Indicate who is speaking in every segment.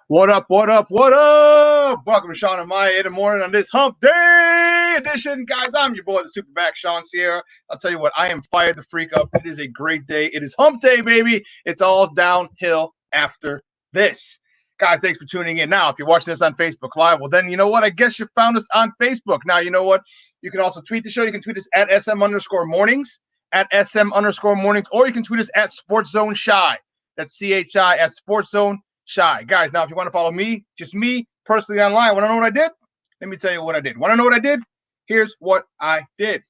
Speaker 1: What up, what up, what up? Welcome to Shawn and Maya in the morning on this hump day edition. Guys, I'm your boy, the Superback, Shawn Sierra. I'll tell you what, I am fired the freak up. It is a great day. It is hump day, baby. It's all downhill after this. Guys, thanks for tuning in. Now, if you're watching this on Facebook Live, well, then you know what? I guess you found us on Facebook. Now, you know what? You can also tweet the show. You can tweet us at SM_mornings, at SM_mornings, or you can tweet us at SportsZone Shy. That's CHI at SportsZone Shy. Guys, now if you want to follow me, just me personally online, want to know what I did? Let me tell you what I did. Want to know what I did? Here's what I did.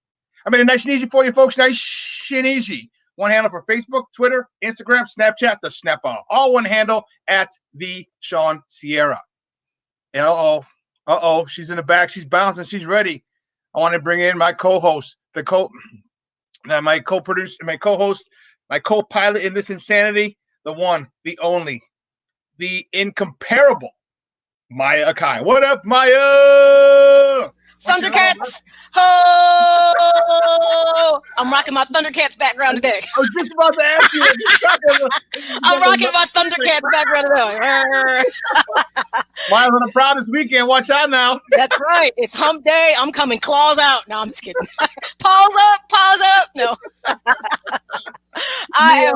Speaker 1: I made it nice and easy for you folks. Nice and easy. One handle for Facebook, Twitter, Instagram, Snapchat, the Snap all one handle at the Shawn Sierra. And uh-oh, she's in the back. She's bouncing. She's ready. I want to bring in my co-host, my co-producer, my co-host, my co-pilot in this insanity, the one, the only, the incomparable Maya Akai. What up, Maya?
Speaker 2: Thundercats! Ho! I'm rocking my Thundercats background today.
Speaker 1: I was just about to ask you.
Speaker 2: I'm rocking my Thundercats background today.
Speaker 1: Maya's on the proudest weekend. Watch out now.
Speaker 2: That's right. It's hump day. I'm coming claws out. No, I'm just kidding. Paws up. No. I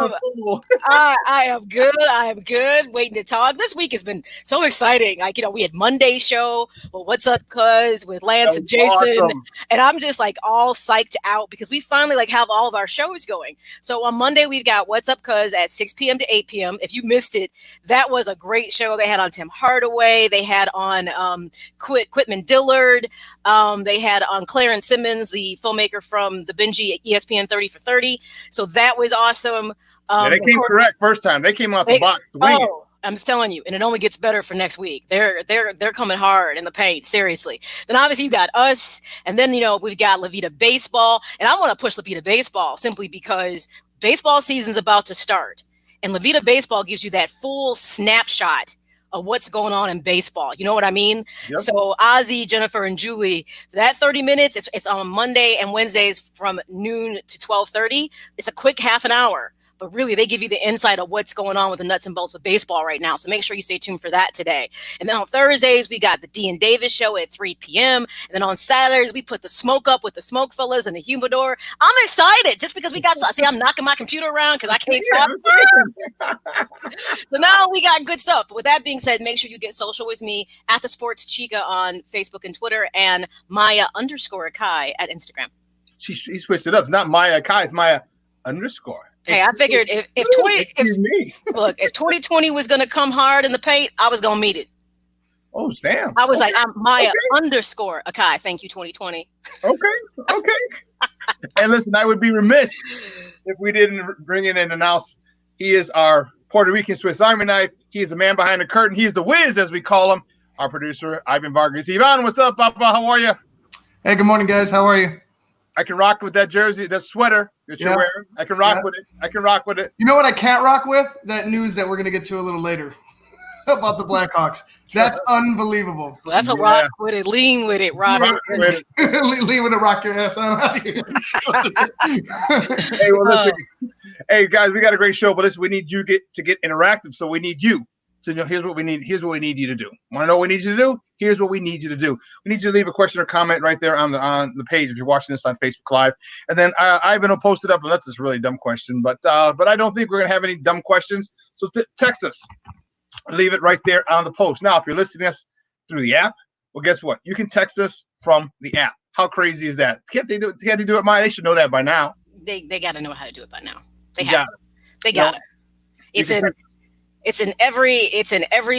Speaker 2: am good. I am good. Waiting to talk. This week has been so exciting. Like, we had Monday show. Well, what's up, cuz, with Lance and Jason. Awesome. And I'm just like all psyched out because we finally have all of our shows going. So on Monday, we've got What's Up, Cuz at 6 p.m. to 8 p.m. If you missed it, that was a great show. They had on Tim Hardaway. They had on Quitman Dillard. They had on Clarence Simmons, the filmmaker from the Benji ESPN 30 for 30. So that was awesome.
Speaker 1: They came correct first time. They came out the box.
Speaker 2: I'm just telling you, and it only gets better for next week. They're coming hard in the paint, seriously. Then obviously you got us, and then we've got La Vida Baseball, and I want to push La Vida Baseball simply because baseball season's about to start, and La Vida Baseball gives you that full snapshot of what's going on in baseball. You know what I mean? Yep. So Ozzy, Jennifer, and Julie, that 30 minutes, it's on Monday and Wednesdays from noon to 12:30. It's a quick half an hour. But really, they give you the insight of what's going on with the nuts and bolts of baseball right now. So make sure you stay tuned for that today. And then on Thursdays, we got the Dean Davis show at 3 p.m. And then on Saturdays, we put the smoke up with the smoke fellas and the humidor. I'm excited just because we got, see, I'm knocking my computer around because I can't stop. So now we got good stuff. But with that being said, make sure you get social with me at the Sports Chica on Facebook and Twitter and Maya_Akai at Instagram.
Speaker 1: She switched it up. It's not Maya Akai, it's Maya_.
Speaker 2: Hey, I figured if 2020 was going to come hard in the paint, I was going to meet it.
Speaker 1: Oh, damn.
Speaker 2: I was like, I'm Maya_Akai. Thank you, 2020.
Speaker 1: Okay. And listen, I would be remiss if we didn't bring in and announce he is our Puerto Rican Swiss Army knife. He is the man behind the curtain. He's the Wiz, as we call him. Our producer, Ivan Vargas. Ivan, what's up, Papa? How are you?
Speaker 3: Hey, good morning, guys. How are you?
Speaker 1: I can rock with that jersey, that sweater that you're wearing. I can rock with it.
Speaker 3: You know what I can't rock with? That news that we're going to get to a little later about the Blackhawks. That's unbelievable.
Speaker 2: Well, that's a rock with it. Lean with it. Rock with
Speaker 3: it. Lean with it. Rock your ass on.
Speaker 1: Hey, well, listen. Hey, guys, we got a great show, but listen, we need you to get interactive, so we need you. So here's what we need. Here's what we need you to do. Want to know what we need you to do? Here's what we need you to do. We need you to leave a question or comment right there on the page if you're watching this on Facebook Live. And then Ivan will post it up. And that's just a really dumb question, but I don't think we're gonna have any dumb questions. So text us. Leave it right there on the post. Now, if you're listening to us through the app, well, guess what? You can text us from the app. How crazy is that? Can't they do it, Maya? They should know that by now.
Speaker 2: They got to know how to do it by now. They got it. It's in every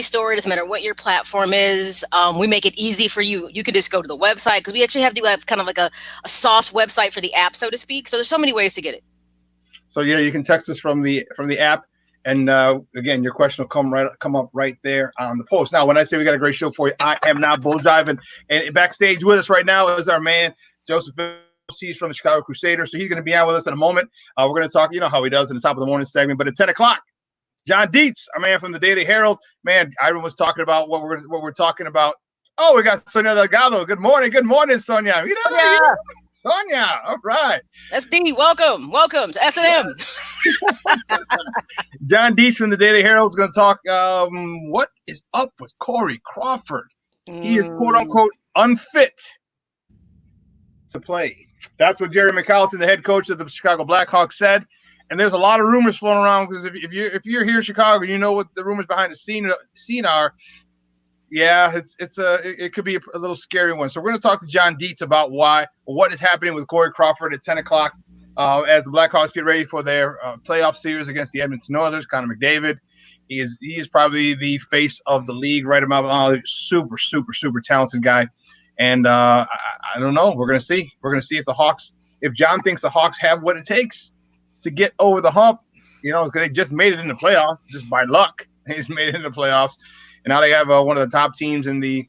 Speaker 2: story. It doesn't matter what your platform is. We make it easy for you. You can just go to the website because we actually have kind of like a soft website for the app, so to speak. So there's so many ways to get it.
Speaker 1: So yeah, you can text us from the app, and again, your question will come up right there on the post. Now, when I say we got a great show for you, I am not bull diving. And backstage with us right now is our man Joseph. He's from the Chicago Crusaders, so he's going to be on with us in a moment. We're going to talk, how he does in the top of the morning segment, but at 10 o'clock. John Dietz, our man from the Daily Herald. Man, Ivan was talking about what we're talking about Oh, we got Sonia Delgado. Good morning, Sonia.
Speaker 2: Yeah.
Speaker 1: Sonia. All right.
Speaker 2: SD, welcome to S&M.
Speaker 1: John Deese from the Daily Herald is going to talk. What is up with Corey Crawford? He is quote unquote unfit to play. That's what Jerry McCallison, the head coach of the Chicago Blackhawks, said. And there's a lot of rumors floating around because if you're here in Chicago, you know what the rumors behind the scene are. Yeah, it could be a little scary one. So we're going to talk to John Dietz about what is happening with Corey Crawford at 10 o'clock as the Blackhawks get ready for their playoff series against the Edmonton Oilers. Connor McDavid, he is probably the face of the league right about super talented guy. And I don't know. We're going to see. We're going to see if John thinks the Hawks have what it takes to get over the hump. Because they just made it in the playoffs just by luck. They just made it in the playoffs. And now they have one of the top teams the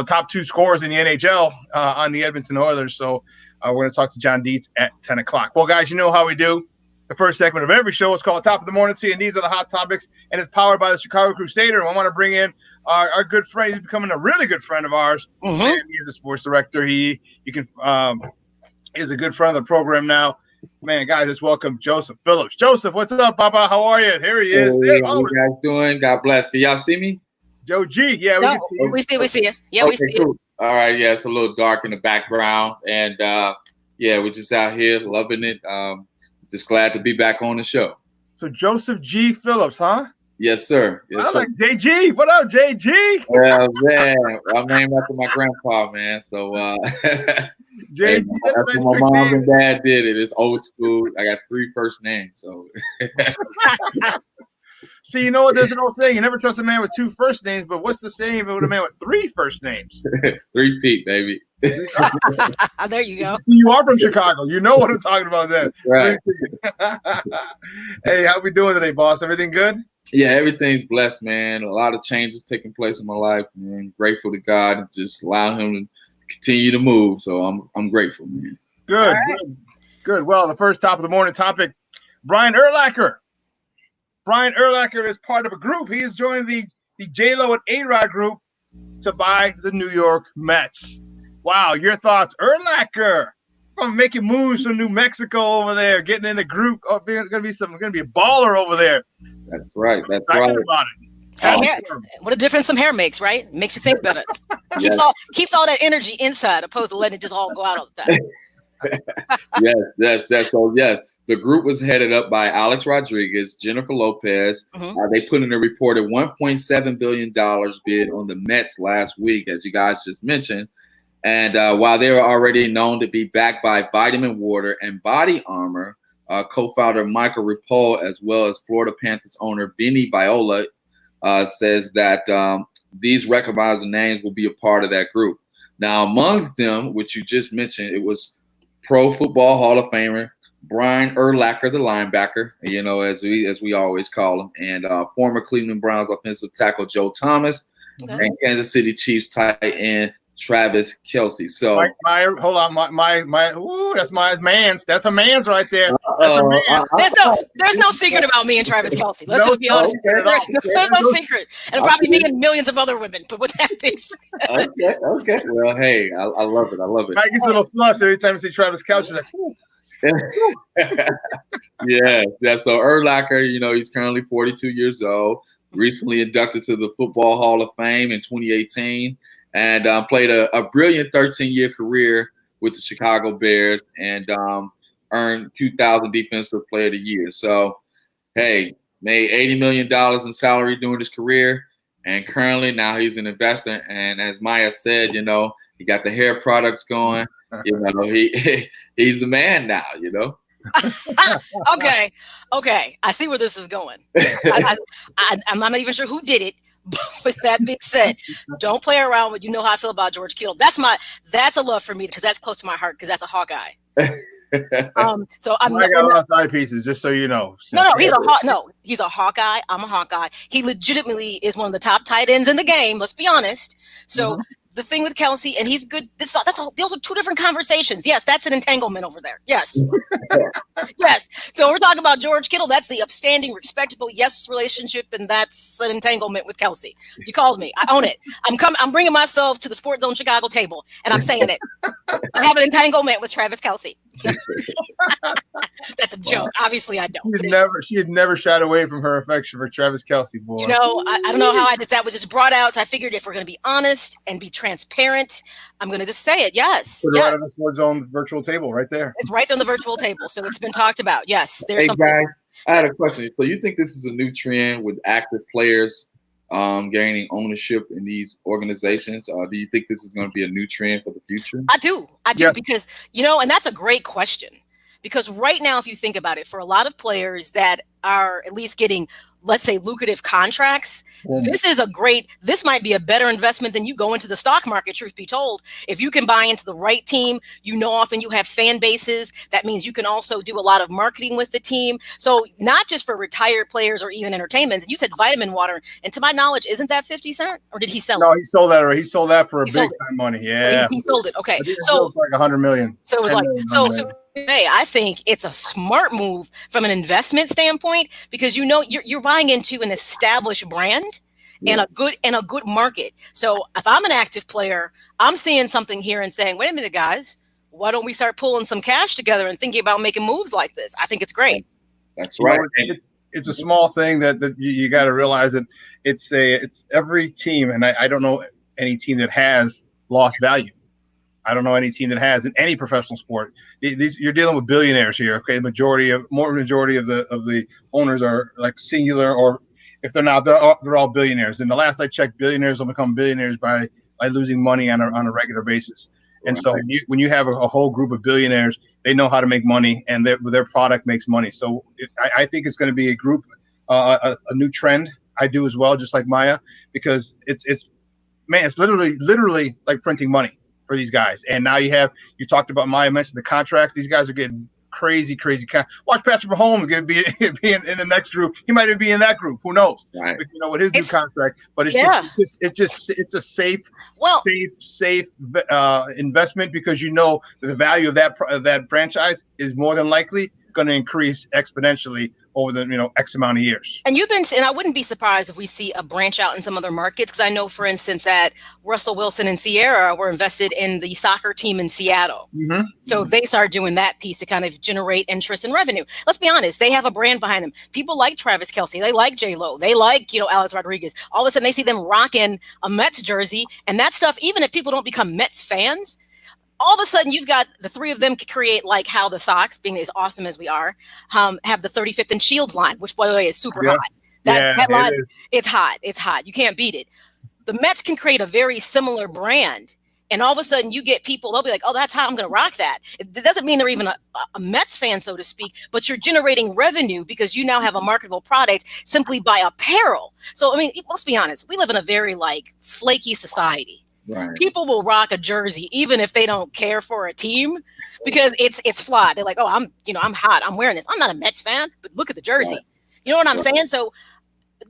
Speaker 1: top two scorers in the NHL on the Edmonton Oilers. So we're going to talk to John Dietz at 10 o'clock. Well, guys, you know how we do. The first segment of every show is called Top of the Morning Tea, and these are the hot topics, and it's powered by the Chicago Crusader. And I want to bring in our good friend. He's becoming a really good friend of ours.
Speaker 2: Mm-hmm.
Speaker 1: And he is a sports director. He is a good friend of the program now. Man, guys, let's welcome Joseph Phillips. Joseph, what's up, Papa? How are you? Here he is.
Speaker 4: Hey, how you guys doing? God bless. Can y'all see me?
Speaker 1: Joe G, yeah,
Speaker 2: we see you. Yeah, okay, we see
Speaker 4: cool.
Speaker 2: you.
Speaker 4: All right, yeah, it's a little dark in the background, and we're just out here loving it. Just glad to be back on the show.
Speaker 1: So Joseph G. Phillips, huh?
Speaker 4: Yes, sir. Yes, sir.
Speaker 1: Like JG. What up, JG?
Speaker 4: Well, man, I'm named after my grandpa, man. So
Speaker 1: JG,
Speaker 4: that's what my mom and dad did it. It's old school. I got 3 first names, so.
Speaker 1: See, you know what? There's an old saying: you never trust a man with 2 first names. But what's the saying about a man with 3 first names?
Speaker 4: 3 Pete, baby.
Speaker 2: There you go.
Speaker 1: You are from Chicago. You know what I'm talking about then.
Speaker 4: Right.
Speaker 1: Hey, how we doing today, boss? Everything good?
Speaker 4: Yeah, everything's blessed, man. A lot of changes taking place in my life, man. Grateful to God and just allow Him to continue to move. So I'm grateful, man.
Speaker 1: Good, right. Good. Well, the first top of the morning topic: Brian Urlacher. Brian Urlacher is part of a group. He has joined the J-Lo and A-Rod group to buy the New York Mets. Wow, your thoughts, Urlacher? I'm making moves from New Mexico over there, getting in the group. Oh, gonna be a baller over there.
Speaker 4: That's right. That's right.
Speaker 1: About
Speaker 2: it. What a difference some hair makes, right? Makes you think better. Keeps all that energy inside, opposed to letting it just all go out all the time.
Speaker 4: Yes. So yes, the group was headed up by Alex Rodriguez, Jennifer Lopez. Mm-hmm. They put in a reported $1.7 billion bid on the Mets last week, as you guys just mentioned. And while they were already known to be backed by Vitamin Water and Body Armor, co-founder Michael Rapole, as well as Florida Panthers owner Benny Viola, says that these recognized names will be a part of that group. Now, amongst them, which you just mentioned, it was Pro Football Hall of Famer Brian Urlacher, the linebacker, as we always call him, and former Cleveland Browns offensive tackle Joe Thomas, and Kansas City Chiefs tight end Travis Kelce. So
Speaker 1: hold on, that's my man's. That's a man's right there. That's a man's.
Speaker 2: There's no secret about me and Travis Kelce. Let's just be honest. There's no secret, and probably me and millions of other women. But with that being said,
Speaker 4: okay. Well, hey, I love it.
Speaker 1: Mike gets a little flustered every time you see Travis Kelce. He's like,
Speaker 4: yeah. So Urlacher, he's currently 42 years old. Recently inducted to the Football Hall of Fame in 2018. And played a brilliant 13-year career with the Chicago Bears and earned 2000 Defensive Player of the Year. So, hey, made $80 million in salary during his career, and currently now he's an investor. And as Maya said, he got the hair products going. He's the man now.
Speaker 2: Okay. I see where this is going. I'm not even sure who did it. But with that being said, don't play around with. You know how I feel about George Kittle. That's a love for me because that's close to my heart because that's a Hawkeye. So I'm
Speaker 1: I got lost eyepieces, just so you know.
Speaker 2: No, he's a Hawkeye. I'm a Hawkeye. He legitimately is one of the top tight ends in the game. Let's be honest. So the thing with Kelsey, and he's good. Those are two different conversations. Yes, that's an entanglement over there. Yes. Yes. So we're talking about George Kittle. That's the upstanding, respectable, yes relationship, and that's an entanglement with Kelsey. You called me. I own it. I'm bringing myself to the SportsZone Chicago table, and I'm saying it. I have an entanglement with Travis Kelsey. That's a joke. Obviously, I don't.
Speaker 1: She had never shied away from her affection for Travis Kelsey, boy.
Speaker 2: You know, I don't know how that was just brought out. So I figured if we're going to be honest and be transparent, I'm going to just say it. Yes.
Speaker 1: Put it right on the SportsZone virtual table right there.
Speaker 2: It's right on the virtual table. So it's been talked about. Yes. There's
Speaker 4: hey,
Speaker 2: something.
Speaker 4: guys, I had a question. So you think this is a new trend with active players gaining ownership in these organizations? Do you think this is going to be a new trend for the future?
Speaker 2: I do. Yes. Because, and that's a great question. Because right now, if you think about it, for a lot of players that are at least getting, let's say, lucrative contracts, this might be a better investment than you go into the stock market, truth be told. If you can buy into the right team, often you have fan bases. That means you can also do a lot of marketing with the team. So not just for retired players or even entertainment. You said vitamin water. And to my knowledge, isn't that 50 cents? Or did he sell it?
Speaker 1: No, he sold that. He sold that for big time money. Yeah.
Speaker 2: So he sold it. Okay.
Speaker 1: So it was like 100 million.
Speaker 2: So it was like, hey, I think it's a smart move from an investment standpoint because you're buying into an established brand and a good market. So if I'm an active player, I'm seeing something here and saying, wait a minute, guys, why don't we start pulling some cash together and thinking about making moves like this? I think it's great.
Speaker 4: That's right.
Speaker 1: It's a small thing that you got to realize that it's every team, and I don't know any team that has lost value. I don't know any team that has in any professional sport. You're dealing with billionaires here. Okay, the majority of the owners are like singular, or if they're not, they're all billionaires. And the last I checked, billionaires will become billionaires by losing money on a regular basis. And so when you have a whole group of billionaires, they know how to make money, and their product makes money. So I think it's going to be a new trend. I do as well, just like Maya, because it's literally like printing money for these guys. And now you talked about Maya mentioned the contracts. These guys are getting crazy. Watch Patrick Mahomes be in the next group. He might even be in that group. Who knows? Right. With his new contract. But it's a safe investment because that the value of that franchise is more than likely going to increase exponentially over the X amount of years.
Speaker 2: And I wouldn't be surprised if we see a branch out in some other markets, because I know, for instance, that Russell Wilson and Sierra were invested in the soccer team in Seattle. Mm-hmm. So they started doing that piece to kind of generate interest and revenue. Let's be honest, they have a brand behind them. People like Travis Kelsey, they like J-Lo, they like Alex Rodriguez. All of a sudden they see them rocking a Mets jersey, and that stuff, even if people don't become Mets fans, all of a sudden you've got the three of them create like how the Sox, being as awesome as we are, have the 35th and Shields line, which by the way is super hot. That line, it's hot. It's hot. You can't beat it. The Mets can create a very similar brand, and all of a sudden you get people, they'll be like, oh, that's hot, I'm going to rock that. It doesn't mean they're even a Mets fan, so to speak, but you're generating revenue because you now have a marketable product simply by apparel. So, I mean, let's be honest. We live in a very flaky society. Right. People will rock a jersey even if they don't care for a team because it's fly. They're like, oh, I'm hot. I'm wearing this. I'm not a Mets fan, but look at the jersey. Right. You know what I'm saying? So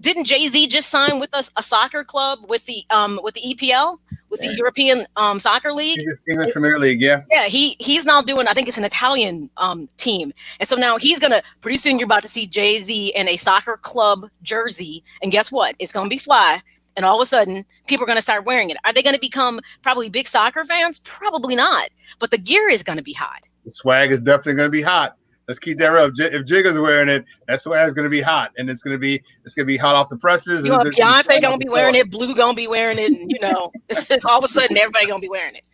Speaker 2: didn't Jay-Z just sign with us a soccer club with the EPL, with the European Soccer League?
Speaker 1: English Premier League, yeah.
Speaker 2: Yeah, he's now doing, I think it's an Italian team. And so now he's going to, pretty soon you're about to see Jay-Z in a soccer club jersey. And guess what? It's going to be fly. And all of a sudden, people are going to start wearing it. Are they going to become probably big soccer fans? Probably not. But the gear is going to be hot.
Speaker 1: The swag is definitely going to be hot. Let's keep that real. If Jigga's wearing it, that swag is going to be hot, and it's going to be hot off the presses.
Speaker 2: Beyonce going to be wearing it. Blue going to be wearing it. And, it's all of a sudden everybody going to be wearing it.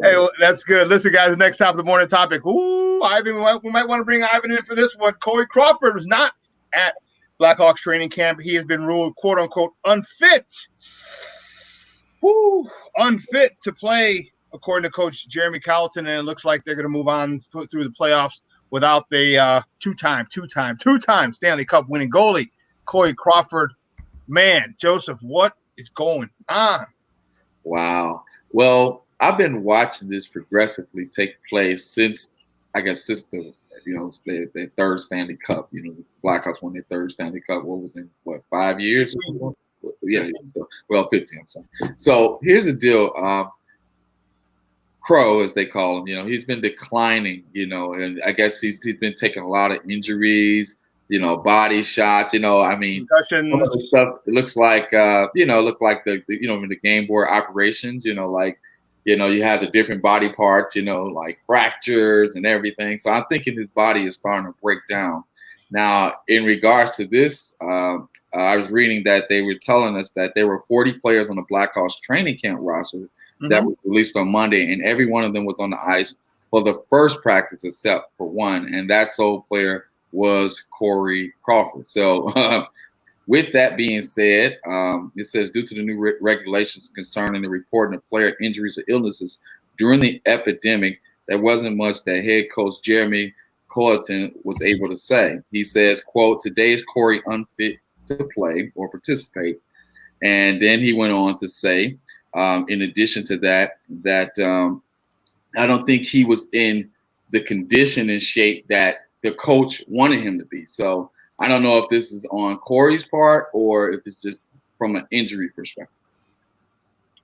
Speaker 1: Hey, well, that's good. Listen, guys, the next top of the morning topic. Ooh, Ivan, we might want to bring Ivan in for this one. Corey Crawford was not at Blackhawks training camp. He has been ruled, quote unquote, unfit to play, according to Coach Jeremy Colleton. And it looks like they're going to move on through the playoffs without the two-time Stanley Cup winning goalie, Corey Crawford. Man, Joseph, what is going on?
Speaker 4: Wow. Well, I've been watching this progressively take place since their third Stanley Cup. The Blackhawks won their third Stanley Cup. What was in 5 years? Yeah. So, well, 15. I'm sorry. So here's the deal. Crow, as they call him, he's been declining, and I guess he's been taking a lot of injuries, body shots, I mean, some of the stuff, it looks like, look like the in the game board operations, like, you have the different body parts, like fractures and everything. So I'm thinking his body is starting to break down. Now, in regards to this, I was reading that they were telling us that there were 40 players on the Blackhawks training camp roster that was released on Monday, and every one of them was on the ice for the first practice except for one, and that sole player was Corey Crawford. So with that being said, it says due to the new regulations concerning the reporting of player injuries or illnesses during the epidemic, there wasn't much that head coach Jeremy Colleton was able to say. He says, quote, "Today is Corey unfit to play or participate." And then he went on to say, in addition to that, I don't think he was in the condition and shape that the coach wanted him to be. So I don't know if this is on Corey's part or if it's just from an injury perspective.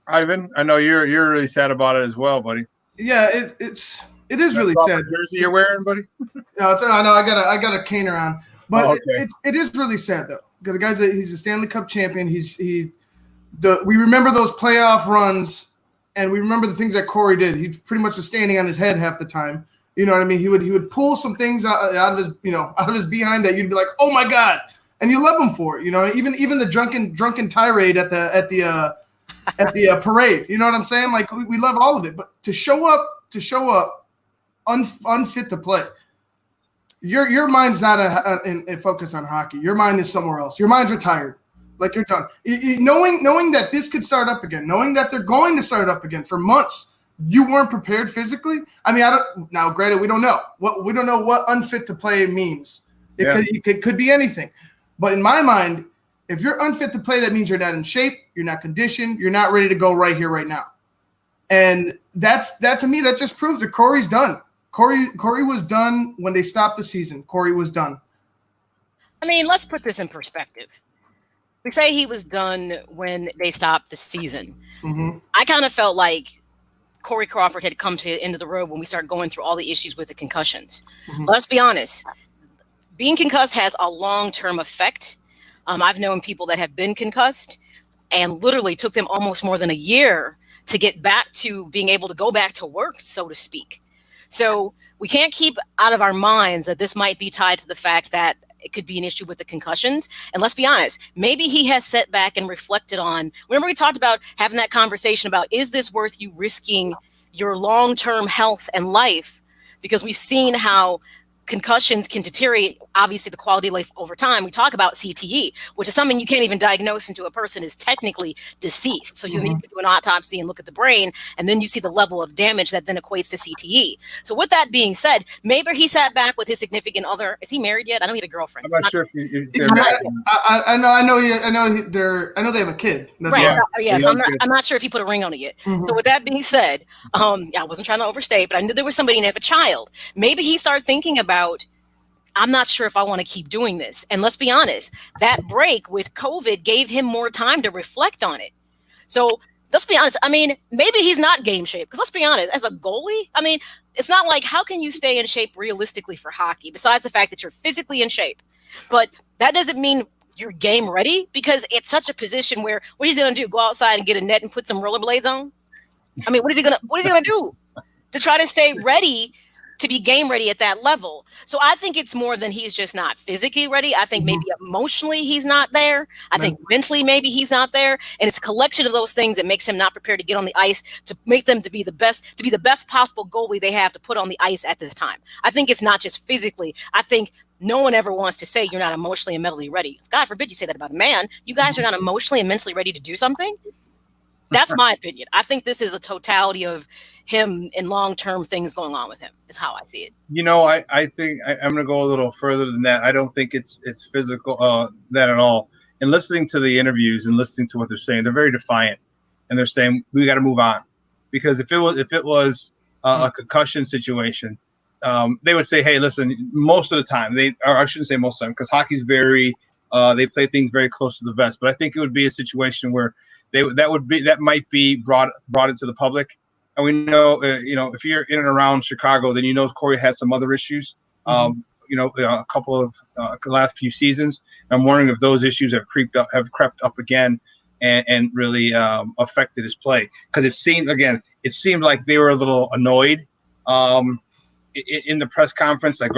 Speaker 1: Ivan, I know you're really sad about it as well, buddy.
Speaker 3: Yeah, it is really sad.
Speaker 1: Jersey you're wearing, buddy?
Speaker 3: No, I know. I got a cane around, but it is really sad though. Because the guy's he's a Stanley Cup champion. We remember those playoff runs, and we remember the things that Corey did. He pretty much was standing on his head half the time. You know what I mean? He would pull some things out of his behind that you'd be like, oh my God, and you love him for it. Even the drunken tirade at the parade. You know what I'm saying? Like we love all of it, but to show up unfit to play. Your mind's not in focus on hockey. Your mind is somewhere else. Your mind's retired. Like you're done. Knowing that this could start up again, knowing that they're going to start up again for months, you weren't prepared physically. I mean, now, granted, we don't know what unfit to play means. It could be anything. But in my mind, if you're unfit to play, that means you're not in shape, you're not conditioned, you're not ready to go right here, right now. And that to me, that just proves that Corey's done. Corey was done when they stopped the season. Corey was done.
Speaker 2: I mean, let's put this in perspective. We say he was done when they stopped the season. Mm-hmm. I kind of felt like Corey Crawford had come to the end of the road when we started going through all the issues with the concussions. Mm-hmm. Let's be honest. Being concussed has a long-term effect. I've known people that have been concussed and literally took them almost more than a year to get back to being able to go back to work, so to speak. So we can't keep out of our minds that this might be tied to the fact that it could be an issue with the concussions. And let's be honest, maybe he has sat back and reflected on, remember we talked about having that conversation about, is this worth you risking your long-term health and life? Because we've seen how concussions can deteriorate, obviously, the quality of life over time. We talk about CTE, which is something you can't even diagnose until a person is technically deceased. So you need to do an autopsy and look at the brain, and then you see the level of damage that then equates to CTE. So with that being said, maybe he sat back with his significant other. Is he married yet? I know he had a girlfriend.
Speaker 1: I'm not sure if they're
Speaker 3: married. I know they have a kid. That's
Speaker 2: right. Yeah. So I'm not sure if he put a ring on it yet. Mm-hmm. So with that being said, I wasn't trying to overstate, but I knew there was somebody and they have a child. Maybe he started thinking about, I'm not sure if I want to keep doing this. And let's be honest, that break with COVID gave him more time to reflect on it. So let's be honest. I mean, maybe he's not game shape, because let's be honest, as a goalie, I mean, it's not like, how can you stay in shape realistically for hockey besides the fact that you're physically in shape? But that doesn't mean you're game ready, because it's such a position where what he's going to do, go outside and get a net and put some rollerblades on? I mean, what is he going to do to try to stay ready, to be game ready at that level? So I think it's more than he's just not physically ready. I think maybe emotionally he's not there. I think mentally maybe he's not there. And it's a collection of those things that makes him not prepared to get on the ice, to make them to be the best possible goalie they have to put on the ice at this time. I think it's not just physically. I think no one ever wants to say you're not emotionally and mentally ready. God forbid you say that about a man. You guys are not emotionally and mentally ready to do something. That's my opinion. I think this is a totality of him and long-term things going on with him, is how I see it.
Speaker 1: I think I'm going to go a little further than that. I don't think it's physical, that at all. And listening to the interviews and listening to what they're saying, they're very defiant, and they're saying we got to move on, because if it was a concussion situation, they would say, hey, listen, most of the time, I shouldn't say most of the time, because hockey's very They play things very close to the vest. But I think it would be a situation where that might be brought into the public. And we know, if you're in and around Chicago, then Corey had some other issues. A couple of the last few seasons. I'm wondering if those issues have crept up again and really affected his play, because it seemed like they were a little annoyed in the press conference, like,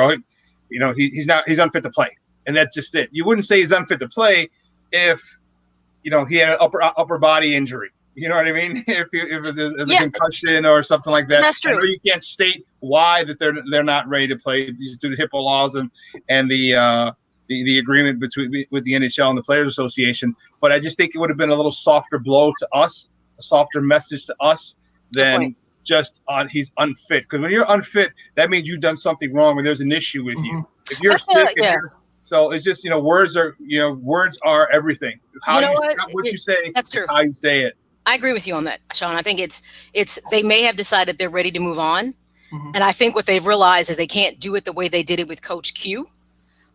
Speaker 1: he's unfit to play, and that's just it. You wouldn't say he's unfit to play if he had an upper body injury. You know what I mean? If it was a concussion or something like that.
Speaker 2: That's true.
Speaker 1: I know you can't state why that they're not ready to play due to the HIPAA laws and the agreement with the NHL and the Players Association. But I just think it would have been a little softer blow to us, a softer message to us than just he's unfit. Because when you're unfit, that means you've done something wrong when there's an issue with you. If you're sick, so it's just words are everything. What you say,
Speaker 2: that's true.
Speaker 1: How you say it.
Speaker 2: I agree with you on that, Shawn. I think it's they may have decided they're ready to move on. And I think what they've realized is they can't do it the way they did it with Coach Q,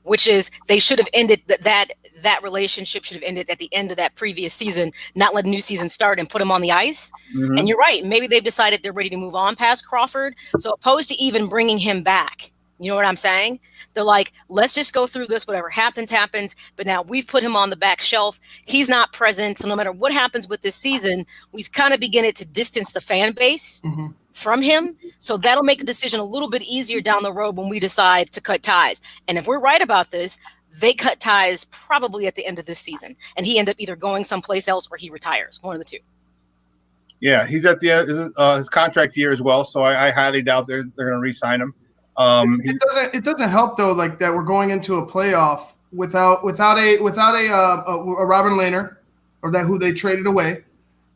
Speaker 2: which is they should have ended that relationship should have ended at the end of that previous season, not let a new season start and put him on the ice. And you're right. Maybe they've decided they're ready to move on past Crawford. So opposed to even bringing him back, you know what I'm saying? They're like, let's just go through this. Whatever happens, happens. But now we've put him on the back shelf. He's not present. So no matter what happens with this season, we kind of begin to distance the fan base from him. So that'll make the decision a little bit easier down the road when we decide to cut ties. And if we're right about this, they cut ties probably at the end of this season. And he end up either going someplace else or he retires. One of the two.
Speaker 1: Yeah, he's at the end of his contract year as well. So I highly doubt they're going to re-sign him.
Speaker 3: It doesn't help though, like that we're going into a playoff without a Robin Lehner, or that who they traded away,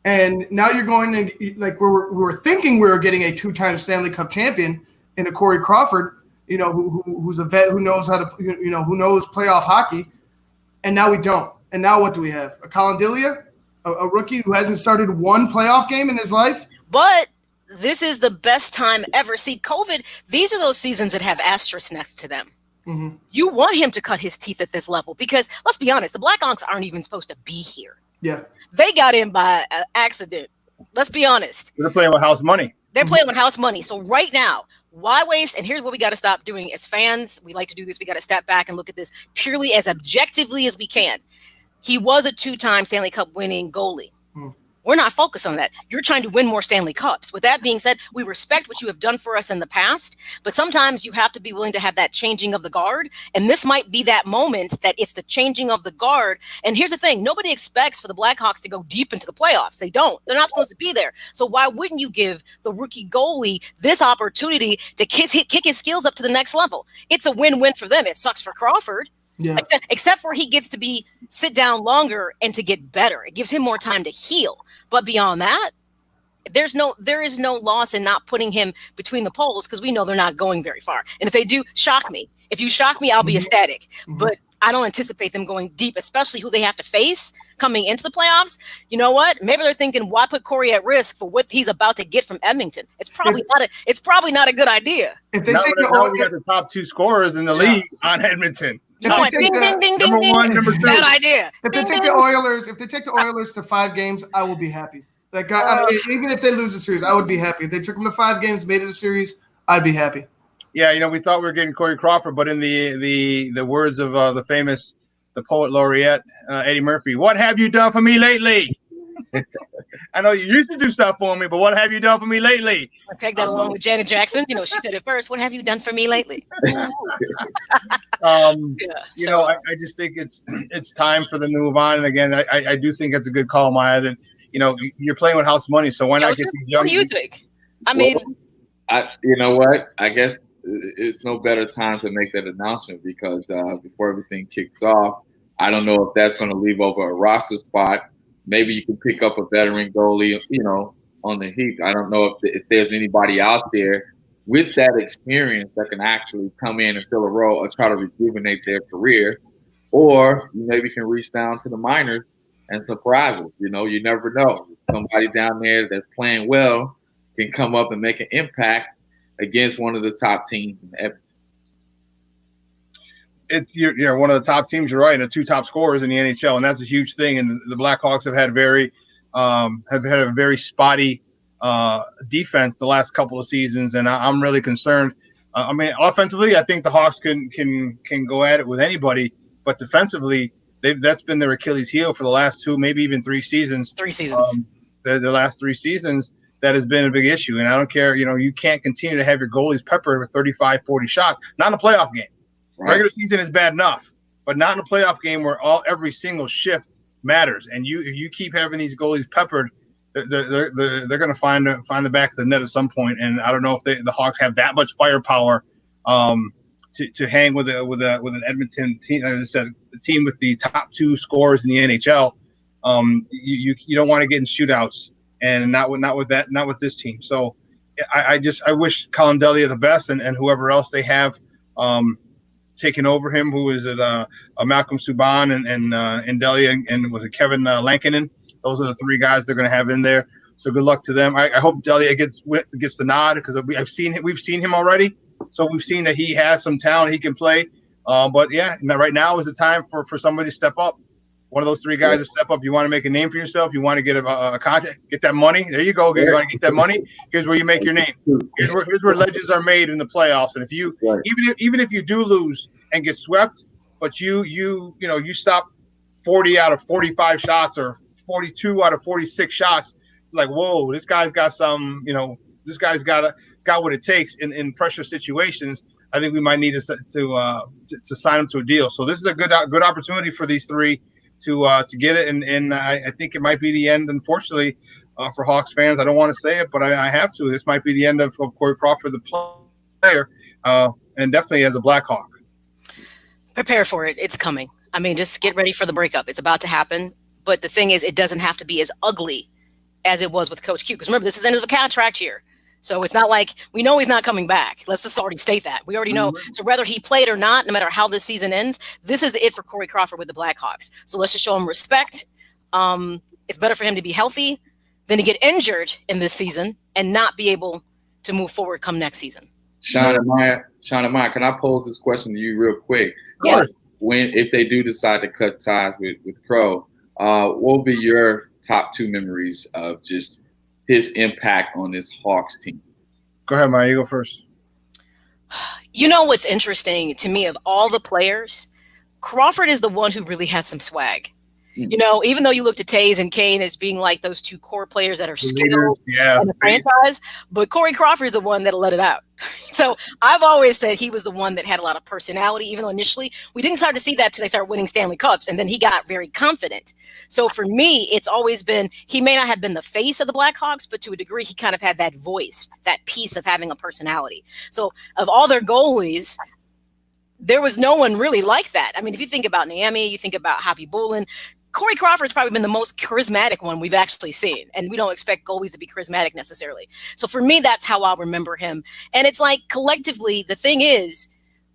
Speaker 3: and now you're going to, like, we were thinking we were getting a 2-time Stanley Cup champion in a Corey Crawford, who's a vet who knows how to who knows playoff hockey, and now we don't. And now what do we have? A Colin Delia, a rookie who hasn't started one playoff game in his life,
Speaker 2: but. This is the best time ever. See, COVID, these are those seasons that have asterisks next to them. You want him to cut his teeth at this level because, let's be honest, the Blackhawks aren't even supposed to be here.
Speaker 3: Yeah.
Speaker 2: They got in by accident. Let's be honest.
Speaker 1: They're playing with house money.
Speaker 2: They're playing with house money. So right now, why waste? And here's what we got to stop doing as fans. We like to do this. We got to step back and look at this purely as objectively as we can. He was a 2-time Stanley Cup winning goalie. We're not focused on that. You're trying to win more Stanley Cups. With that being said, we respect what you have done for us in the past, but sometimes you have to be willing to have that changing of the guard. And this might be that moment that it's the changing of the guard. And here's the thing. Nobody expects for the Blackhawks to go deep into the playoffs. They don't. They're not supposed to be there. So why wouldn't you give the rookie goalie this opportunity to kick his skills up to the next level? It's a win-win for them. It sucks for Crawford.
Speaker 3: Yeah.
Speaker 2: Except for he gets to sit down longer and to get better. It gives him more time to heal. But beyond that, there is no loss in not putting him between the poles because we know they're not going very far. And if they do, shock me. If you shock me, I'll be ecstatic. But I don't anticipate them going deep, especially who they have to face coming into the playoffs. You know what? Maybe they're thinking, why put Corey at risk for what he's about to get from Edmonton? It's probably not a good idea.
Speaker 3: If they
Speaker 1: we
Speaker 3: take
Speaker 1: got the top 2 scorers in the league on Edmonton.
Speaker 2: Ding, ding, ding,
Speaker 1: number
Speaker 2: ding,
Speaker 1: 1, number 2.
Speaker 2: Bad idea.
Speaker 3: If they take the Oilers to 5 games, I will be happy. Like even if they lose the series, I would be happy. If they took them to 5 games, made it a series, I'd be happy.
Speaker 1: Yeah, we thought we were getting Corey Crawford, but in the words of the poet laureate Eddie Murphy, what have you done for me lately? I know you used to do stuff for me, but what have you done for me lately?
Speaker 2: I pegged that along with Janet Jackson. She said it first. What have you done for me lately?
Speaker 1: I just think it's time for them to move on. And again, I do think it's a good call, Maya. That you're playing with house money, so why not get these young?
Speaker 2: What do you think? I mean,
Speaker 4: you know what? I guess it's no better time to make that announcement because before everything kicks off, I don't know if that's going to leave over a roster spot. Maybe you can pick up a veteran goalie, on the Heat. I don't know if there's anybody out there with that experience that can actually come in and fill a role or try to rejuvenate their career. Or you maybe can reach down to the minors and surprise us. You never know. Somebody down there that's playing well can come up and make an impact against one of the top teams in Edmonton.
Speaker 1: you're one of the top teams. You're right, and the 2 top scorers in the NHL, and that's a huge thing. And the Blackhawks have had a very spotty defense the last couple of seasons, and I'm really concerned. I mean, offensively, I think the Hawks can go at it with anybody, but defensively, that's been their Achilles heel for the last 2, maybe even 3 seasons.
Speaker 2: 3 seasons.
Speaker 1: The last 3 seasons, that has been a big issue. And I don't care, you can't continue to have your goalies peppered with 35, 40 shots. Not in a playoff game. Right. Regular season is bad enough, but not in a playoff game where every single shift matters. And if you keep having these goalies peppered, they're going to find the back of the net at some point. And I don't know if the Hawks have that much firepower to hang with an Edmonton team. As I said, the team with the top 2 scorers in the NHL. You don't want to get in shootouts, and not with this team. So I wish Colin Delia the best, and whoever else they have taken over him. Who is it? Malcolm Subban and Delia, and was it Kevin Lankinen? Those are the 3 guys they're going to have in there. So good luck to them. I hope Delia gets the nod, because we've seen him already. So we've seen that he has some talent, he can play. But yeah, right now is the time for somebody to step up. One of those 3 guys to step up. You want to make a name for yourself. You want to get a contract, get that money. There you go. You want to get that money. Here's where you make your name. Here's where legends are made in the playoffs. And if you even if you do lose and get swept, but you stop 40 out of 45 shots or 42 out of 46 shots, like, whoa, this guy's got some. This guy's got what it takes in pressure situations. I think we might need to sign him to a deal. So this is a good opportunity for these 3 to get it, and I think it might be the end, unfortunately, for Hawks fans. I don't want to say it, but I have to. This might be the end of Corey Crawford, the player, and definitely as a Blackhawk.
Speaker 2: Prepare for it. It's coming. I mean, just get ready for the breakup. It's about to happen. But the thing is, it doesn't have to be as ugly as it was with Coach Q. Because remember, this is the end of the contract year. So it's not like we know he's not coming back. Let's just already state that. We already know. So whether he played or not, no matter how this season ends, this is it for Corey Crawford with the Blackhawks. So let's just show him respect. It's better for him to be healthy than to get injured in this season and not be able to move forward come next season.
Speaker 4: Shawn and Maya, can I pose this question to you real quick?
Speaker 2: Yes.
Speaker 4: If they do decide to cut ties with Crow, what will be your top 2 memories of just his impact on this Hawks team?
Speaker 1: Go ahead, Maya. You go first.
Speaker 2: What's interesting to me, of all the players, Crawford is the one who really has some swag. Even though you looked at Taze and Kane as being like those 2 core players that are skilled in the franchise, but Corey Crawford is the one that'll let it out. So I've always said he was the one that had a lot of personality, even though initially we didn't start to see that till they started winning Stanley Cups, and then he got very confident. So for me, it's always been, he may not have been the face of the Blackhawks, but to a degree, he kind of had that voice, that piece of having a personality. So of all their goalies, there was no one really like that. I mean, if you think about Niemi, you think about Happy Bulin, Corey Crawford's probably been the most charismatic one we've actually seen. And we don't expect goalies to be charismatic necessarily. So for me, that's how I'll remember him. And it's like collectively, the thing is,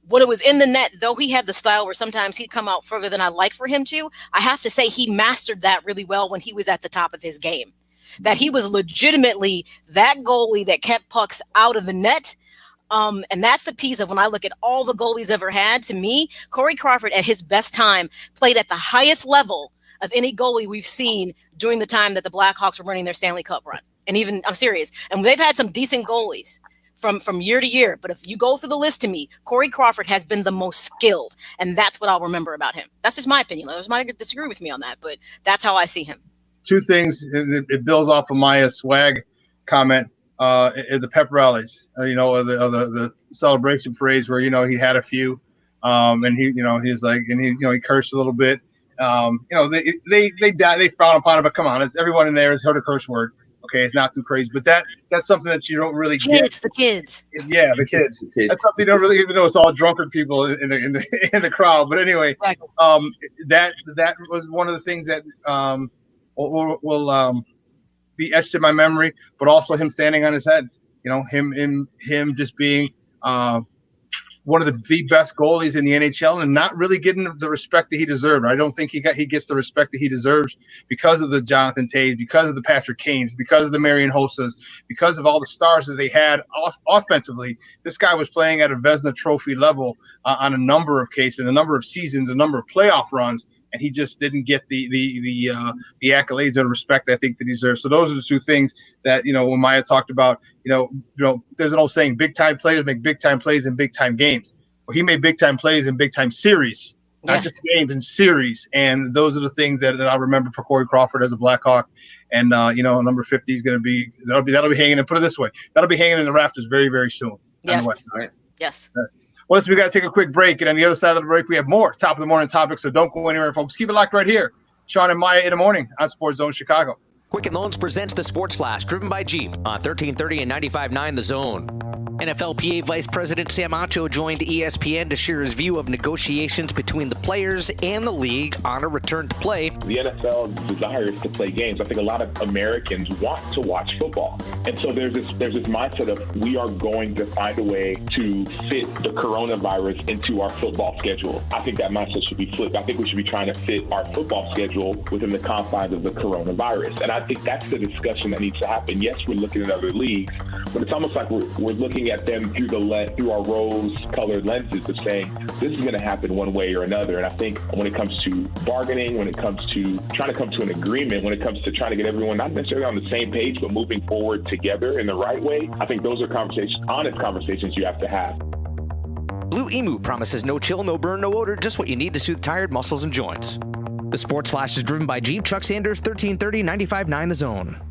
Speaker 2: when it was in the net, though he had the style where sometimes he'd come out further than I'd like for him to, I have to say he mastered that really well when he was at the top of his game. That he was legitimately that goalie that kept pucks out of the net. And that's the piece of when I look at all the goalies ever had, to me, Corey Crawford at his best time played at the highest level of any goalie we've seen during the time that the Blackhawks were running their Stanley Cup run. And even, I'm serious, and they've had some decent goalies from year to year. But if you go through the list to me, Corey Crawford has been the most skilled. And that's what I'll remember about him. That's just my opinion. Others might disagree with me on that, but that's how I see him. 2
Speaker 1: things, and it builds off of Maya's swag comment. The pep rallies, the celebration parades where, he had a few, and he's like, and he cursed a little bit. They frown upon it, but come on, it's everyone in there has heard a curse word. Okay, it's not too crazy, but that's something that you don't really get.
Speaker 2: The kids.
Speaker 1: Yeah, the kids. That's something you don't really, even though it's all drunkard people in the crowd. But anyway,
Speaker 2: exactly.
Speaker 1: That was one of the things that will be etched in my memory, but also him standing on his head. Him just being one of the best goalies in the NHL and not really getting the respect that he deserved. I don't think he gets the respect that he deserves because of the Jonathan Toews, because of the Patrick Kanes, because of the Marian Hosas, because of all the stars that they had offensively. This guy was playing at a Vezina Trophy level on a number of cases, a number of seasons, a number of playoff runs, and he just didn't get the accolades and respect I think that he deserves. So those are the two things that, when Maya talked about, there's an old saying, big time players make big time plays in big time games. Well, he made big time plays in big time series, not just games, in series. And those are the things that I remember for Corey Crawford as a Blackhawk. And number 50 is going to be that'll be hanging. And put it this way, that'll be hanging in the rafters very, very soon.
Speaker 2: Yes.
Speaker 1: West, right?
Speaker 2: Yes.
Speaker 1: Well, listen, we got to take a quick break, and on the other side of the break, we have more top of the morning topics. So don't go anywhere, folks. Keep it locked right here. Shawn and Maya in the morning on SportsZone Chicago.
Speaker 5: Quicken Loans presents the Sports Flash, driven by Jeep on 1330 and 95.9 The Zone. NFLPA Vice President Sam Acho joined ESPN to share his view of negotiations between the players and the league on a return to play.
Speaker 6: The NFL desires to play games. I think a lot of Americans want to watch football. And so there's this mindset of we are going to find a way to fit the coronavirus into our football schedule. I think that mindset should be flipped. I think we should be trying to fit our football schedule within the confines of the coronavirus. And I think that's the discussion that needs to happen. Yes, we're looking at other leagues, but it's almost like we're looking at them through our rose-colored lenses of saying this is going to happen one way or another. And I think when it comes to bargaining, when it comes to trying to come to an agreement, when it comes to trying to get everyone not necessarily on the same page, but moving forward together in the right way, I think those are honest conversations you have to have.
Speaker 5: Blue Emu promises no chill, no burn, no odor, just what you need to soothe tired muscles and joints. The Sports Flash is driven by Jeep. Chuck Sanders, 1330, 95.9 The Zone.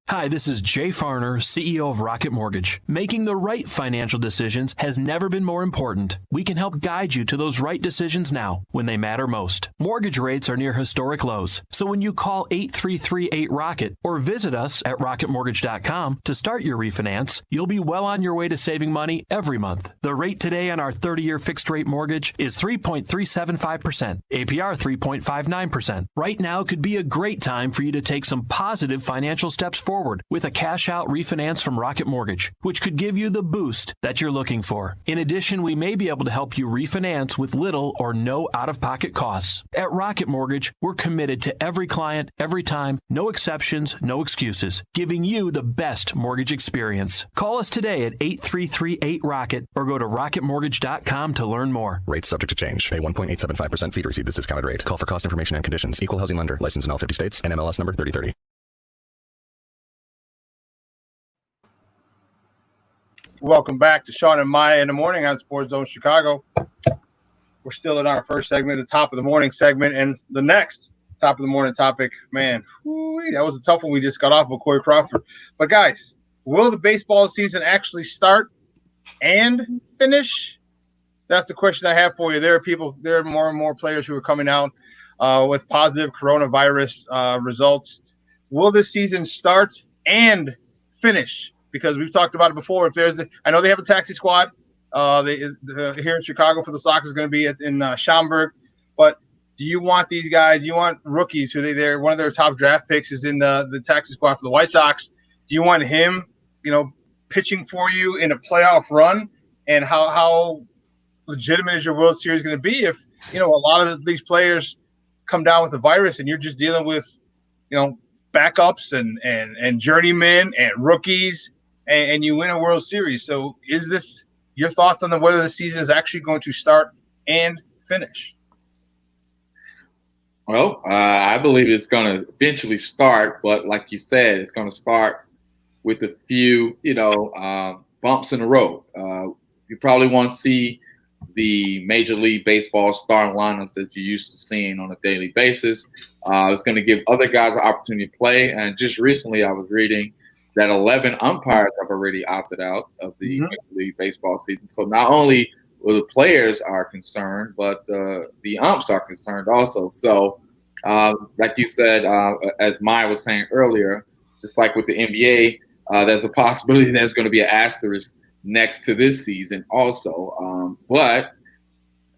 Speaker 7: Hi, this is Jay Farner, CEO of Rocket Mortgage. Making the right financial decisions has never been more important. We can help guide you to those right decisions now, when they matter most. Mortgage rates are near historic lows, so when you call 8338-ROCKET or visit us at rocketmortgage.com to start your refinance, you'll be well on your way to saving money every month. The rate today on our 30-year fixed-rate mortgage is 3.375%, APR 3.59%. Right now could be a great time for you to take some positive financial steps forward with a cash-out refinance from Rocket Mortgage, which could give you the boost that you're looking for. In addition, we may be able to help you refinance with little or no out-of-pocket costs. At Rocket Mortgage, we're committed to every client, every time, no exceptions, no excuses, giving you the best mortgage experience. Call us today at 8338-ROCKET or go to rocketmortgage.com to learn more.
Speaker 8: Rates subject to change. Pay 1.875% fee to receive this discounted rate. Call for cost information and conditions. Equal housing lender. Licensed in all 50 states. NMLS number 3030.
Speaker 1: Welcome back to Shawn and Maya in the morning on SportsZone Chicago. We're still in our first segment, the top of the morning segment, and the next top of the morning topic, man, that was a tough one we just got off with Corey Crawford. But guys, will the baseball season actually start and finish? That's the question I have for you. There are more and more players who are coming out with positive coronavirus results. Will this season start and finish? Because we've talked about it before. I know they have a taxi squad here in Chicago for the Sox is going to be in Schaumburg. But do you want these guys? Do you want rookies who they're one of their top draft picks is in the taxi squad for the White Sox? Do you want him, pitching for you in a playoff run? And how legitimate is your World Series going to be if a lot of these players come down with the virus and you're just dealing with backups and journeymen and rookies? And you win a World Series. So is this your thoughts on whether the season is actually going to start and finish?
Speaker 4: Well, I believe it's going to eventually start, but like you said, it's going to start with a few, bumps in the road. You probably won't see the Major League Baseball starting lineup that you're used to seeing on a daily basis. It's going to give other guys an opportunity to play. And just recently I was reading that 11 umpires have already opted out of the Major League Baseball season. So not only will the players are concerned, but the umps are concerned also. So like you said, as Maya was saying earlier, just like with the NBA, there's a possibility there's going to be an asterisk next to this season also. But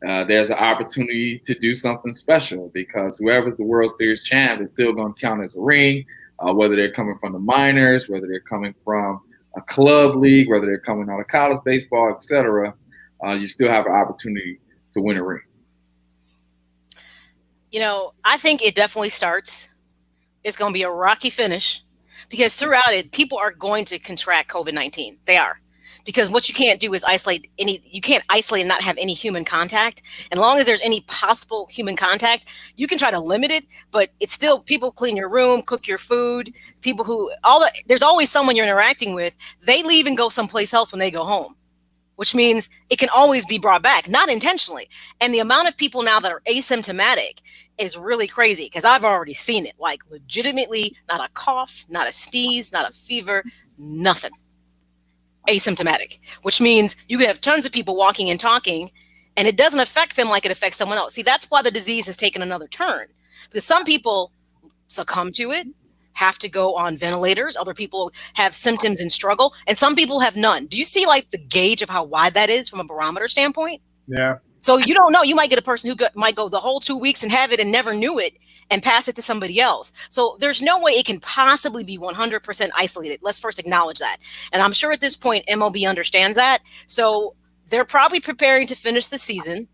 Speaker 4: there's an opportunity to do something special because whoever's the World Series champ is still going to count as a ring. Whether they're coming from the minors, whether they're coming from a club league, whether they're coming out of college baseball, etc. you still have an opportunity to win a ring.
Speaker 2: I think it definitely starts. It's going to be a rocky finish because throughout it, people are going to contract COVID-19. They are. Because what you can't do is you can't isolate and not have any human contact. And as long as there's any possible human contact, you can try to limit it, but it's still people clean your room, cook your food, there's always someone you're interacting with. They leave and go someplace else when they go home, which means it can always be brought back, not intentionally. And the amount of people now that are asymptomatic is really crazy because I've already seen it, like legitimately not a cough, not a sneeze, not a fever, nothing. Asymptomatic, which means you could have tons of people walking and talking and it doesn't affect them like it affects someone else. See, that's why the disease has taken another turn because some people succumb to it, have to go on ventilators. Other people have symptoms and struggle, and some people have none. Do you see like the gauge of how wide that is from a barometer standpoint?
Speaker 1: Yeah.
Speaker 2: So you don't know. You might get a person who might go the whole 2 weeks and have it and never knew it and pass it to somebody else. So there's no way it can possibly be 100% isolated. Let's first acknowledge that. And I'm sure at this point, MLB understands that. So they're probably preparing to finish the season.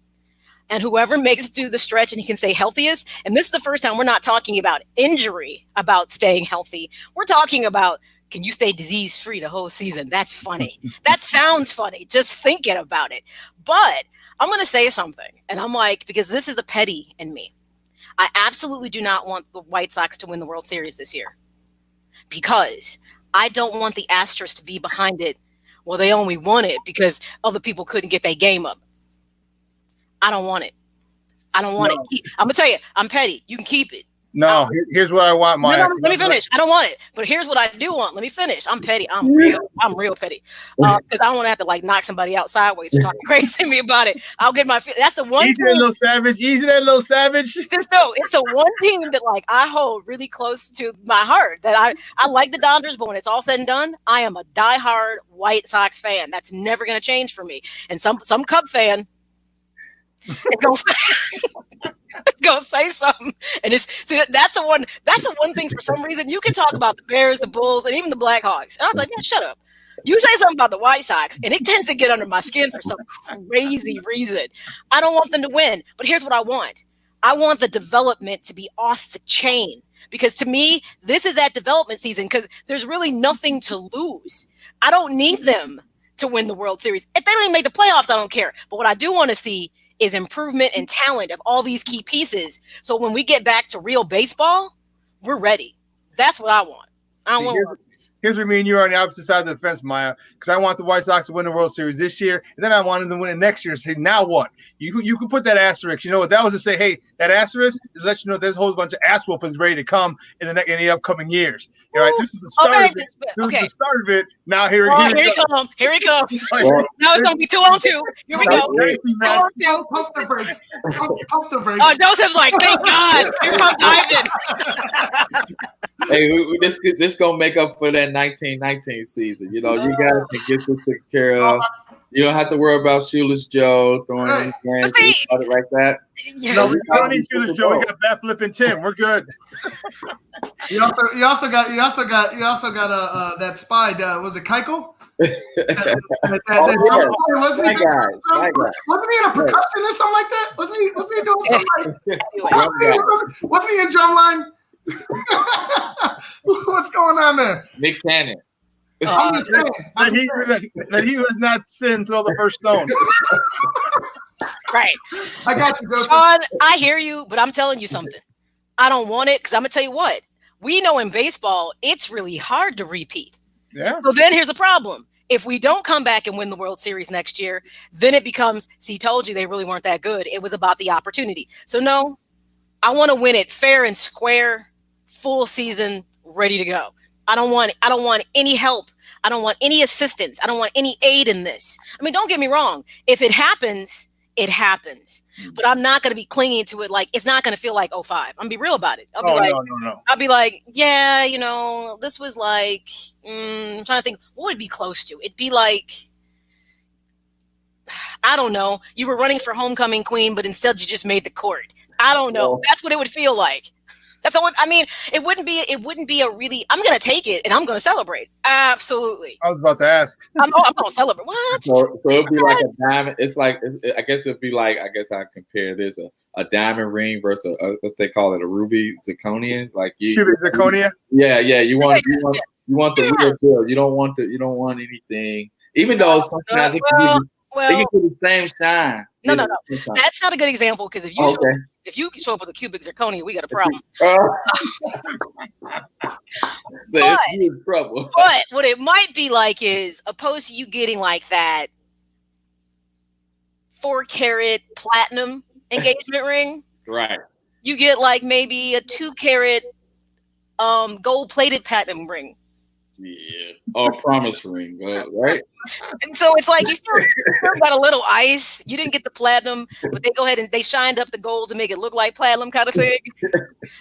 Speaker 2: And whoever makes it through the stretch and he can stay healthiest. And this is the first time we're not talking about injury, about staying healthy. We're talking about, can you stay disease-free the whole season? That's funny. That sounds funny, just thinking about it. But I'm going to say something. And I'm like, because this is the petty in me. I absolutely do not want the White Sox to win the World Series this year. Because I don't want the asterisk to be behind it. Well, they only won it because other people couldn't get their game up. I don't want it. I don't want it. I'm going to tell you, I'm petty. You can keep it.
Speaker 1: No, here's what I want, Maya.
Speaker 2: No, let me finish. I don't want it. But here's what I do want. Let me finish. I'm petty. I'm real petty. Because I don't want to have to like knock somebody out sideways for talking crazy to me about it. I'll get my that's the one
Speaker 1: Easy that little savage. Easy that little savage.
Speaker 2: Just know it's the one team that like I hold really close to my heart. That I like the Dodgers, but when it's all said and done, I am a diehard White Sox fan. That's never gonna change for me. And some Cub fan it's gonna say something, and that's the one thing. For some reason, you can talk about the Bears, the Bulls, and even the Blackhawks, and I'm like, yeah, shut up. You say something about the White Sox, and it tends to get under my skin for some crazy reason. I don't want them to win, but here's what I want. I want the development to be off the chain, because to me, this is that development season. Because there's really nothing to lose. I don't need them to win the World Series. If they don't even make the playoffs, I don't care. But what I do want to see is improvement and talent of all these key pieces. So when we get back to real baseball, we're ready. That's what I want. I don't want
Speaker 1: Here's where me and you are on the opposite side of the fence, Maya, because I want the White Sox to win the World Series this year, and then I want them to win it next year. Say, now what? You can put that asterisk. You know what that was to say, hey, that asterisk is to let you know there's a whole bunch of ass whoopings ready to come in the upcoming years. All right, this is the start of it. This is the start of it. Now here he
Speaker 2: comes. Here he comes. Now it's gonna be 2-2. Here we go. 2-2.
Speaker 3: Pump the brakes. Pump the brakes.
Speaker 2: Oh, Joseph's like, thank God. Here comes Ivan.
Speaker 4: Hey, this gonna make up for that 1919 season. You know, you guys can get this taken care of. You don't have to worry about Shoeless Joe throwing any games like that.
Speaker 2: Yeah.
Speaker 1: No, we don't need Shoeless Joe. We got Bat Flipping Tim. We're good.
Speaker 3: You also got that spy. Was it Keuchel? Wasn't he in a percussion or something like that? Wasn't he doing something? Wasn't he in drumline? What's going on there?
Speaker 4: Nick Cannon.
Speaker 3: I'm just saying
Speaker 1: that he was not sin throw the first stone.
Speaker 2: Right.
Speaker 3: I got you, Joseph.
Speaker 2: Shawn, I hear you, but I'm telling you something. I don't want it because I'm gonna tell you what. We know in baseball, it's really hard to repeat.
Speaker 1: Yeah.
Speaker 2: So then here's the problem. If we don't come back and win the World Series next year, then it becomes, see, told you they really weren't that good. It was about the opportunity. So no, I want to win it fair and square, full season, ready to go. I don't want any help. I don't want any assistance. I don't want any aid in this. I mean, don't get me wrong. If it happens, it happens. But I'm not going to be clinging to it like it's not going to feel like 05. I'm going to be real about it.
Speaker 1: No.
Speaker 2: I'll be like, yeah, this was like, I'm trying to think, what would it be close to? It'd be like, I don't know. You were running for homecoming queen, but instead you just made the court. I don't know. That's what it would feel like. That's all. I mean, it wouldn't be a really. I'm gonna take it and I'm gonna celebrate. Absolutely.
Speaker 1: I was about to ask.
Speaker 2: I'm gonna celebrate. What?
Speaker 4: So it'd be like a diamond. It's like, I guess it'd be like, I guess I compare this a diamond ring versus what they call it, a ruby zirconia. Like
Speaker 1: cubic zirconia.
Speaker 4: Yeah. You want the real deal. You don't want anything. Even though sometimes it can give you the same shine.
Speaker 2: No. That's not a good example because if you show up with a cubic zirconia, we got a problem. But what it might be like is, opposed to you getting like that 4-carat platinum engagement ring,
Speaker 4: right?
Speaker 2: You get like maybe a 2-carat gold-plated platinum ring.
Speaker 4: Yeah, or promise ring, right?
Speaker 2: And so it's like you still got a little ice. You didn't get the platinum, but they go ahead and they shined up the gold to make it look like platinum, kind of thing.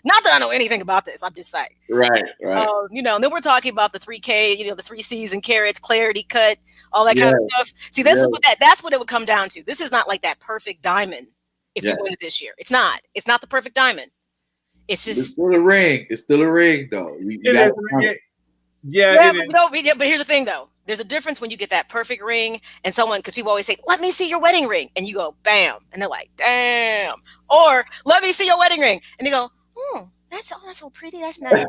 Speaker 2: Not that I know anything about this. I'm just saying.
Speaker 4: Right.
Speaker 2: And then we're talking about the 3K, the 3 C's and carats, clarity cut, all that kind of stuff. See, this is that's what it would come down to. This is not like that perfect diamond. If you win it this year, it's not. It's not the perfect diamond. It's just
Speaker 4: still a ring. It's still a ring, though.
Speaker 2: But here's the thing, though. There's a difference when you get that perfect ring and someone, because people always say, "Let me see your wedding ring," and you go, "Bam," and they're like, "Damn," or "Let me see your wedding ring," and they go, "That's so pretty. That's nice."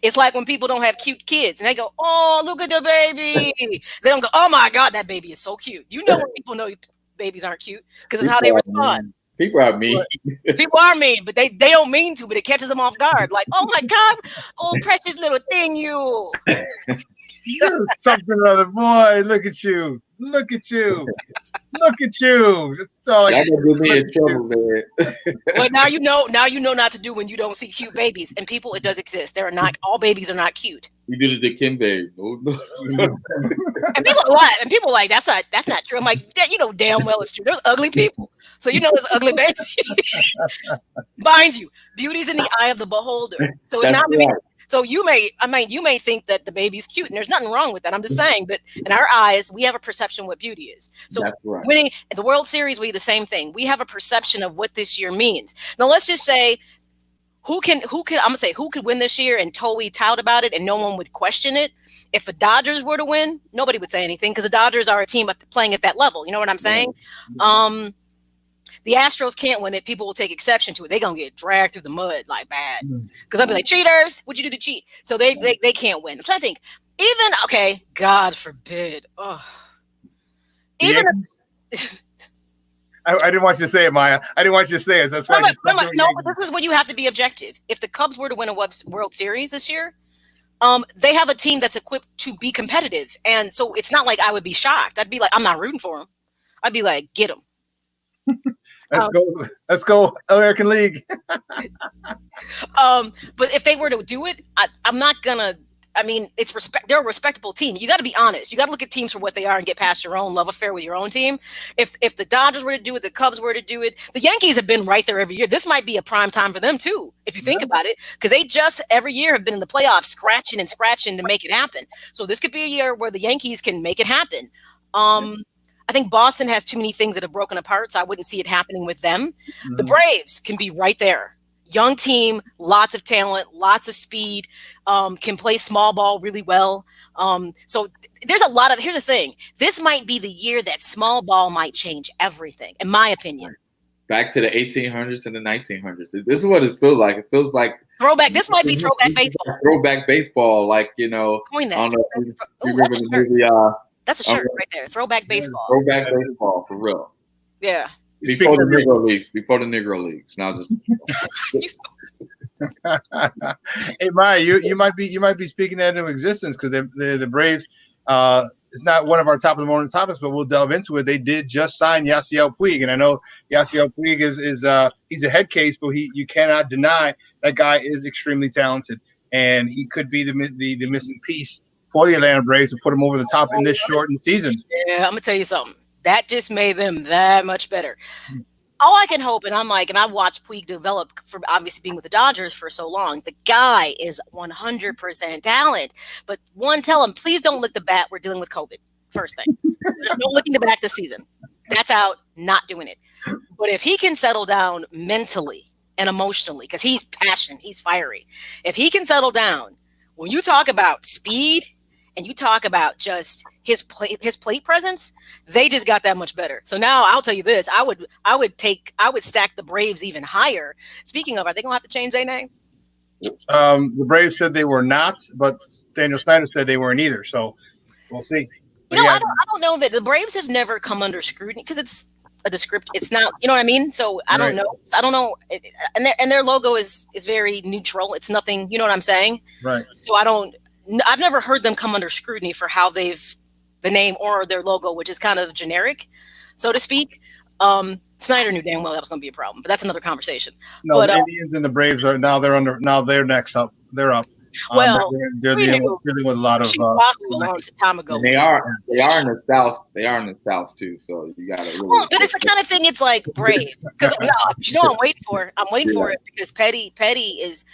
Speaker 2: It's like when people don't have cute kids and they go, "Oh, look at the baby." They don't go, "Oh my God, that baby is so cute." You know when people know babies aren't cute because it's how they respond.
Speaker 4: People are mean.
Speaker 2: People are mean, but they don't mean to, but it catches them off guard. Like, "Oh my God, oh precious little thing, you."
Speaker 1: You're something other, boy. Look at you. Look at you. Look at you. That's all
Speaker 4: That gonna get me in trouble, man.
Speaker 2: Well, now you know not to do when you don't see cute babies. And people, it does exist. There are not all babies are not cute.
Speaker 4: You did it to Kim baby.
Speaker 2: And people are like, that's not true. I'm like, you know damn well it's true. There's ugly people. So you know there's ugly babies. Mind you, beauty's in the eye of the beholder. So it's not right. So you may think that the baby's cute, and there's nothing wrong with that. I'm just saying, but in our eyes, we have a perception of what beauty is. So winning the World Series, we do the same thing. We have a perception of what this year means. Now let's just say who could win this year and totally tout about it and no one would question it. If the Dodgers were to win, nobody would say anything because the Dodgers are a team playing at that level. You know what I'm saying? The Astros can't win it. People will take exception to it. They're going to get dragged through the mud like bad. Because I'll be like, cheaters, what'd you do to cheat? So they can't win. I'm trying to think. God forbid. Oh. I
Speaker 1: didn't want you to say it, Maya. I didn't want you to say it. That's why.
Speaker 2: But this is what you have to be objective. If the Cubs were to win a World Series this year, they have a team that's equipped to be competitive. And so it's not like I would be shocked. I'd be like, I'm not rooting for them. I'd be like, get them.
Speaker 1: Let's go American League.
Speaker 2: But if they were to do it, I'm not gonna. I mean, they're a respectable team. You got to be honest. You got to look at teams for what they are and get past your own love affair with your own team. If the Dodgers were to do it, the Cubs were to do it, the Yankees have been right there every year. This might be a prime time for them too, if you think about it, because they just every year have been in the playoffs, scratching to make it happen. So this could be a year where the Yankees can make it happen. I think Boston has too many things that have broken apart, so I wouldn't see it happening with them. The Braves can be right there. Young team, lots of talent, lots of speed, can play small ball really well. So there's a lot of, here's the thing. This might be the year that small ball might change everything, in my opinion.
Speaker 4: Back to the 1800s and the 1900s. This is what it feels like. It feels like
Speaker 2: throwback. This might be throwback baseball.
Speaker 4: Throwback baseball, like,
Speaker 2: Coin that.
Speaker 4: I don't know if you remember the movie.
Speaker 2: That's a shirt right there. Throwback baseball.
Speaker 4: Throwback baseball, for real.
Speaker 2: Yeah.
Speaker 4: Before the Negro Leagues. Now just
Speaker 1: Hey, Maya, you might be speaking that into existence because the Braves is not one of our top of the morning topics, but we'll delve into it. They did just sign Yasiel Puig, and I know Yasiel Puig is he's a head case, but you cannot deny that guy is extremely talented, and he could be the missing piece for the Atlanta Braves to put them over the top in this shortened season.
Speaker 2: Yeah, I'm gonna tell you something. That just made them that much better. All I can hope, and I've watched Puig develop for obviously being with the Dodgers for so long. The guy is 100% talent. But tell him, please don't lick the bat. We're dealing with COVID. First thing. There's no licking the bat this season. That's out. Not doing it. But if he can settle down mentally and emotionally, because he's passionate, he's fiery. If he can settle down, when you talk about speed and you talk about just his plate presence, they just got that much better. So now I'll tell you this: I would stack the Braves even higher. Speaking of, are they gonna have to change their name?
Speaker 1: The Braves said they were not, but Daniel Snyder said they weren't either. So we'll see.
Speaker 2: You know, I don't know that the Braves have never come under scrutiny because it's a description. It's not, you know what I mean? So I don't know. I don't know. And their logo is very neutral. It's nothing, you know what I'm saying?
Speaker 1: Right.
Speaker 2: So I've never heard them come under scrutiny for how the name or their logo, which is kind of generic, so to speak. Snyder knew damn well that was going to be a problem, but that's another conversation.
Speaker 1: No, but, the Indians and the Braves they're next up. They're up.
Speaker 2: Well,
Speaker 1: they're dealing with a lot of.
Speaker 2: Time ago.
Speaker 4: They are in the South. They are in the South too. So you got to. Really
Speaker 2: but it's the kind of thing. It's like Braves, because I'm waiting for it. I'm waiting for it because petty is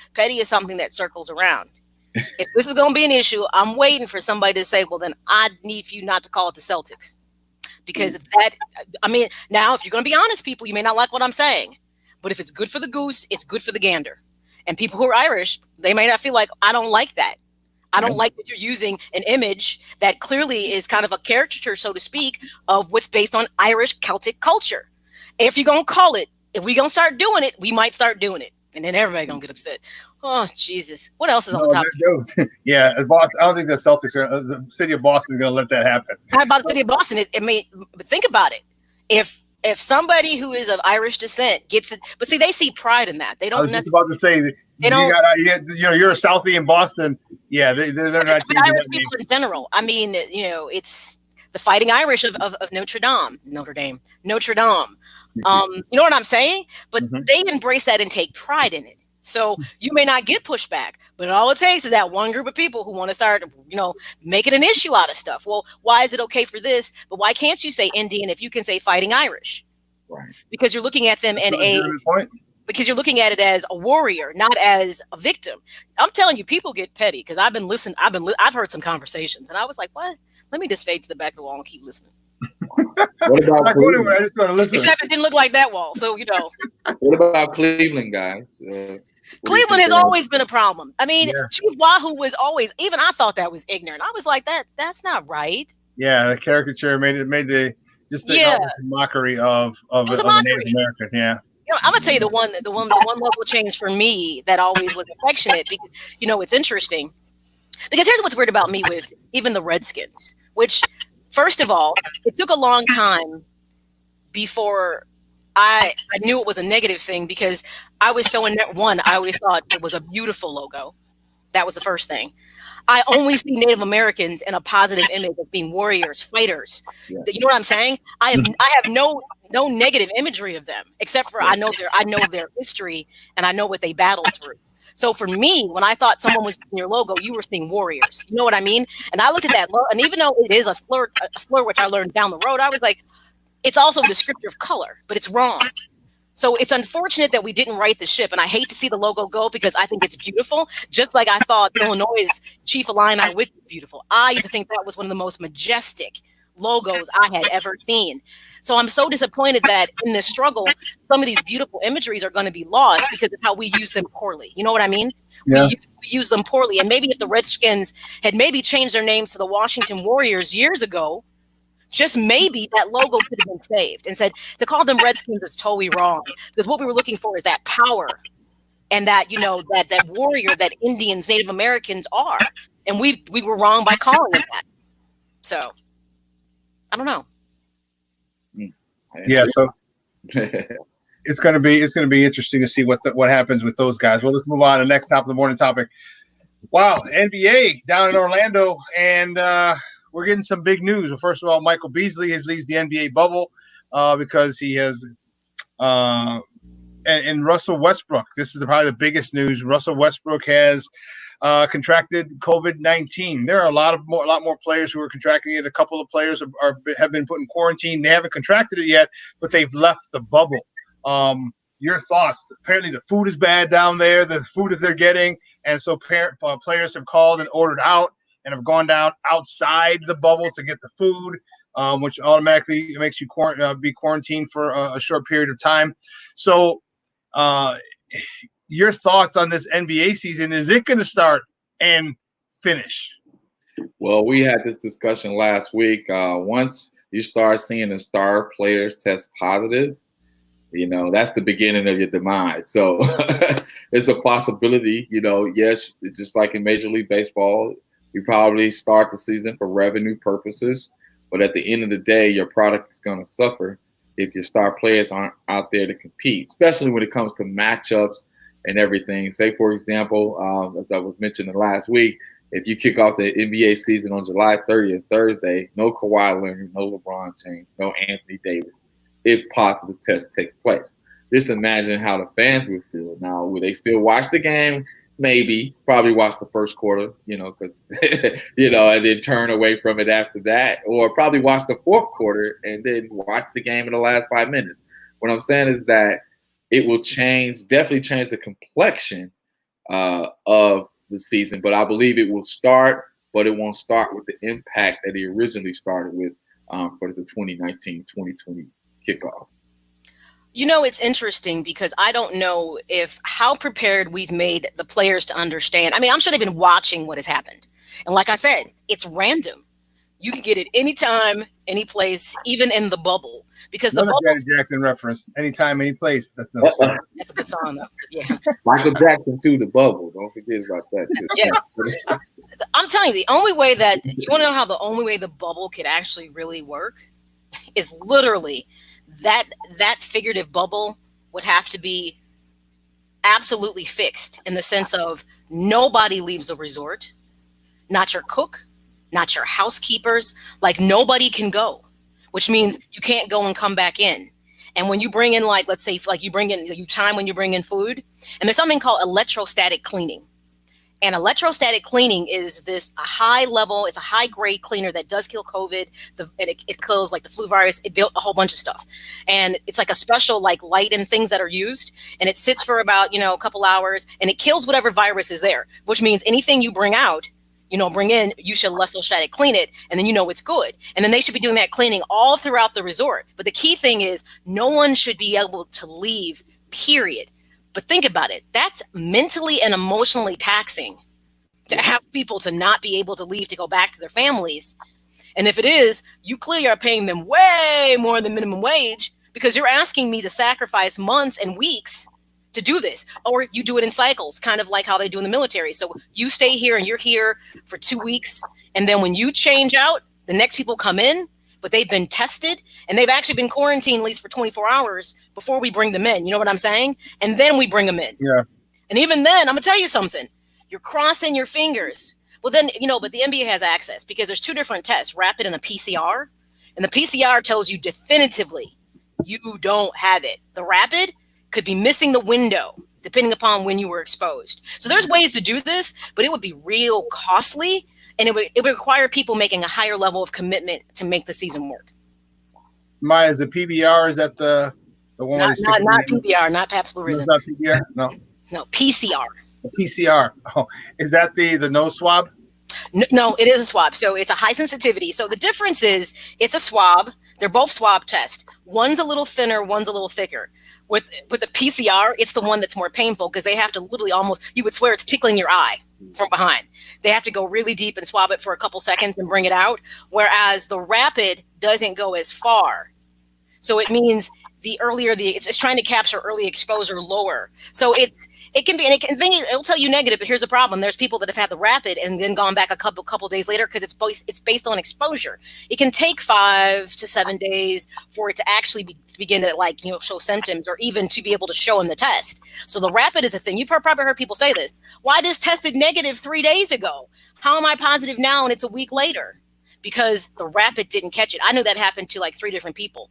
Speaker 2: something that circles around. If this is going to be an issue, I'm waiting for somebody to say, "Well, then I need for you not to call it the Celtics," because now if you're going to be honest, people, you may not like what I'm saying, but if it's good for the goose, it's good for the gander. And people who are Irish, they may not feel like, I don't like that. I don't like that you're using an image that clearly is kind of a caricature, so to speak, of what's based on Irish Celtic culture. If you're going to call it, if we're going to start doing it, we might start doing it. And then everybody going to get upset. Oh, Jesus. What else is on the top?
Speaker 1: Yeah, Boston. I don't think the Celtics the city of Boston is going to let that happen.
Speaker 2: How about the city of Boston? But think about it. If somebody who is of Irish descent gets it, but see, they see pride in that. They don't.
Speaker 1: I was just about to say you're a Southie in Boston. Yeah, they're not.
Speaker 2: Irish people in general. I mean, it's the Fighting Irish of Notre Dame. You know what I'm saying? But they embrace that and take pride in it. So you may not get pushback, but all it takes is that one group of people who want to start, making an issue out of stuff. Well, why is it okay for this? But why can't you say Indian if you can say Fighting Irish? Right. Because you're looking at them because you're looking at it as a warrior, not as a victim. I'm telling you, people get petty because I've heard some conversations and I was like, what? Let me just fade to the back of the wall and keep listening.
Speaker 4: What about
Speaker 1: I just want to listen.
Speaker 2: Except it didn't look like that wall, so
Speaker 4: What about Cleveland, guys?
Speaker 2: Cleveland has always been a problem. I mean, Chief Wahoo was always. Even I thought that was ignorant. I was like, that's not right.
Speaker 1: Yeah, the caricature made the mockery of a Native American. Yeah.
Speaker 2: I'm gonna tell you the one level change for me that always was affectionate because it's interesting. Because here's what's weird about me with even the Redskins, which, first of all, it took a long time before I knew it was a negative thing because I was so I always thought it was a beautiful logo. That was the first thing. I only see Native Americans in a positive image of being warriors, fighters. Yeah. You know what I'm saying? I have no negative imagery of them except for I know their history and I know what they battled through. So for me, when I thought someone was in your logo, you were seeing warriors. You know what I mean? And I looked at that, and even though it is a slur which I learned down the road, I was like, it's also a descriptive color, but it's wrong. So it's unfortunate that we didn't right the ship, and I hate to see the logo go because I think it's beautiful, just like I thought Illinois' Chief Illini was beautiful. I used to think that was one of the most majestic logos I had ever seen. So I'm so disappointed that in this struggle, some of these beautiful imageries are going to be lost because of how we use them poorly. You know what I mean? Yeah. We use them poorly. And maybe if the Redskins had maybe changed their names to the Washington Warriors years ago, just maybe that logo could have been saved and said to call them Redskins is totally wrong because what we were looking for is that power and that, that warrior that Indians, Native Americans are. And we were wrong by calling them that. So I don't know.
Speaker 1: Yeah, so it's gonna be interesting to see what happens with those guys. Well, let's move on to the next top of the morning topic. Wow, NBA down in Orlando, and we're getting some big news. Well, first of all, Michael Beasley leaves the NBA bubble because he has and Russell Westbrook. This is probably the biggest news. Russell Westbrook has contracted COVID-19. There are a lot more players who are contracting it. A couple of players have been put in quarantine. They haven't contracted it yet, but they've left the bubble. Your thoughts? Apparently, the food is bad down there. The food that they're getting, and so players have called and ordered out and have gone down outside the bubble to get the food, which automatically makes you be quarantined for a short period of time. So your thoughts on this NBA season? Is it going to start and finish?
Speaker 4: Well, we had this discussion last week. Once you start seeing the star players test positive, that's the beginning of your demise. So it's a possibility, yes, it's just like in Major League Baseball, you probably start the season for revenue purposes, but at the end of the day, your product is going to suffer if your star players aren't out there to compete, especially when it comes to matchups and everything. Say, for example, as I was mentioning last week, if you kick off the NBA season on July 30th, Thursday, no Kawhi Leonard, no LeBron James, no Anthony Davis, if positive tests take place. Just imagine how the fans would feel. Now, would they still watch the game? Maybe. Probably watch the first quarter, because, and then turn away from it after that. Or probably watch the fourth quarter and then watch the game in the last 5 minutes. What I'm saying is that it will definitely change the complexion of the season. But I believe it will start, but it won't start with the impact that it originally started with for the 2019-2020 kickoff.
Speaker 2: It's interesting because I don't know how prepared we've made the players to understand. I mean, I'm sure they've been watching what has happened. And like I said, it's random. You can get it anytime, any place, even in the bubble. Because the bubble,
Speaker 1: Janet Jackson reference, anytime, any place. That's a
Speaker 2: good song, though. Yeah.
Speaker 4: Michael Jackson too, the bubble. Don't forget about that too.
Speaker 2: Yes. I'm telling you, the only way that you want to know how the only way the bubble could actually really work is literally that figurative bubble would have to be absolutely fixed in the sense of nobody leaves a resort, not your cook, not your housekeepers, like nobody can go, which means you can't go and come back in. And when you bring in, like, let's say, like you when you bring in food, and there's something called electrostatic cleaning. And electrostatic cleaning is a high level, it's a high grade cleaner that does kill COVID. And it kills like the flu virus, it dealt a whole bunch of stuff. And it's like a special like light and things that are used. And it sits for about, a couple hours and it kills whatever virus is there, which means anything you bring out, bring in, you should electrostatic clean it. And then it's good. And then they should be doing that cleaning all throughout the resort. But the key thing is no one should be able to leave, period. But think about it. That's mentally and emotionally taxing to ask people to not be able to leave to go back to their families. And if it is, you clearly are paying them way more than minimum wage because you're asking me to sacrifice months and weeks to do this. Or you do it in cycles, kind of like how they do in the military. So you stay here and you're here for 2 weeks. And then when you change out, the next people come in, but they've been tested and they've actually been quarantined at least for 24 hours before we bring them in. You know what I'm saying? And then we bring them in.
Speaker 1: Yeah.
Speaker 2: And even then, I'm gonna tell you something. You're crossing your fingers. Well, then, but the NBA has access because there's 2 different tests, rapid and a PCR. And the PCR tells you definitively you don't have it. The rapid could be missing the window depending upon when you were exposed. So there's ways to do this, but it would be real costly. And it would require people making a higher level of commitment to make the season work.
Speaker 1: Maya, is the PBR, is that the one?
Speaker 2: Not PBR, not Pabst Blue Ribbon.
Speaker 1: Not PBR?
Speaker 2: No, PCR.
Speaker 1: The PCR. Oh, is that the nose swab?
Speaker 2: No, it is a swab. So it's a high sensitivity. So the difference is it's a swab. They're both swab tests. One's a little thinner, one's a little thicker. With the PCR, it's the one that's more painful because they have to literally you would swear it's tickling your eye from behind. They have to go really deep and swab it for a couple seconds and bring it out. Whereas the rapid doesn't go as far. So it means it's trying to capture early exposure lower. So it can be, and it'll tell you negative, but here's the problem. There's people that have had the rapid and then gone back a couple days later because it's based on exposure. It can take 5 to 7 days for it to actually begin to show symptoms or even to be able to show in the test. So the rapid is a thing. You've probably heard people say this. Why I just tested negative 3 days ago? How am I positive now and it's a week later? Because the rapid didn't catch it. I knew that happened to 3 different people.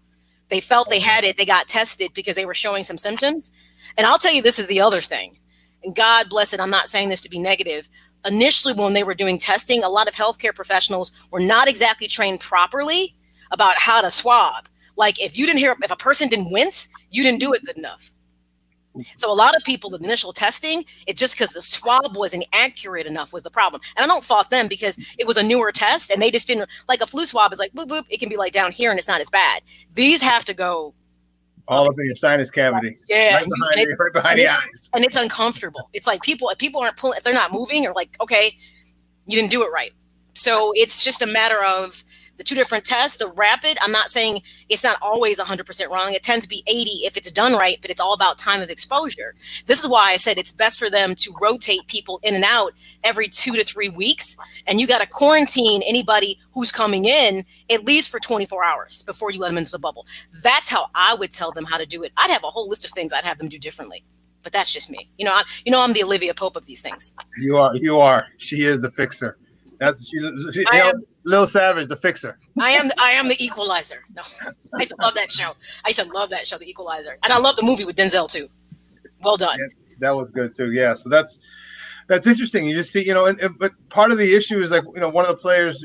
Speaker 2: They felt they had it. They got tested because they were showing some symptoms. And I'll tell you, this is the other thing. And God bless it, I'm not saying this to be negative. Initially, when they were doing testing, a lot of healthcare professionals were not exactly trained properly about how to swab. Like if a person didn't wince, you didn't do it good enough. So a lot of people, the initial testing, it just because the swab wasn't accurate enough was the problem. And I don't fault them because it was a newer test and they just didn't, like a flu swab is like, boop, boop. It can be down here and it's not as bad. These have to go
Speaker 1: All up in your sinus cavity.
Speaker 2: Yeah.
Speaker 1: Right behind the eyes.
Speaker 2: And it's uncomfortable. It's like people aren't pulling, if they're not moving, or like, okay, you didn't do it right. So it's just a matter of the two different tests. The rapid, I'm not saying it's not always 100% wrong. It tends to be 80 if it's done right, but it's all about time of exposure. This is why I said it's best for them to rotate people in and out every 2 to 3 weeks. And you got to quarantine anybody who's coming in at least for 24 hours before you let them into the bubble. That's how I would tell them how to do it. I'd have a whole list of things I'd have them do differently. But that's just me. I'm the Olivia Pope of these things.
Speaker 1: You are. She is the fixer. Lil Savage, the fixer.
Speaker 2: I am the equalizer. No, I used to love that show. The Equalizer, and I love the movie with Denzel too. Well done.
Speaker 1: Yeah, that was good too. Yeah, so that's interesting. You just see, but part of the issue is like, one of the players,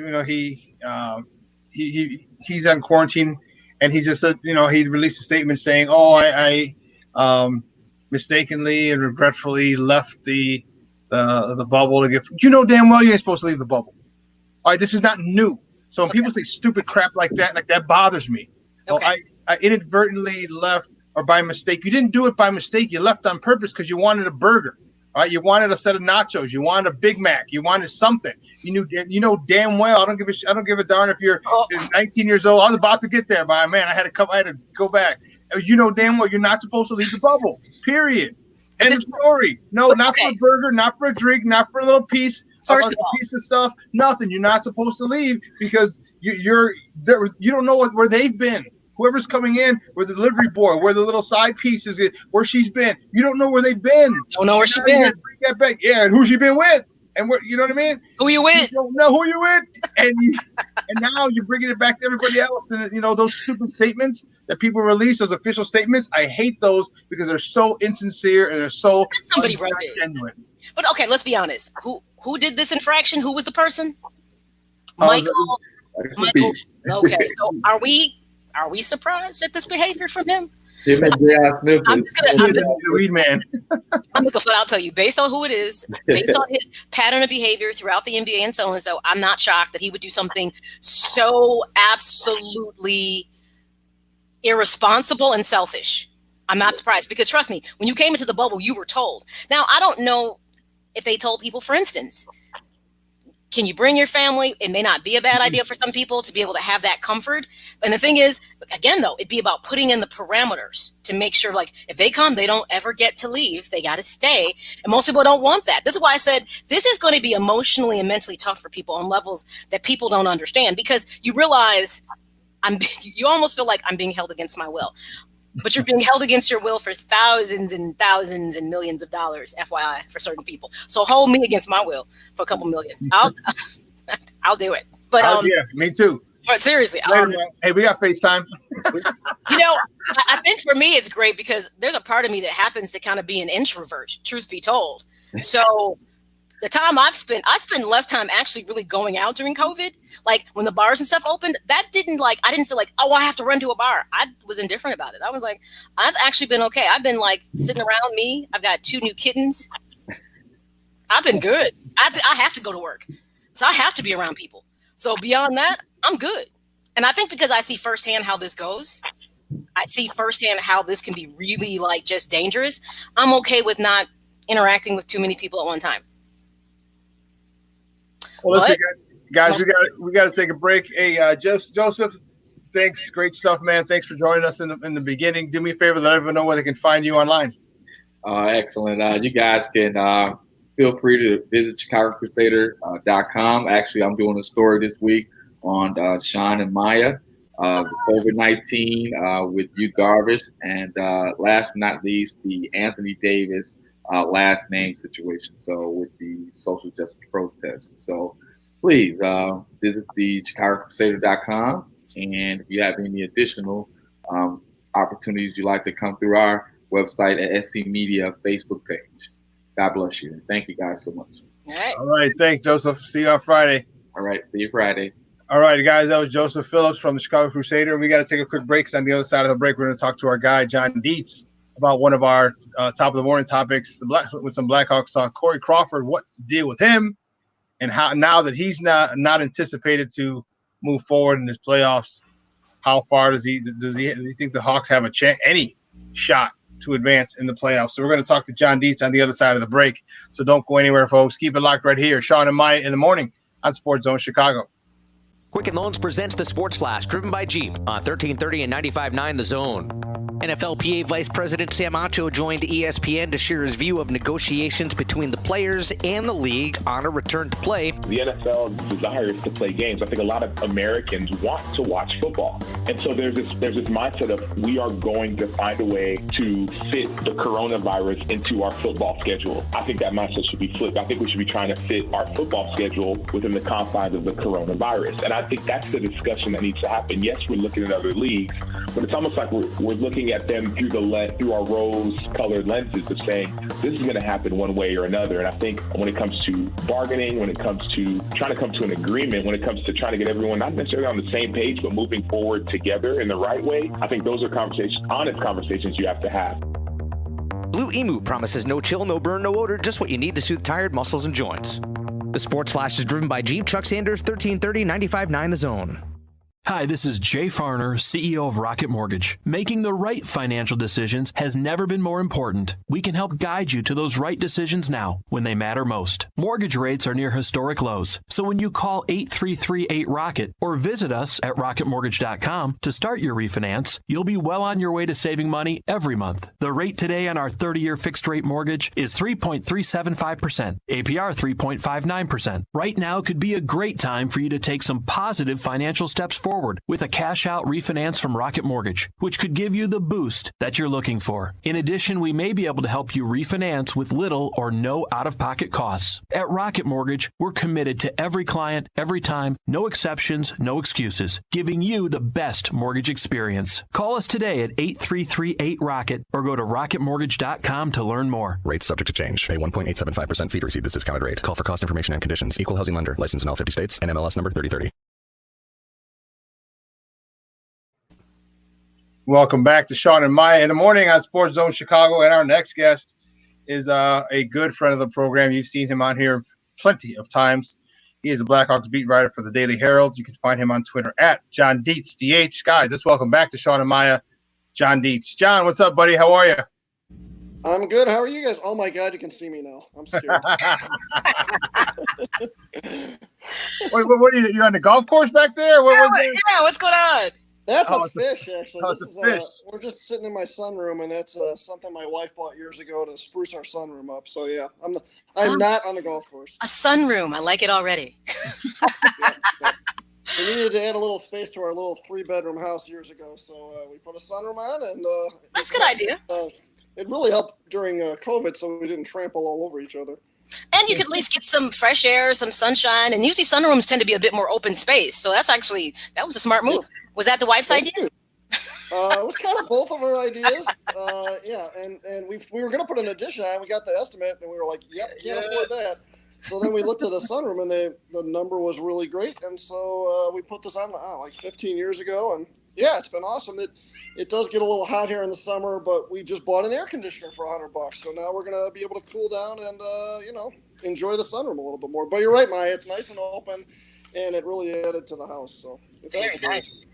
Speaker 1: he's on quarantine, and he just said, he released a statement saying, "Oh, I mistakenly and regretfully left the bubble to get." Damn well you ain't supposed to leave the bubble. All right, this is not new. So when people say stupid crap like that bothers me. Okay. I inadvertently left, or by mistake. You didn't do it by mistake. You left on purpose because you wanted a burger. All right, you wanted a set of nachos. You wanted a Big Mac. You wanted something. You know damn well. I don't give a darn if you're 19 years old. I was about to get there, but man, I had to go back. You know damn well you're not supposed to leave the bubble. Period. End of story. No, not for a burger, not for a drink, not for a little piece.
Speaker 2: First of all,
Speaker 1: piece of stuff, nothing. You're not supposed to leave because you don't know where they've been. Whoever's coming in, where the delivery boy, where the little side piece is, where she's been. You don't know where they've been.
Speaker 2: Don't know where she's been.
Speaker 1: Bring that back. Yeah, and who she been with, and where, you know what I mean?
Speaker 2: Who you with?
Speaker 1: You don't know who you with, and now you're bringing it back to everybody else. And those stupid statements that people release, those official statements, I hate those because they're so insincere and they're so
Speaker 2: somebody wrote it.
Speaker 1: Genuine.
Speaker 2: But okay, let's be honest. Who did this infraction? Who was the person? Michael. Okay, so are we surprised at this behavior from him?
Speaker 1: I'm just weed man.
Speaker 2: I'll tell you, based on who it is, based on his pattern of behavior throughout the NBA and so, I'm not shocked that he would do something so absolutely irresponsible and selfish. I'm not surprised because trust me, when you came into the bubble, you were told. Now, I don't know if they told people, for instance, can you bring your family? It may not be a bad idea for some people to be able to have that comfort. And the thing is, again, though, it'd be about putting in the parameters to make sure, like, if they come, they don't ever get to leave. They got to stay. And most people don't want that. This is why I said this is going to be emotionally and mentally tough for people on levels that people don't understand, because you realize you almost feel like I'm being held against my will. But you're being held against your will for thousands and thousands and millions of dollars, FYI, for certain people. So hold me against my will for a couple million. I'll do it. But
Speaker 1: yeah, me too.
Speaker 2: But seriously,
Speaker 1: hey, we got FaceTime.
Speaker 2: I think for me it's great because there's a part of me that happens to kind of be an introvert, truth be told. So the time I spent less time actually really going out during COVID. Like when the bars and stuff opened, I didn't feel like, oh, I have to run to a bar. I was indifferent about it. I was like, I've actually been okay. I've been like sitting around me. I've got 2 new kittens. I've been good. I have to go to work. So I have to be around people. So beyond that, I'm good. And I think because I see firsthand how this goes, I see firsthand how this can be really like just dangerous. I'm okay with not interacting with too many people at one time.
Speaker 1: Well, listen, guys, we got to take a break. Hey, Joseph, thanks, great stuff, man. Thanks for joining us in the beginning. Do me a favor, let everyone know where they can find you online.
Speaker 4: Excellent. You guys can feel free to visit ChicagoCrusader.com. Actually, I'm doing a story this week on Shawn and Maya, COVID-19 with Yu Darvish, and last but not least, the Anthony Davis last name situation. So with the social justice protest. So please visit the ChicagoCrusader.com. And if you have any additional opportunities you'd like to come through our website at SC Media Facebook page. God bless you. Thank you guys so much.
Speaker 1: All right. Thanks, Joseph. See you on Friday.
Speaker 4: All right. See you Friday.
Speaker 1: All right, guys. That was Joseph Phillips from the Chicago Crusader. We got to take a quick break. On the other side of the break, we're going to talk to our guy, John Dietz, about one of our top of the morning topics, with some Blackhawks talk. Corey Crawford, what's the deal with him, and how now that he's not anticipated to move forward in his playoffs, how far does he think the Hawks have any shot to advance in the playoffs? So we're going to talk to John Dietz on the other side of the break. So don't go anywhere, folks. Keep it locked right here. Shawn and Maya in the morning on SportsZone Chicago.
Speaker 5: Quicken Loans presents the Sports Flash, driven by Jeep on 1330 and 95.9 The Zone. NFLPA Vice President Sam Acho joined ESPN to share his view of negotiations between the players and the league on a return to play.
Speaker 6: The NFL desires to play games. I think a lot of Americans want to watch football. And so there's this mindset of we are going to find a way to fit the coronavirus into our football schedule. I think that mindset should be flipped. I think we should be trying to fit our football schedule within the confines of the coronavirus. And I think that's the discussion that needs to happen. Yes, we're looking at other leagues, but it's almost like we're looking at them through our rose-colored lenses of saying this is going to happen one way or another. And I think when it comes to bargaining, when it comes to trying to come to an agreement, when it comes to trying to get everyone not necessarily on the same page, but moving forward together in the right way, I think those are honest conversations you have to have.
Speaker 5: Blue Emu promises no chill, no burn, no odor, just what you need to soothe tired muscles and joints. The Sports Flash is driven by Jeep. Chuck Sanders, 1330, 95.9 The Zone.
Speaker 7: Hi, this is Jay Farner, CEO of Rocket Mortgage. Making the right financial decisions has never been more important. We can help guide you to those right decisions now when they matter most. Mortgage rates are near historic lows. So when you call 833-8ROCKET or visit us at rocketmortgage.com to start your refinance, you'll be well on your way to saving money every month. The rate today on our 30-year fixed rate mortgage is 3.375%, APR 3.59%. Right now could be a great time for you to take some positive financial steps forward with a cash-out refinance from Rocket Mortgage, which could give you the boost that you're looking for. In addition, we may be able to help you refinance with little or no out-of-pocket costs. At Rocket Mortgage, we're committed to every client, every time, no exceptions, no excuses, giving you the best mortgage experience. Call us today at 833-8ROCKET or go to rocketmortgage.com to learn more.
Speaker 8: Rates subject to change. Pay 1.875% fee to receive this discounted rate. Call for cost information and conditions. Equal housing lender. License in all 50 states. NMLS number 3030.
Speaker 1: Welcome back to Shawn and Maya in the morning on SportsZone Chicago. And our next guest is a good friend of the program. You've seen him on here plenty of times. He is a Blackhawks beat writer for the Daily Herald. You can find him on Twitter at John Dietz, DH. Guys, let's welcome back to Shawn and Maya, John Dietz. John, what's up, buddy? How are you?
Speaker 9: I'm good. How are you guys? Oh, my God, you can see me now. I'm scared.
Speaker 1: What are you on the golf course back there?
Speaker 2: Yeah, what's going on?
Speaker 9: That's a fish, actually.
Speaker 1: This is fish.
Speaker 9: We're just sitting in my sunroom, and that's something my wife bought years ago to spruce our sunroom up. So yeah, I'm not on the golf course.
Speaker 2: A sunroom. I like it already.
Speaker 9: Yeah. We needed to add a little space to our little 3-bedroom house years ago, so we put a sunroom on, and
Speaker 2: that's a good idea.
Speaker 9: It really helped during COVID, so we didn't trample all over each other.
Speaker 2: And you could at least get some fresh air, some sunshine, and usually sunrooms tend to be a bit more open space. So that was a smart move. Was that the wife's idea?
Speaker 9: It was kind of both of our ideas. Yeah, and we were going to put an addition on. We got the estimate, and we were like, "Yep, can't afford that." So then we looked at a sunroom, and the number was really great, and so we put this on like 15 years ago, and yeah, it's been awesome. It does get a little hot here in the summer, but we just bought an air conditioner for $100. So now we're going to be able to cool down and enjoy the sunroom a little bit more. But you're right, Maya. It's nice and open, and it really added to the house. So
Speaker 2: very nice.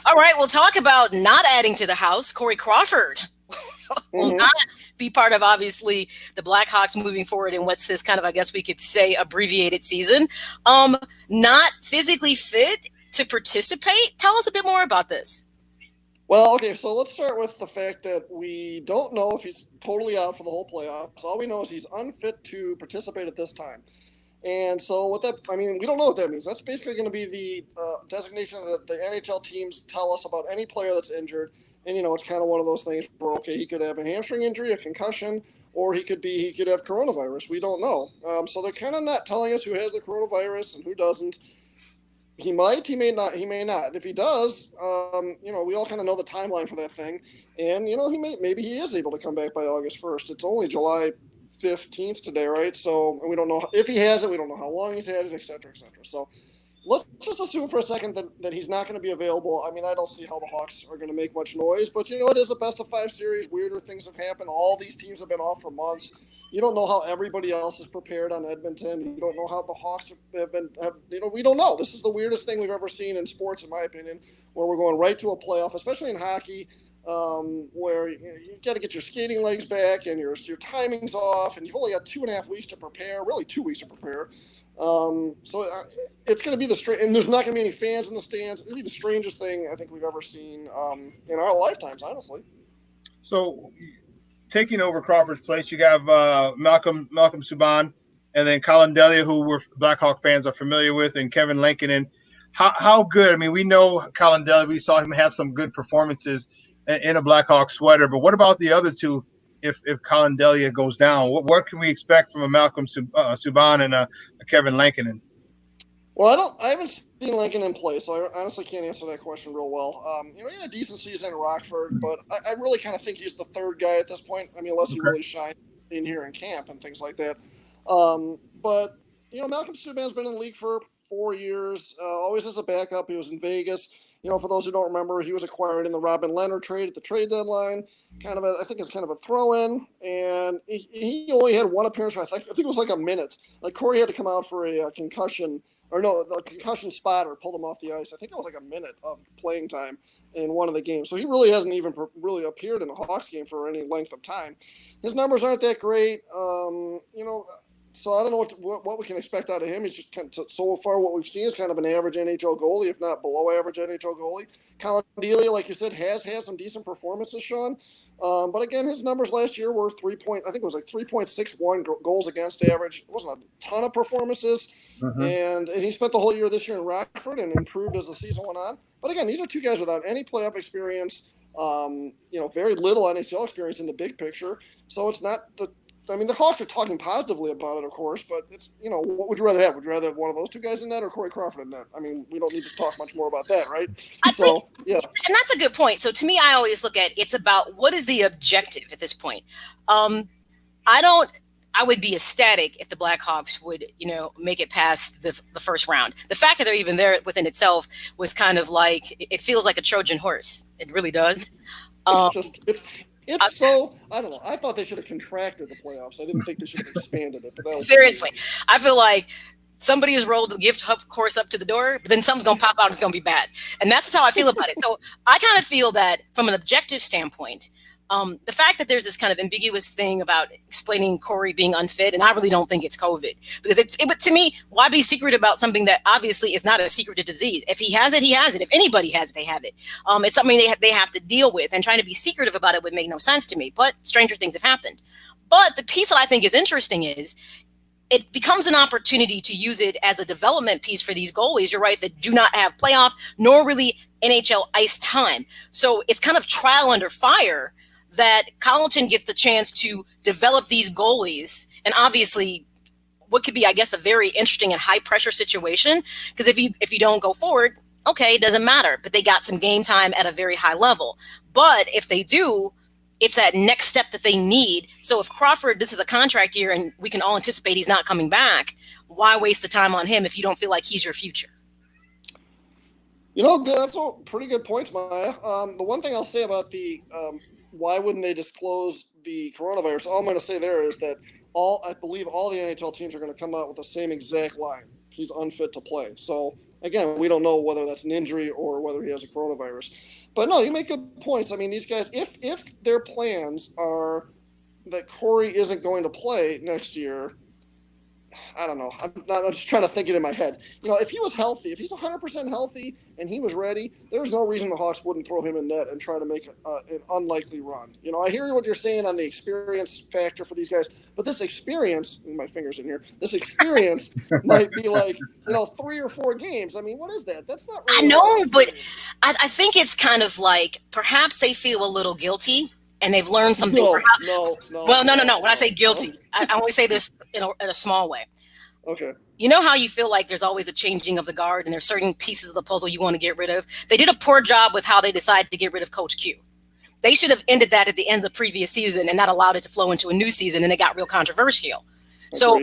Speaker 2: All right, we'll talk about not adding to the house. Corey Crawford will not be part of, obviously, the Blackhawks moving forward in what's this kind of, I guess we could say, abbreviated season. Not physically fit to participate. Tell us a bit more about this.
Speaker 9: Well, okay, so let's start with the fact that we don't know if he's totally out for the whole playoffs. All we know is he's unfit to participate at this time. And so we don't know what that means. That's basically going to be the designation that the NHL teams tell us about any player that's injured. And, it's kind of one of those things where, okay, he could have a hamstring injury, a concussion, or he could have coronavirus. We don't know. So they're kind of not telling us who has the coronavirus and who doesn't. He might, he may not, he may not. If he does, we all kind of know the timeline for that thing. And, maybe he is able to come back by August 1st. It's only July 15th today, right? So we don't know if he has it. We don't know how long he's had it, et cetera, et cetera. So let's just assume for a second that he's not going to be available. I mean, I don't see how the Hawks are going to make much noise, but it is a best-of-5 series. Weirder things have happened. All these teams have been off for months. You don't know how everybody else is prepared on Edmonton. You don't know how the Hawks have been. We don't know. This is the weirdest thing we've ever seen in sports, in my opinion, where we're going right to a playoff, especially in hockey, where you got to get your skating legs back and your timing's off, and you've only got 2.5 weeks to prepare, really 2 weeks to prepare. So it's going to be and there's not going to be any fans in the stands. It'll be the strangest thing I think we've ever seen in our lifetimes, honestly.
Speaker 1: So, taking over Crawford's place, you have Malcolm Subban, and then Colin Delia, who we're Blackhawk fans are familiar with, and Kevin Lankinen. How good? I mean, we know Colin Delia. We saw him have some good performances in a Blackhawk sweater. But what about the other two? If Colin Delia goes down, what can we expect from a Malcolm Subban and a Kevin Lankinen?
Speaker 9: Well, I haven't seen Lankinen play, so I honestly can't answer that question real well. He had a decent season in Rockford, but I really kind of think he's the third guy at this point. I mean, unless he really shines in here in camp and things like that. But Malcolm Subban's been in the league for 4 years, always as a backup. He was in Vegas. For those who don't remember, he was acquired in the Robin Leonard trade at the trade deadline. I think it's kind of a throw-in, and he only had one appearance for I think it was like a minute. Like Corey had to come out for a concussion, or no, the concussion spotter pulled him off the ice. I think it was like a minute of playing time in one of the games. So he really hasn't even really appeared in a Hawks game for any length of time. His numbers aren't that great. So I don't know what we can expect out of him. He's just so far what we've seen is kind of an average NHL goalie, if not below average NHL goalie. Colin Delia, like you said, has had some decent performances, Shawn. But again, his numbers last year were 3.61 goals against average. It wasn't a ton of performances, and he spent the whole year this year in Rockford and improved as the season went on. But again, these are two guys without any playoff experience. Very little NHL experience in the big picture. So it's not the Hawks are talking positively about it, of course, but it's, what would you rather have? Would you rather have one of those two guys in net or Corey Crawford in net? I mean, we don't need to talk much more about that, right?
Speaker 2: And that's a good point. So to me, I always look at it's about what is the objective at this point. I would be ecstatic if the Blackhawks would, make it past the first round. The fact that they're even there within itself was kind of like, it feels like a Trojan horse. It really does.
Speaker 9: I don't know. I thought they should have contracted the playoffs. I didn't think they should have expanded it. But
Speaker 2: seriously, I feel like somebody has rolled the gift horse up to the door, but then something's going to pop out and it's going to be bad. And that's just how I feel about it. So I kind of feel that from an objective standpoint, the fact that there's this kind of ambiguous thing about explaining Corey being unfit, and I really don't think it's COVID, because but to me, why be secret about something that obviously is not a secretive disease? If he has it, he has it. If anybody has it, they have it. It's something they have to deal with, and trying to be secretive about it would make no sense to me. But stranger things have happened. But the piece that I think is interesting is it becomes an opportunity to use it as a development piece for these goalies, you're right, that do not have playoff nor really NHL ice time. So it's kind of trial under fire that Colleton gets the chance to develop these goalies, and obviously what could be, I guess, a very interesting and high pressure situation, because if you don't go forward, okay, it doesn't matter, but they got some game time at a very high level. But if they do, it's that next step that they need. So if Crawford, this is a contract year and we can all anticipate he's not coming back, why waste the time on him if you don't feel like he's your future?
Speaker 9: That's all pretty good points, Maya. The one thing I'll say about the why wouldn't they disclose the coronavirus? All I'm going to say there is that I believe all the NHL teams are going to come out with the same exact line. He's unfit to play. So again, we don't know whether that's an injury or whether he has a coronavirus. But no, you make good points. I mean, these guys, if their plans are that Corey isn't going to play next year, I don't know. I'm just trying to think it in my head. If he was healthy, if he's 100% healthy and he was ready, there's no reason the Hawks wouldn't throw him in net and try to make an unlikely run. I hear what you're saying on the experience factor for these guys, but this experience, my fingers in here, this experience might be like, 3 or 4 games. I mean, what is that? That's not really.
Speaker 2: I know, but I think it's kind of like perhaps they feel a little guilty. And they've learned something.
Speaker 9: No.
Speaker 2: Well, no. When I say guilty, I only say this in a small way.
Speaker 9: Okay.
Speaker 2: You know how you feel like there's always a changing of the guard and there's certain pieces of the puzzle you want to get rid of? They did a poor job with how they decided to get rid of Coach Q. They should have ended that at the end of the previous season and not allowed it to flow into a new season, and it got real controversial.
Speaker 9: Agreed.
Speaker 2: So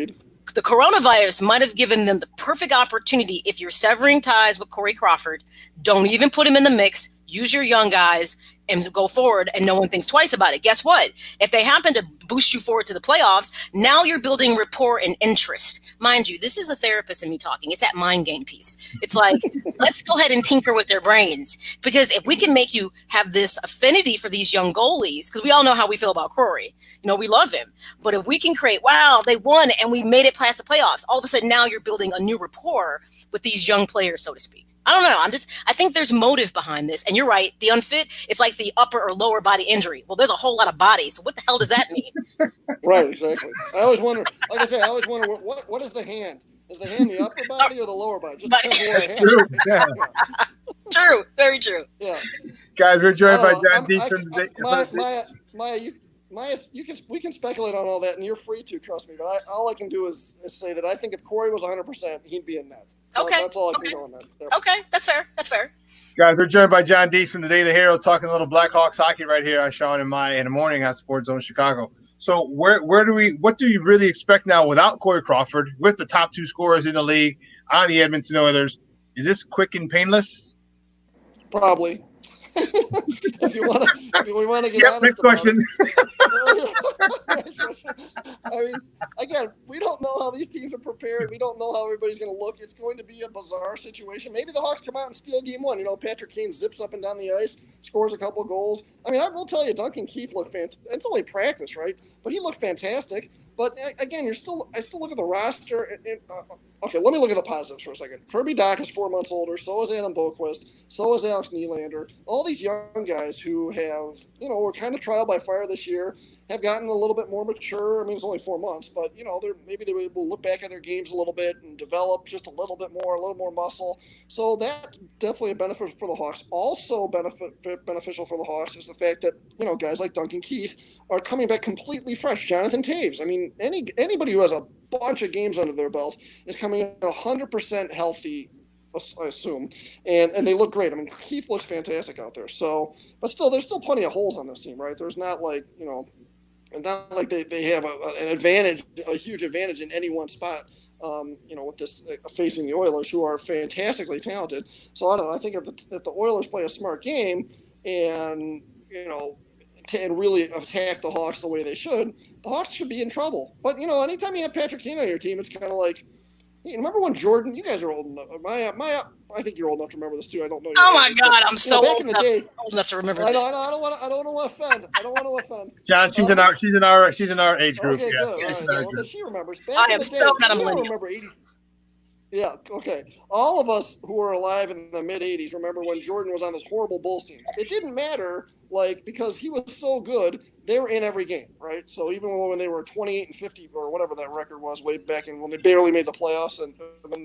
Speaker 2: the coronavirus might have given them the perfect opportunity. If you're severing ties with Corey Crawford, don't even put him in the mix. Use your young guys. and go forward, and no one thinks twice about it. Guess what? If they happen to boost you forward to the playoffs, now you're building rapport and interest. Mind you, this is the therapist in me talking. It's that mind game piece. It's like, let's go ahead and tinker with their brains, because if we can make you have this affinity for these young goalies, because we all know how we feel about Crowry. We love him. But if we can create, wow, they won and we made it past the playoffs, all of a sudden now you're building a new rapport with these young players, so to speak. I don't know. I think there's motive behind this. And you're right. The unfit, it's like the upper or lower body injury. Well, there's a whole lot of bodies. So what the hell does that mean?
Speaker 9: Right, exactly. I always wonder, like I said, what is the hand? Is the hand the upper body or the lower body? Just
Speaker 1: That's true. Yeah.
Speaker 2: True. Very true.
Speaker 9: Yeah.
Speaker 1: Guys, we're joined by John D. from
Speaker 9: Maya, we can speculate on all that, and you're free to, trust me. But all I can do is say that I think if Corey was 100%, he'd be in that. So
Speaker 2: Okay.
Speaker 9: That's all I can go on that. Yep.
Speaker 2: Okay. That's fair.
Speaker 1: Guys, we're joined by John Dees from the Daily Herald, talking a little Blackhawks hockey right here on Shawn and Maya in the morning on SportsZone Chicago. So what do you really expect now without Corey Crawford, with the top two scorers in the league on the Edmonton Oilers? Is this quick and painless?
Speaker 9: Probably. if we want to get honest.
Speaker 1: Next question.
Speaker 9: I mean, again, we don't know how these teams are prepared. We don't know how everybody's going to look. It's going to be a bizarre situation. Maybe the Hawks come out and steal game one. Patrick Kane zips up and down the ice, scores a couple of goals. I mean, I will tell you, Duncan Keith looked fantastic. It's only practice, right? But he looked fantastic. But again, I still look at the roster. Okay, let me look at the positives for a second. Kirby Dach is 4 months older. So is Adam Boqvist. So is Alex Nylander. All these young guys who have, were kind of trial by fire this year, have gotten a little bit more mature. I mean, it's only 4 months, but maybe they were able to look back at their games a little bit and develop just a little more muscle. So that definitely a benefit for the Hawks. Also beneficial for the Hawks is the fact that guys like Duncan Keith are coming back completely fresh. Jonathan Taves. I mean, anybody who has a bunch of games under their belt is coming in 100% healthy, I assume, and they look great. I mean, Keith looks fantastic out there. So, but still, there's still plenty of holes on this team, right? There's not like not like they have an advantage, a huge advantage in any one spot. With this facing the Oilers, who are fantastically talented. So I don't know. I think if the Oilers play a smart game and and really attack the Hawks the way they should, the Hawks should be in trouble. But anytime you have Patrick Kane on your team, it's kind of like, remember when Jordan? You guys are old enough. Maya, I think you're old enough to remember this too. I don't know.
Speaker 2: Oh my God, I'm so
Speaker 9: back in the day,
Speaker 2: old enough to remember.
Speaker 9: I don't want to offend. I don't want to offend.
Speaker 1: John, she's in our age group.
Speaker 9: Okay,
Speaker 1: yeah.
Speaker 9: good.
Speaker 2: Yes,
Speaker 9: Right. Well, she remembers. Back
Speaker 2: I
Speaker 9: in
Speaker 2: am
Speaker 9: the day,
Speaker 2: so not a
Speaker 9: you don't
Speaker 2: millennial.
Speaker 9: remember 80. Yeah. Okay. All of us who were alive in the mid '80s remember when Jordan was on this horrible Bulls team. It didn't matter, because he was so good. They were in every game, right? So even when they were 28-50 or whatever that record was way back in when they barely made the playoffs and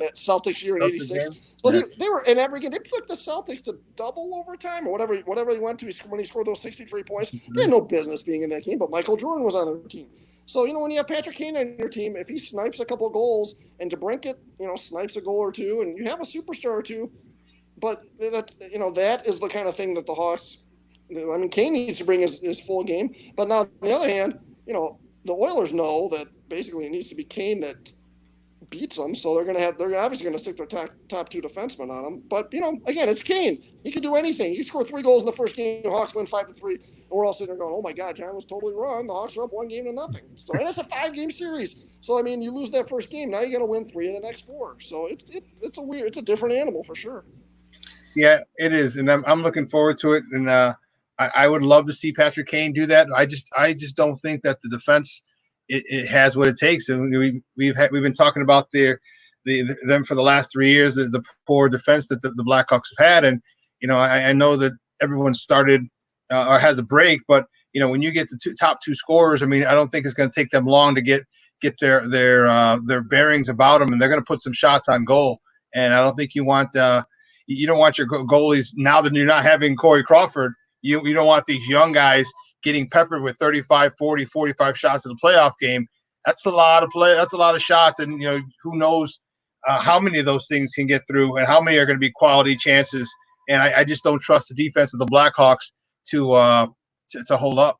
Speaker 9: that Celtics year in '86, so they were in every game. They put the Celtics to double overtime or whatever he went to when he scored those 63 points. They had no business being in that game, but Michael Jordan was on their team. So, when you have Patrick Kane on your team, if he snipes a couple of goals and DeBrincat, snipes a goal or two, and you have a superstar or two, but that is the kind of thing that the Hawks. I mean, Kane needs to bring his full game. But now, on the other hand, the Oilers know that basically it needs to be Kane that beats them. So they're obviously going to stick their top two defensemen on him. But, again, it's Kane. He can do anything. He scored 3 goals in the first game. The Hawks win 5-3. And we're all sitting there going, oh, my God, John was totally wrong. The Hawks are up 1-0. So and it's a 5-game series. So, I mean, you lose that first game. Now you got to win 3 of the next 4. So it's a different animal for sure.
Speaker 1: Yeah, it is. And I'm looking forward to it. And I would love to see Patrick Kane do that. I just don't think that the defense it has what it takes. And we've been talking about them for the last 3 years, the poor defense that the Blackhawks have had. And I know that everyone started or has a break, but when you get the top two scorers, I mean, I don't think it's going to take them long to get their bearings about them, and they're going to put some shots on goal. And I don't think you don't want your goalies now that you're not having Corey Crawford. You don't want these young guys getting peppered with 35, 40, 45 shots in the playoff game. That's a lot of play. That's a lot of shots. And, who knows how many of those things can get through and how many are going to be quality chances. And I just don't trust the defense of the Blackhawks to hold up.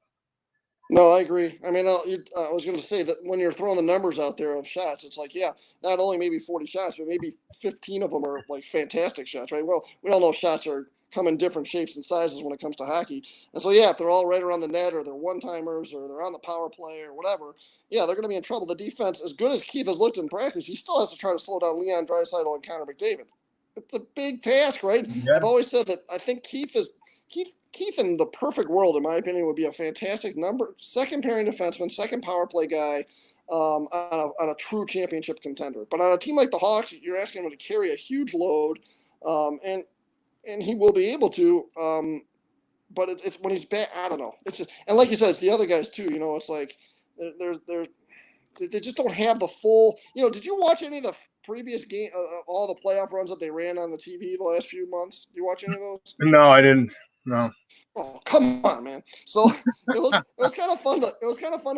Speaker 9: No, I agree. I mean, I was going to say that when you're throwing the numbers out there of shots, it's like, yeah, not only maybe 40 shots, but maybe 15 of them are like fantastic shots, right? Well, we all know shots are come in different shapes and sizes when it comes to hockey. And so, yeah, if they're all right around the net or they're one-timers or they're on the power play or whatever, yeah, they're going to be in trouble. The defense, as good as Keith has looked in practice, he still has to try to slow down Leon Draisaitl and Connor McDavid. It's a big task, right? Yeah. I've always said that I think Keith in the perfect world, in my opinion, would be a fantastic second pairing defenseman, second power play guy on a true championship contender. But on a team like the Hawks, you're asking him to carry a huge load, and he will be able to. But it's when he's back, I don't know. And like you said, it's the other guys too. It's like they just don't have the full. Did you watch any of the previous game, all the playoff runs that they ran on the TV the last few months? Did you watch any of those?
Speaker 1: No, I didn't. No.
Speaker 9: Oh, come on, man. So it was kind of fun to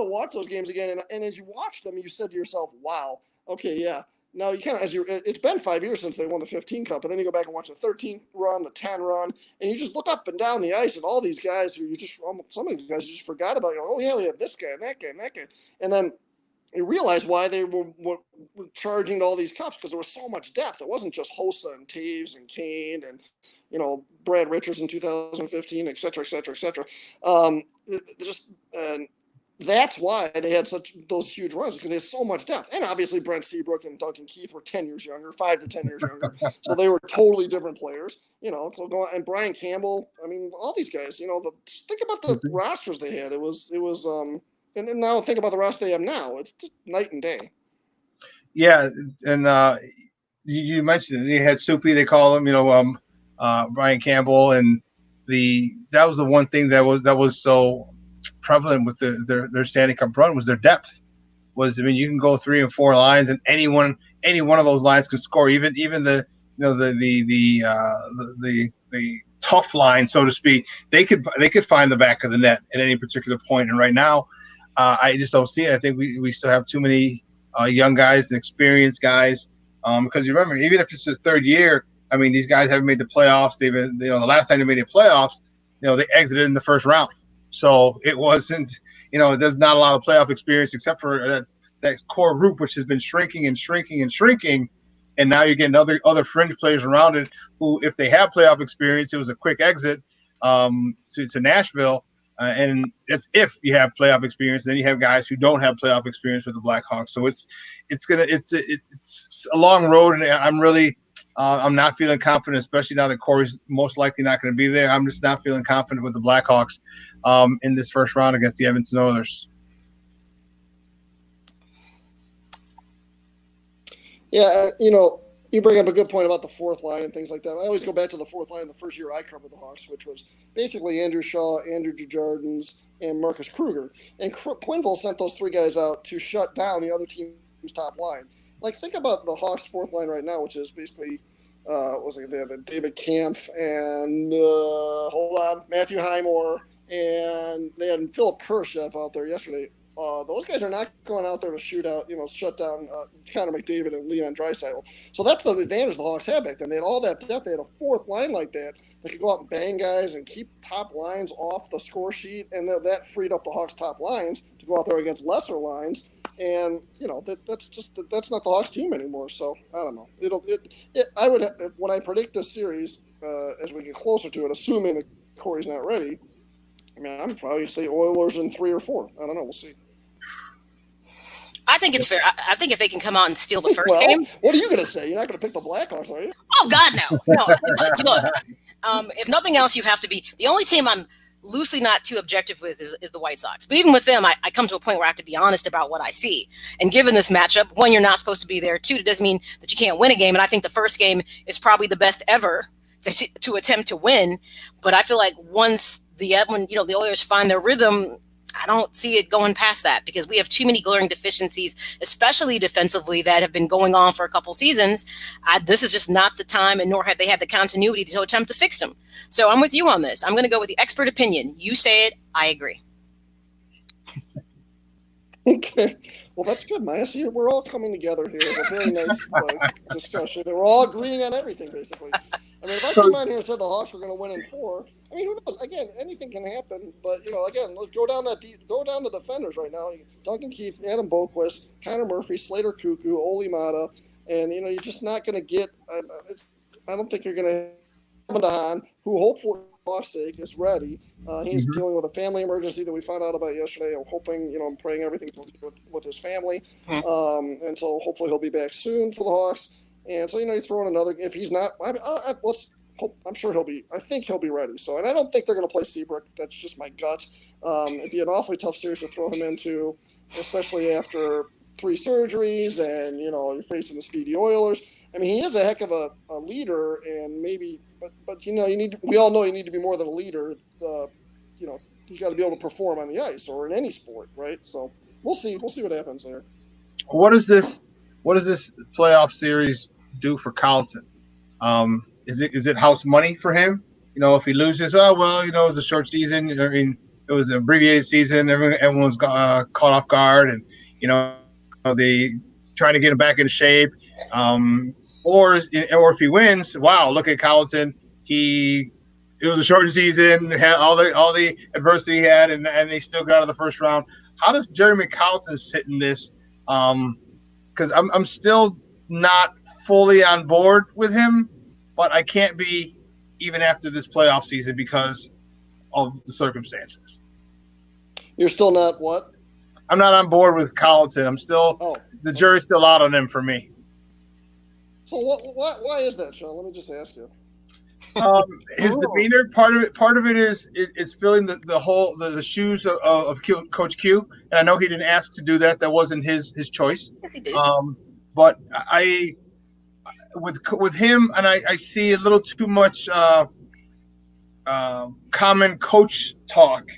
Speaker 9: watch those games again. And as you watch them, you said to yourself, wow, okay, yeah. Now you kind of, it's been 5 years since they won the 15 Cup, and then you go back and watch the 13 run, the 10 run, and you just look up and down the ice at all these guys who some of these guys you just forgot about. Oh yeah, we have this guy and that guy and that guy. And then you realize why they were charging to all these cups, because there was so much depth. It wasn't just Hossa and Taves and Kane and Brad Richards in 2015, et cetera, et cetera, et cetera. That's why they had those huge runs, because they had so much depth. And obviously Brent Seabrook and Duncan Keith were 10 years younger, 5 to 10 years younger. So they were totally different players, and Brian Campbell. I mean, all these guys, just think about the rosters they had. It was and then now think about the roster they have now. It's just night and day. Yeah,
Speaker 1: and you mentioned it. They had Soupy, they call him, Brian Campbell, and that was the one thing that was so prevalent with their Stanley Cup run was their depth. You can go 3 and 4 lines, and any one of those lines can score. Even the tough line, so to speak, they could find the back of the net at any particular point. And right now, I just don't see it. I think we still have too many young guys and experienced guys. Because you remember, even if it's his third year, these guys haven't made the playoffs. They've been, the last time they made the playoffs, they exited in the first round. So it wasn't, there's not a lot of playoff experience except for that core group, which has been shrinking and shrinking and shrinking. And now you're getting other fringe players around it who, if they have playoff experience, it was a quick exit to Nashville. And it's if you have playoff experience, then you have guys who don't have playoff experience with the Blackhawks. So it's a long road, and I'm not feeling confident, especially now that Corey's most likely not going to be there. I'm just not feeling confident with the Blackhawks in this first round against the Edmonton Oilers.
Speaker 9: Yeah, you bring up a good point about the fourth line and things like that. I always go back to the fourth line the first year I covered the Hawks, which was basically Andrew Shaw, Andrew Desjardins, and Marcus Kruger. And Quenneville sent those 3 guys out to shut down the other team's top line. Like, think about the Hawks' fourth line right now, which is basically, they have David Kampf and, Matthew Highmore, and they had Philip Kurashev out there yesterday. Those guys are not going out there to shut down Connor McDavid and Leon Draisaitl. So that's the advantage the Hawks had back then. They had all that depth. They had a fourth line like that. They could go out and bang guys and keep top lines off the score sheet, and that freed up the Hawks' top lines to go out there against lesser lines. And that's not the Hawks team anymore. So I don't know. I would when I predict this series as we get closer to it, assuming that Corey's not ready. I'm probably say Oilers in 3 or 4. I don't know. We'll see.
Speaker 2: I think it's fair. I think if they can come out and steal the first game.
Speaker 9: What are you going to say? You're not going to pick the Blackhawks, are you?
Speaker 2: Oh, God, no. Look, if nothing else, you have to be – the only team I'm loosely not too objective with is the White Sox. But even with them, I come to a point where I have to be honest about what I see. And given this matchup, 1, you're not supposed to be there. 2, it doesn't mean that you can't win a game. And I think the first game is probably the best ever to attempt to win. But I feel like once the Oilers find their rhythm – I don't see it going past that, because we have too many glaring deficiencies, especially defensively, that have been going on for a couple seasons. This is just not the time, and nor have they had the continuity to attempt to fix them. So I'm with you on this. I'm going to go with the expert opinion. You say it, I agree.
Speaker 9: Okay. Well, that's good, Maya. See, we're all coming together here. It's a very nice discussion, and we're all agreeing on everything, basically. If I came out here and said the Hawks were going to win in 4, who knows? Again, anything can happen. But again, let's go down the defenders right now. Duncan Keith, Adam Boquist, Connor Murphy, Slater Cuckoo, Oli Mata, and you're just not going to get. I don't think you're going to Dahan, who hopefully, for Hawks' sake, is ready. He's dealing with a family emergency that we found out about yesterday. I'm hoping, I'm praying everything's okay with his family. And so hopefully he'll be back soon for the Hawks. And so, you throw in another, if he's not, let's hope, I'm sure I think he'll be ready. So, and I don't think they're going to play Seabrook. That's just my gut. It'd be an awfully tough series to throw him into, especially after 3 surgeries and, you're facing the speedy Oilers. I mean, he is a heck of a leader, and maybe, but we all know you need to be more than a leader. You got to be able to perform on the ice or in any sport, right? So we'll see what happens there.
Speaker 1: What does this playoff series do for Carlton? Is it house money for him? If he loses, it was a short season. I mean, it was an abbreviated season. Everyone was caught off guard, and they trying to get him back in shape. Or if he wins, wow, look at Carlton. It was a shortened season, had all the adversity he had, and they still got out of the first round. How does Jeremy Carlton sit in this? Because I'm still not fully on board with him, but I can't be even after this playoff season because of the circumstances.
Speaker 9: You're still not what?
Speaker 1: I'm not on board with Carlton. I'm still the jury's still out on him for me.
Speaker 9: So why is that, Shawn? Let me just ask you.
Speaker 1: His demeanor, part of it is it's filling the shoes of Coach Q, and I know he didn't ask to do that. That wasn't his choice.
Speaker 2: Yes, he did.
Speaker 1: But with him, and I see a little too much common coach talk.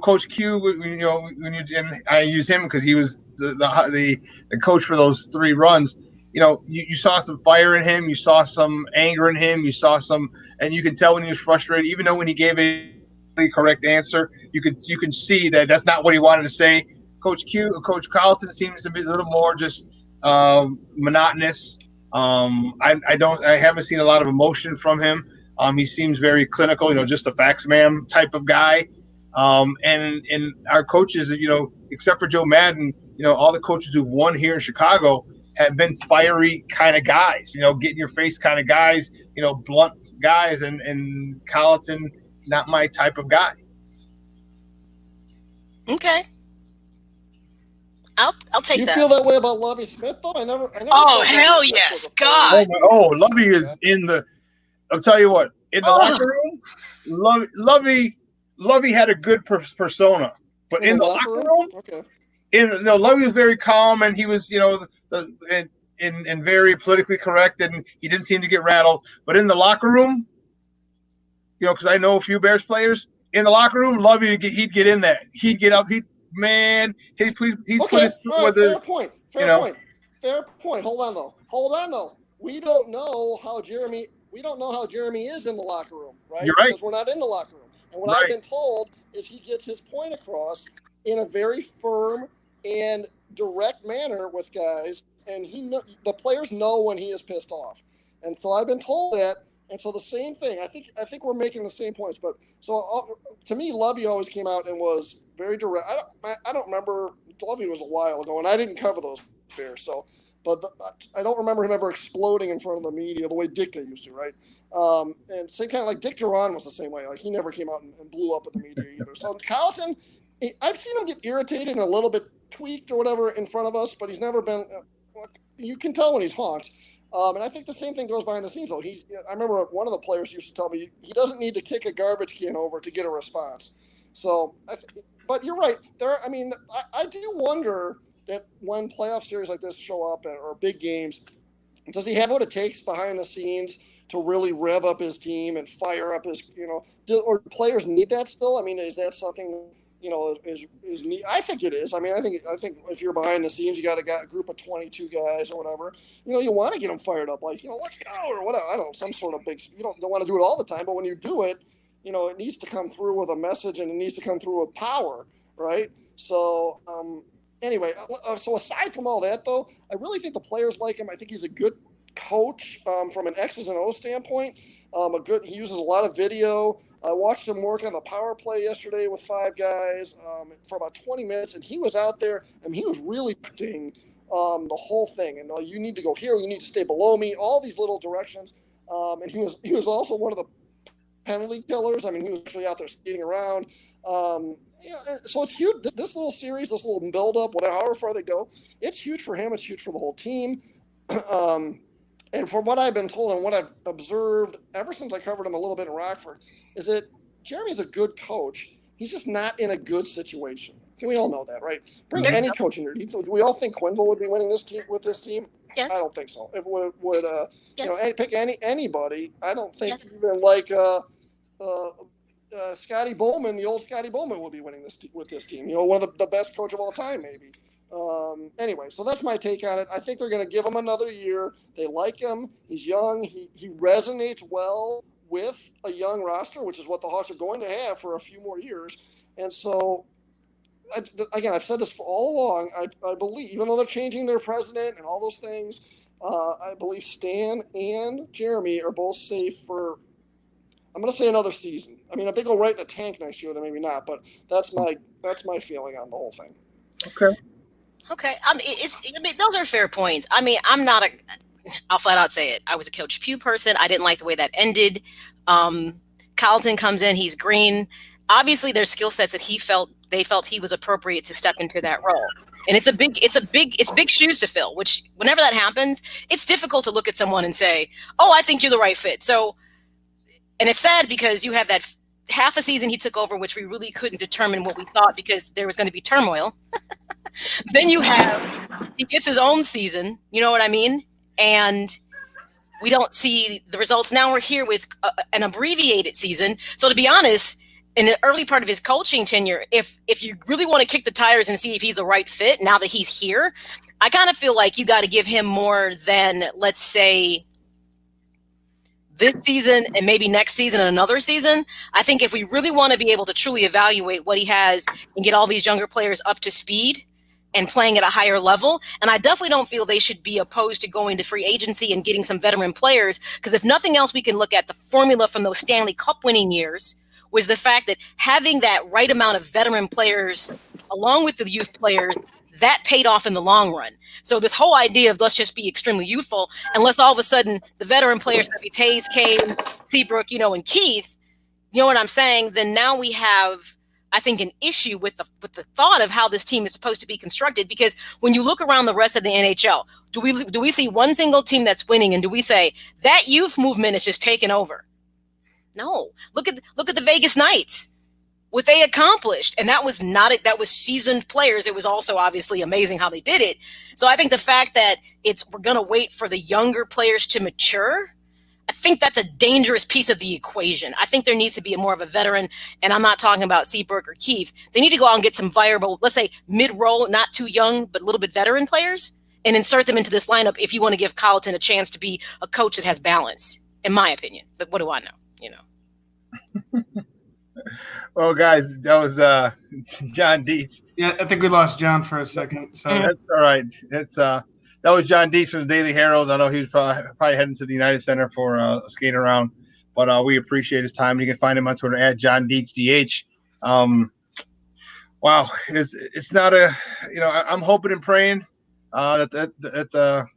Speaker 1: Coach Q. And I use him because he was the coach for those 3 runs. You saw some fire in him. You saw some anger in him. You saw some, and you can tell when he was frustrated. Even though when he gave a correct answer, you can see that that's not what he wanted to say. Coach Carlton seems to be a little more just monotonous. I haven't seen a lot of emotion from him. He seems very clinical. Just a facts man type of guy. And our coaches, except for Joe Madden, all the coaches who've won here in Chicago have been fiery kind of guys, get in your face kind of guys, blunt guys, and Carlton, not my type of guy.
Speaker 2: Okay. I'll take that.
Speaker 9: You feel that way about Lovie Smith, though? I never
Speaker 2: oh, hell yes. God.
Speaker 1: Lovie is in the – I'll tell you what. In the locker room, Lovie had a good persona. But in the locker room,
Speaker 9: okay.
Speaker 1: Lovie was very calm, and he was, and very politically correct, and he didn't seem to get rattled. But in the locker room, because I know a few Bears players in the locker room, Lovie, he'd get in there. He'd get up. He'd put his
Speaker 9: fair point. Hold on though. We don't know how Jeremy is in the locker room, right?
Speaker 1: You're right.
Speaker 9: Because we're not in the locker room. And what I've been told is he gets his point across in a very firm and direct manner with guys, and the players know when he is pissed off. And so I've been told that. And so the same thing. I think we're making the same points. But so to me, Lovie always came out and was very direct. I don't remember. Lovie was a while ago, and I didn't cover those Bears. So, I don't remember him ever exploding in front of the media the way Ditka used to, right? And same kind of like Dick Duran was the same way. Like he never came out and blew up at the media either. So Carlton, I've seen him get irritated and a little bit tweaked or whatever in front of us, but he's never been. You can tell when he's honked. And I think the same thing goes behind the scenes, though. I remember one of the players used to tell me he doesn't need to kick a garbage can over to get a response. So, but you're right. I do wonder that when playoff series like this show up or big games, does he have what it takes behind the scenes to really rev up his team and fire up his, or players need that still? I mean, is that something? Is neat? I think it is. I mean, I think if you're behind the scenes, you got a group of 22 guys or whatever. You want to get them fired up, like let's go or whatever. I don't know, some sort of big. You don't want to do it all the time, but when you do it, it needs to come through with a message and it needs to come through with power, right? So anyway, so aside from all that, though, I really think the players like him. I think he's a good coach from an X's and O's standpoint. He uses a lot of video. I watched him work on the power play yesterday with 5 guys for about 20 minutes, and he was out there, and he was really doing the whole thing. And you need to go here, you need to stay below me, all these little directions. And he was also one of the penalty killers. I mean, he was actually out there skating around. So it's huge. This little series, this little build-up, however far they go, it's huge for him. It's huge for the whole team. And from what I've been told and what I've observed ever since I covered him a little bit in Rockford, is that Jeremy's a good coach. He's just not in a good situation. We all know that, right? Bring any coach in here. Do we all think Quenneville would be winning this team with this team?
Speaker 2: Yes.
Speaker 9: I don't think so. It would
Speaker 2: yes.
Speaker 9: Pick anybody. I don't think even like Scotty Bowman, the old Scotty Bowman, will be winning this with this team. One of the best coach of all time, maybe. Anyway, so that's my take on it. I think they're going to give him another year. They like him. He's young. He resonates well with a young roster, which is what the Hawks are going to have for a few more years. And so, again, I've said this for all along. I believe, even though they're changing their president and all those things, I believe Stan and Jeremy are both safe for, I'm going to say, another season. I mean, if they go right in the tank next year, then maybe not. But that's my feeling on the whole thing.
Speaker 2: Okay. Those are fair points. I mean, I'll flat out say it. I was a Coach Pugh person. I didn't like the way that ended. Carlton comes in. He's green. Obviously, there's skill sets that they felt he was appropriate to step into that role. And it's big shoes to fill, which whenever that happens, it's difficult to look at someone and say, oh, I think you're the right fit. So, and it's sad because you have that half a season he took over, which we really couldn't determine what we thought because there was going to be turmoil. Then he gets his own season, you know what I mean? And we don't see the results. Now we're here with an abbreviated season. So to be honest, in the early part of his coaching tenure, if you really want to kick the tires and see if he's the right fit now that he's here, I kind of feel like you got to give him more than, let's say, this season and maybe next season and another season. I think if we really want to be able to truly evaluate what he has and get all these younger players up to speed and playing at a higher level, and I definitely don't feel they should be opposed to going to free agency and getting some veteran players, because if nothing else, we can look at the formula from those Stanley Cup winning years was the fact that having that right amount of veteran players along with the youth players, that paid off in the long run. So this whole idea of let's just be extremely youthful, unless all of a sudden the veteran players, maybe Taze, Kane, Seabrook, and Keith, you know what I'm saying? Then now we have, I think, an issue with the thought of how this team is supposed to be constructed. Because when you look around the rest of the NHL, do we see one single team that's winning, and do we say that youth movement is just taken over? No. Look at the Vegas Knights, what they accomplished, and that was not it. That was seasoned players. It was also obviously amazing how they did it. So I think the fact that we're going to wait for the younger players to mature, I think that's a dangerous piece of the equation. I think there needs to be more of a veteran, and I'm not talking about Seabrook or Keith. They need to go out and get some viable, let's say mid-roll, not too young, but a little bit veteran players, and insert them into this lineup if you want to give Colleton a chance to be a coach that has balance, in my opinion. But what do I know?
Speaker 1: Well, guys, that was John Dietz.
Speaker 3: Yeah, I think we lost John for a second. So
Speaker 1: that's all right. That was John Dietz from the Daily Herald. I know he was probably heading to the United Center for a skate around, but we appreciate his time. You can find him on Twitter at John Dietz DH. Wow, it's not a I'm hoping and praying that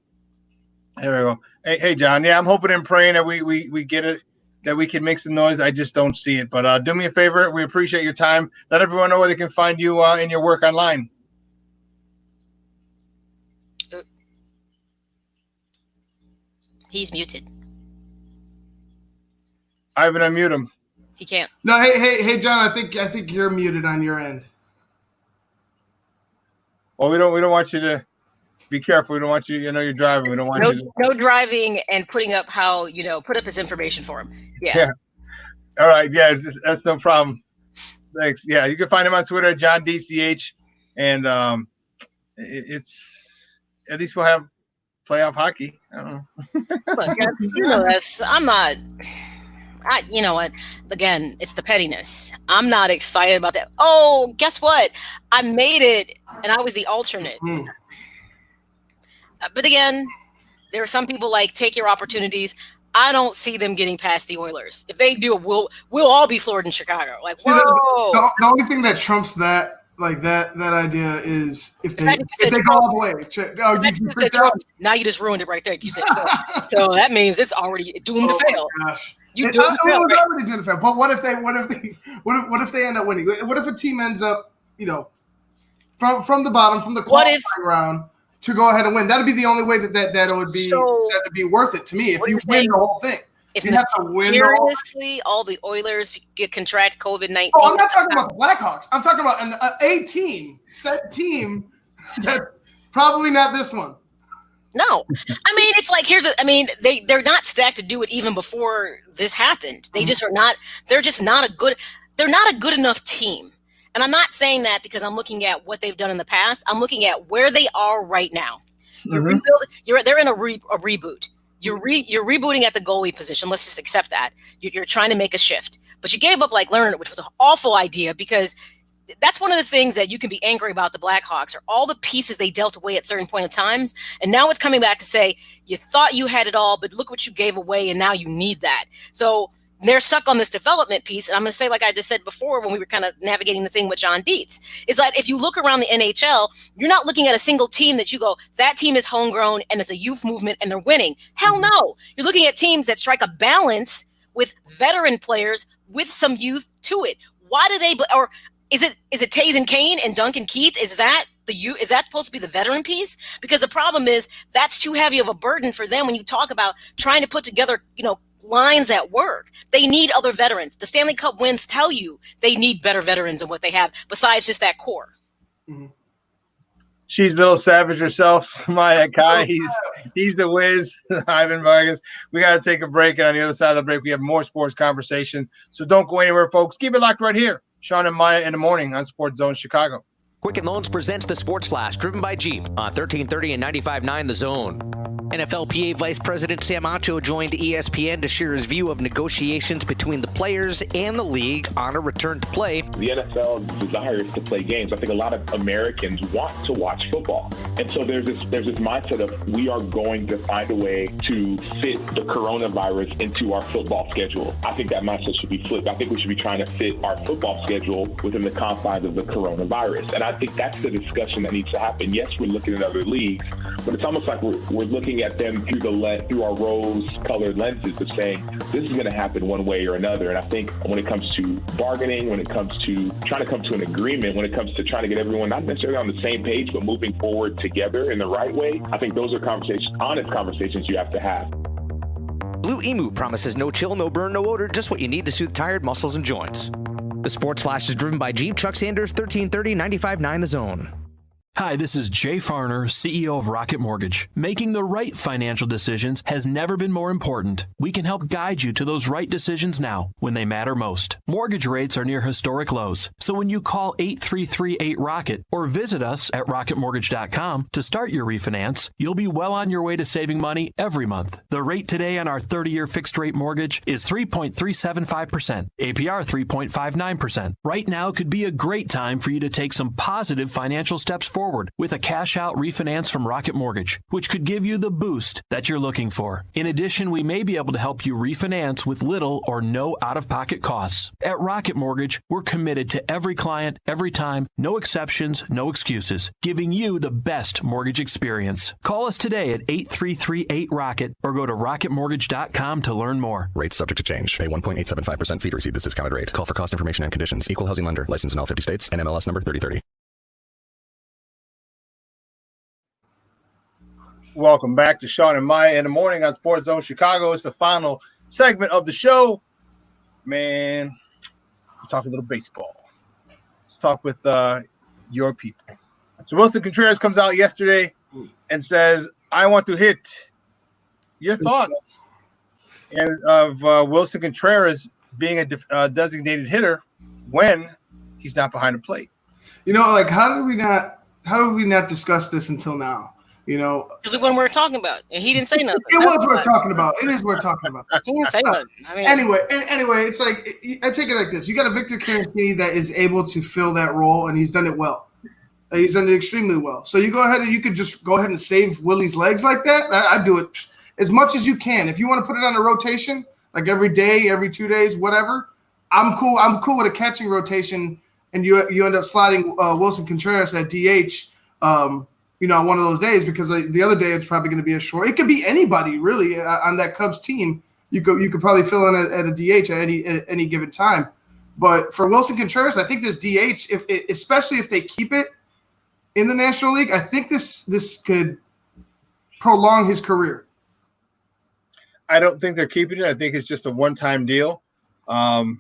Speaker 1: here we go. Hey John, yeah, I'm hoping and praying that we get it, that we can make some noise. I just don't see it. But do me a favor. We appreciate your time. Let everyone know where they can find you in your work online.
Speaker 2: He's muted.
Speaker 1: Ivan, unmute him.
Speaker 2: He can't.
Speaker 3: No, hey, John. I think you're muted on your end.
Speaker 1: Well, we don't want you to be careful. We don't want you. You're driving. We don't want you.
Speaker 2: No driving and putting up put up his information for him. Yeah.
Speaker 1: All right. Yeah, that's no problem. Thanks. Yeah, you can find him on Twitter at John DCH, and it's at least we'll have playoff hockey. I don't know.
Speaker 2: Look, I'm not. You know what? Again, it's the pettiness. I'm not excited about that. Oh, guess what? I made it, and I was the alternate. But again, there are some people like take your opportunities. I don't see them getting past the Oilers. If they do, we'll all be floored in Chicago. Like, whoa.
Speaker 3: The only thing that trumps that Like that idea is if they go all the way.
Speaker 2: Now you just ruined it right there. You said so that means it's already doomed to fail.
Speaker 3: Gosh.
Speaker 2: You doomed to fail. Right?
Speaker 3: Already doomed to fail. But what if they end up winning? What if a team ends up, from the bottom, from the qualifying round to go ahead and win? That'd be the only way that would be worth it to me if you win the whole thing.
Speaker 2: If mysteriously all the Oilers contract COVID-19.
Speaker 3: Oh, I'm not talking about the Blackhawks. I'm talking about a team that's probably not this one.
Speaker 2: No, I mean it's like they're not stacked to do it even before this happened. They just are not. They're just not a good. They're not a good enough team. And I'm not saying that because I'm looking at what they've done in the past. I'm looking at where they are right now. They're in a reboot. You're rebooting at the goalie position. Let's just accept that. You're trying to make a shift. But you gave up like Lerner, which was an awful idea because that's one of the things that you can be angry about the Blackhawks are all the pieces they dealt away at certain point of times. And now it's coming back to say, you thought you had it all, but look what you gave away, and now you need that. So they're stuck on this development piece. And I'm going to say, like I just said before, when we were kind of navigating the thing with John Dietz, is that if you look around the NHL, you're not looking at a single team that you go, that team is homegrown and it's a youth movement and they're winning. Hell no. You're looking at teams that strike a balance with veteran players with some youth to it. Why do they, or is it Taze and Kane and Duncan Keith? Is that supposed to be the veteran piece? Because the problem is that's too heavy of a burden for them when you talk about trying to put together, lines that work. They need other veterans. The Stanley Cup wins tell you they need better veterans than what they have besides just that core.
Speaker 3: Mm-hmm.
Speaker 1: She's a little savage herself, Maya Kai. He's the whiz, Ivan Vargas. We got to take a break, and on the other side of the break, we have more sports conversation. So don't go anywhere, folks. Keep it locked right here. Shawn and Maya in the morning on SportsZone Chicago.
Speaker 5: Quicken Loans presents the Sports Flash, driven by Jeep on 1330 and 95.9 The Zone. NFLPA Vice President Sam Acho joined ESPN to share his view of negotiations between the players and the league on a return to play.
Speaker 6: The NFL desires to play games. I think a lot of Americans want to watch football. And so there's this mindset of we are going to find a way to fit the coronavirus into our football schedule. I think that mindset should be flipped. I think we should be trying to fit our football schedule within the confines of the coronavirus. And I think that's the discussion that needs to happen. Yes, we're looking at other leagues, but it's almost like we're looking at them through our rose-colored lenses of saying this is going to happen one way or another. And I think when it comes to bargaining, when it comes to trying to come to an agreement, when it comes to trying to get everyone not necessarily on the same page, but moving forward together in the right way, I think those are honest conversations you have to have.
Speaker 5: Blue Emu promises no chill, no burn, no odor, just what you need to soothe tired muscles and joints. The Sports Flash is driven by Jeep. Chuck Sanders, 1330, 95.9 The Zone.
Speaker 7: Hi, this is Jay Farner, CEO of Rocket Mortgage. Making the right financial decisions has never been more important. We can help guide you to those right decisions now when they matter most. Mortgage rates are near historic lows, so when you call 8338-ROCKET or visit us at rocketmortgage.com to start your refinance, you'll be well on your way to saving money every month. The rate today on our 30-year fixed-rate mortgage is 3.375%, APR 3.59%. Right now could be a great time for you to take some positive financial steps forward with a cash-out refinance from Rocket Mortgage, which could give you the boost that you're looking for. In addition, we may be able to help you refinance with little or no out-of-pocket costs. At Rocket Mortgage, we're committed to every client, every time, no exceptions, no excuses, giving you the best mortgage experience. Call us today at 8338-ROCKET or go to rocketmortgage.com to learn more.
Speaker 8: Rates subject to change. Pay 1.875% fee to receive this discounted rate. Call for cost information and conditions. Equal housing lender. Licensed in all 50 states. NMLS number 3030.
Speaker 1: Welcome back to Shawn and Maya in the morning on SportsZone Chicago. It's the final segment of the show. Man, let's talk a little baseball. Let's talk with your people. So Wilson Contreras comes out yesterday and says, I want to hit. Your thoughts of Wilson Contreras being a designated hitter when he's not behind the plate?
Speaker 3: How did we not discuss this until now?
Speaker 2: Because when we're talking about, and he didn't say nothing.
Speaker 3: It was worth talking about. It is worth talking about.
Speaker 2: He didn't say nothing.
Speaker 3: Anyway, it's like I take it like this: you got a Victor Caratini that is able to fill that role, and he's done it well. He's done it extremely well. So you go ahead and you could just go ahead and save Willie's legs like that. I do it as much as you can. If you want to put it on a rotation, like every day, every 2 days, whatever, I'm cool. I'm cool with a catching rotation and you end up sliding Wilson Contreras at DH, on one of those days, because the other day it's probably going to be a short. It could be anybody really on that Cubs team. You could probably fill in at a DH at any given time. But for Wilson Contreras, I think this DH, especially if they keep it in the National League, I think this could prolong his career.
Speaker 1: I don't think they're keeping it. I think it's just a one-time deal. And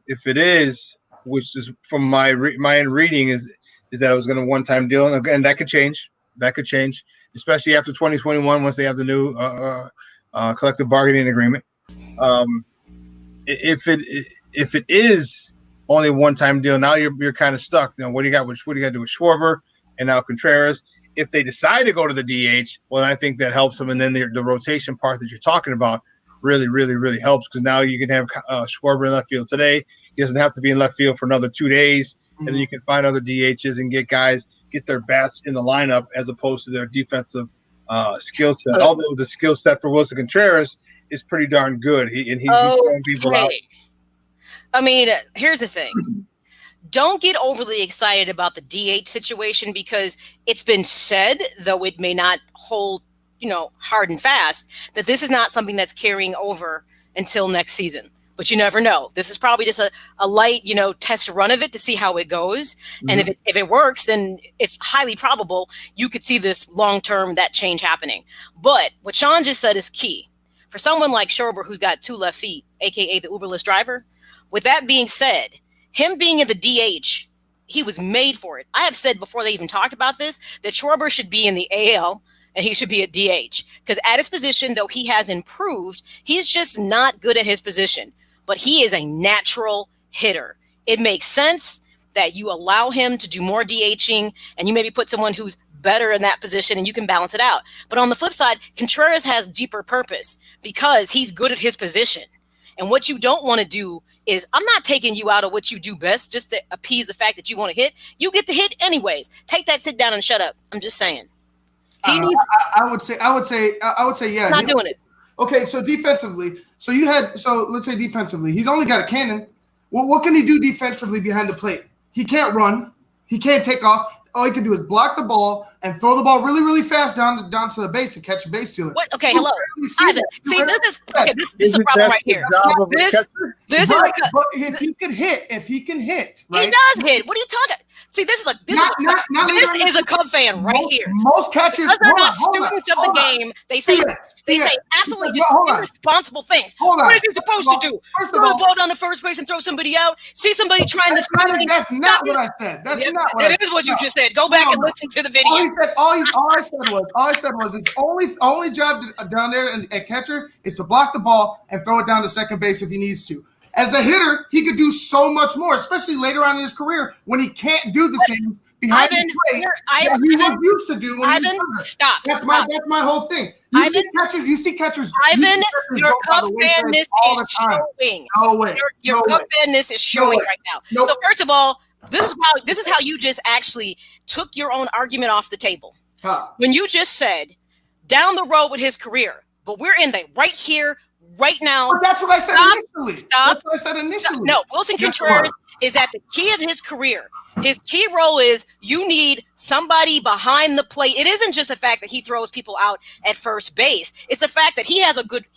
Speaker 1: if it is, which is from my reading, is that it was going to one-time deal, and that could change. That could change, especially after 2021 once they have the new collective bargaining agreement. If it is only a one-time deal, now you're kind of stuck. What do you got? What do you got to do with Schwarber and now Contreras? If they decide to go to the DH, well, I think that helps them. And then the rotation part that you're talking about really, really, really helps, because now you can have Schwarber in left field today. He doesn't have to be in left field for another 2 days. And then you can find other DHs and get their bats in the lineup as opposed to their defensive skill set. Although the skill set for Wilson Contreras is pretty darn good. He's throwing people out.
Speaker 2: I mean, here's the thing. Don't get overly excited about the DH situation, because it's been said, though it may not hold, hard and fast, that this is not something that's carrying over until next season. But you never know. This is probably just a light, test run of it to see how it goes. Mm-hmm. And if it works, then it's highly probable you could see this long-term, that change happening. But what Shawn just said is key. For someone like Schwarber, who's got 2 left feet, a.k.a. the Uberless driver, with that being said, him being in the DH, he was made for it. I have said before they even talked about this, that Schwarber should be in the AL and he should be at DH. Because at his position, though he has improved, he's just not good at his position. But he is a natural hitter. It makes sense that you allow him to do more DHing, and you maybe put someone who's better in that position and you can balance it out. But on the flip side, Contreras has deeper purpose because he's good at his position. And what you don't want to do is, I'm not taking you out of what you do best just to appease the fact that you want to hit. You get to hit anyways. Take that, sit down, and shut up. I'm just saying. He needs.
Speaker 3: I would say, yeah.
Speaker 2: Not doing it.
Speaker 3: Okay, so defensively, let's say defensively, he's only got a cannon. Well, what can he do defensively behind the plate? He can't run. He can't take off. All he can do is block the ball and throw the ball really, really fast down to the base to catch a base stealer.
Speaker 2: What? Okay, hello. Ivan, see, this is a problem right here. This is
Speaker 3: but if he can hit, right?
Speaker 2: He does hit. What are you talking? See, this is a Cub fan right here.
Speaker 3: Most catchers,
Speaker 2: they're not students of the game. They say absolutely just irresponsible things. What is he supposed to do? Throw the ball down to first base and throw somebody out? See somebody trying to.
Speaker 3: That's not what I said.
Speaker 2: That is what you just said. Go back and listen to the video.
Speaker 3: All I said was his only job down there at catcher is to block the ball and throw it down to second base if he needs to. As a hitter, he could do so much more, especially later on in his career when he can't do the things behind the plate that he was used to do.
Speaker 2: Stop.
Speaker 3: That's my whole thing. You see catchers.
Speaker 2: Ivan, your Cub fanness is showing. Your Cub fanness is showing right now. So first of all, this is how you just actually took your own argument off the table. When you just said down the road with his career, but we're in the right here, right now.
Speaker 3: But that's what I said initially.
Speaker 2: Stop.
Speaker 3: That's what I said initially.
Speaker 2: No, Wilson Contreras is at the key of his career. His key role is you need somebody behind the plate. It isn't just the fact that he throws people out at first base. It's the fact that he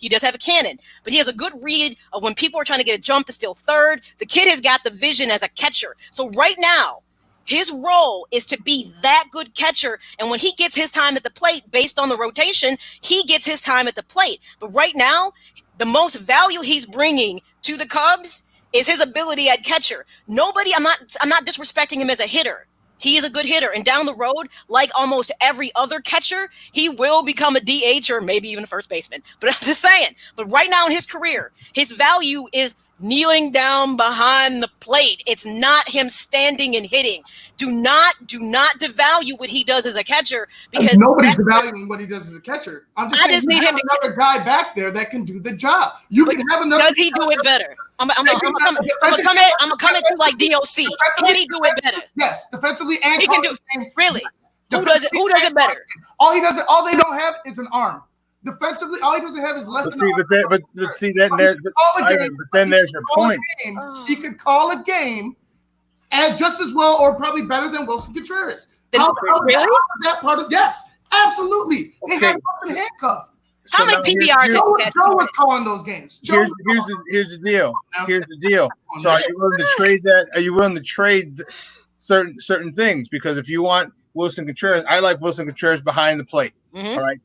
Speaker 2: does have a cannon, but he has a good read of when people are trying to get a jump to steal third. The kid has got the vision as a catcher. So right now, his role is to be that good catcher. And when he gets his time at the plate, based on the rotation, he gets his time at the plate. But right now, the most value he's bringing to the Cubs is his ability at catcher. I'm not disrespecting him as a hitter. He is a good hitter. And down the road, like almost every other catcher, he will become a DH or maybe even a first baseman. But I'm just saying, but right now in his career, his value is kneeling down behind the plate. It's not him standing and hitting. Do not devalue what he does as a catcher, because
Speaker 3: nobody's devaluing what he does as a catcher. I'm just saying, have another guy back there that can do the job. You can have another.
Speaker 2: Does he do it better? I'm gonna come at you like DOC. Can he do it better?
Speaker 3: Yes, defensively and
Speaker 2: he can do it. Really? Who does it better?
Speaker 3: All they don't have is an arm. Defensively, all he doesn't have is less than.
Speaker 1: But then there's your point.
Speaker 3: He could call a game and just as well or probably better than Wilson Contreras.
Speaker 2: Really?
Speaker 3: How is that part of yes, absolutely. They had Wilson handcuffed.
Speaker 2: How many PBRs?
Speaker 3: Joe was calling those games.
Speaker 1: Here's the deal. Here's the deal. So are you willing to trade that? Are you willing to trade certain things? Because if you want Wilson Contreras, I like Wilson Contreras behind the plate.
Speaker 2: Mm-hmm.
Speaker 1: All right.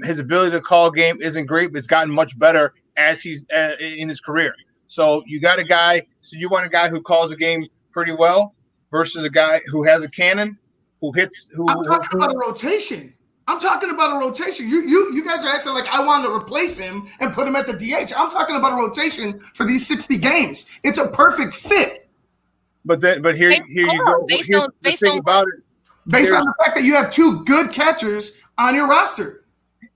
Speaker 1: His ability to call game isn't great, but it's gotten much better as he's in his career. So you got a guy. So you want a guy who calls a game pretty well versus a guy who has a cannon, who hits.
Speaker 3: I'm talking about a rotation. I'm talking about a rotation. You guys are acting like I want to replace him and put him at the DH. I'm talking about a rotation for these 60 games. It's a perfect fit.
Speaker 1: But here you go.
Speaker 2: Based on
Speaker 3: the fact that you have two good catchers on your roster.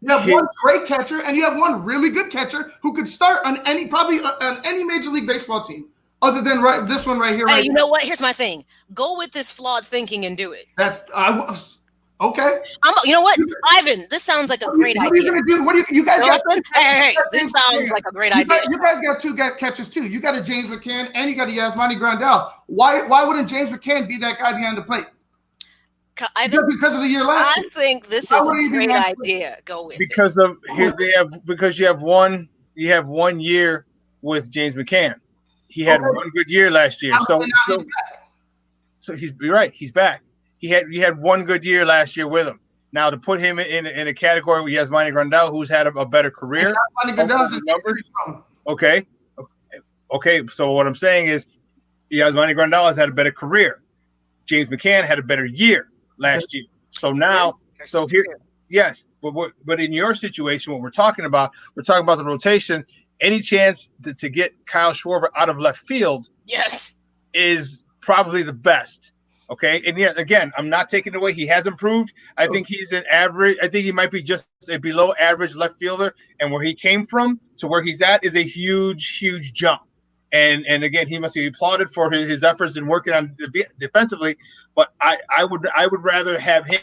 Speaker 3: You have one great catcher and you have one really good catcher who could start on any Major League Baseball team other than this one right here.
Speaker 2: Hey, you know what? Here's my thing. Go with this flawed thinking and do it.
Speaker 3: Okay.
Speaker 2: You know what, Ivan? This sounds like a great idea.
Speaker 3: What are you gonna do? What do you guys got?
Speaker 2: Hey, this sounds like a great idea.
Speaker 3: You guys got two catchers too. You got a James McCann and you got a Yasmani Grandal. Why wouldn't James McCann be that guy behind the plate? Because of the year last year.
Speaker 2: I think this is a great idea. Go with
Speaker 1: because
Speaker 2: it.
Speaker 1: of here they have because you have 1 year with James McCann. He had one good year last year. So you're right. He's back. You had one good year last year with him. Now to put him in a category where he has Yasmani Grandal, who's had a better career. Numbers. Okay. So what I'm saying is, Yasmani Grandal has had a better career. James McCann had a better year last year. So now, yes. But in your situation, what we're talking about the rotation. Any chance to get Kyle Schwarber out of left field,
Speaker 2: yes,
Speaker 1: is probably the best. Okay, and yeah, again, I'm not taking away. He has improved. I think he's an average. I think he might be just a below average left fielder, and where he came from to where he's at is a huge jump. And again, he must be applauded for his efforts in working on defensively. But I would rather have him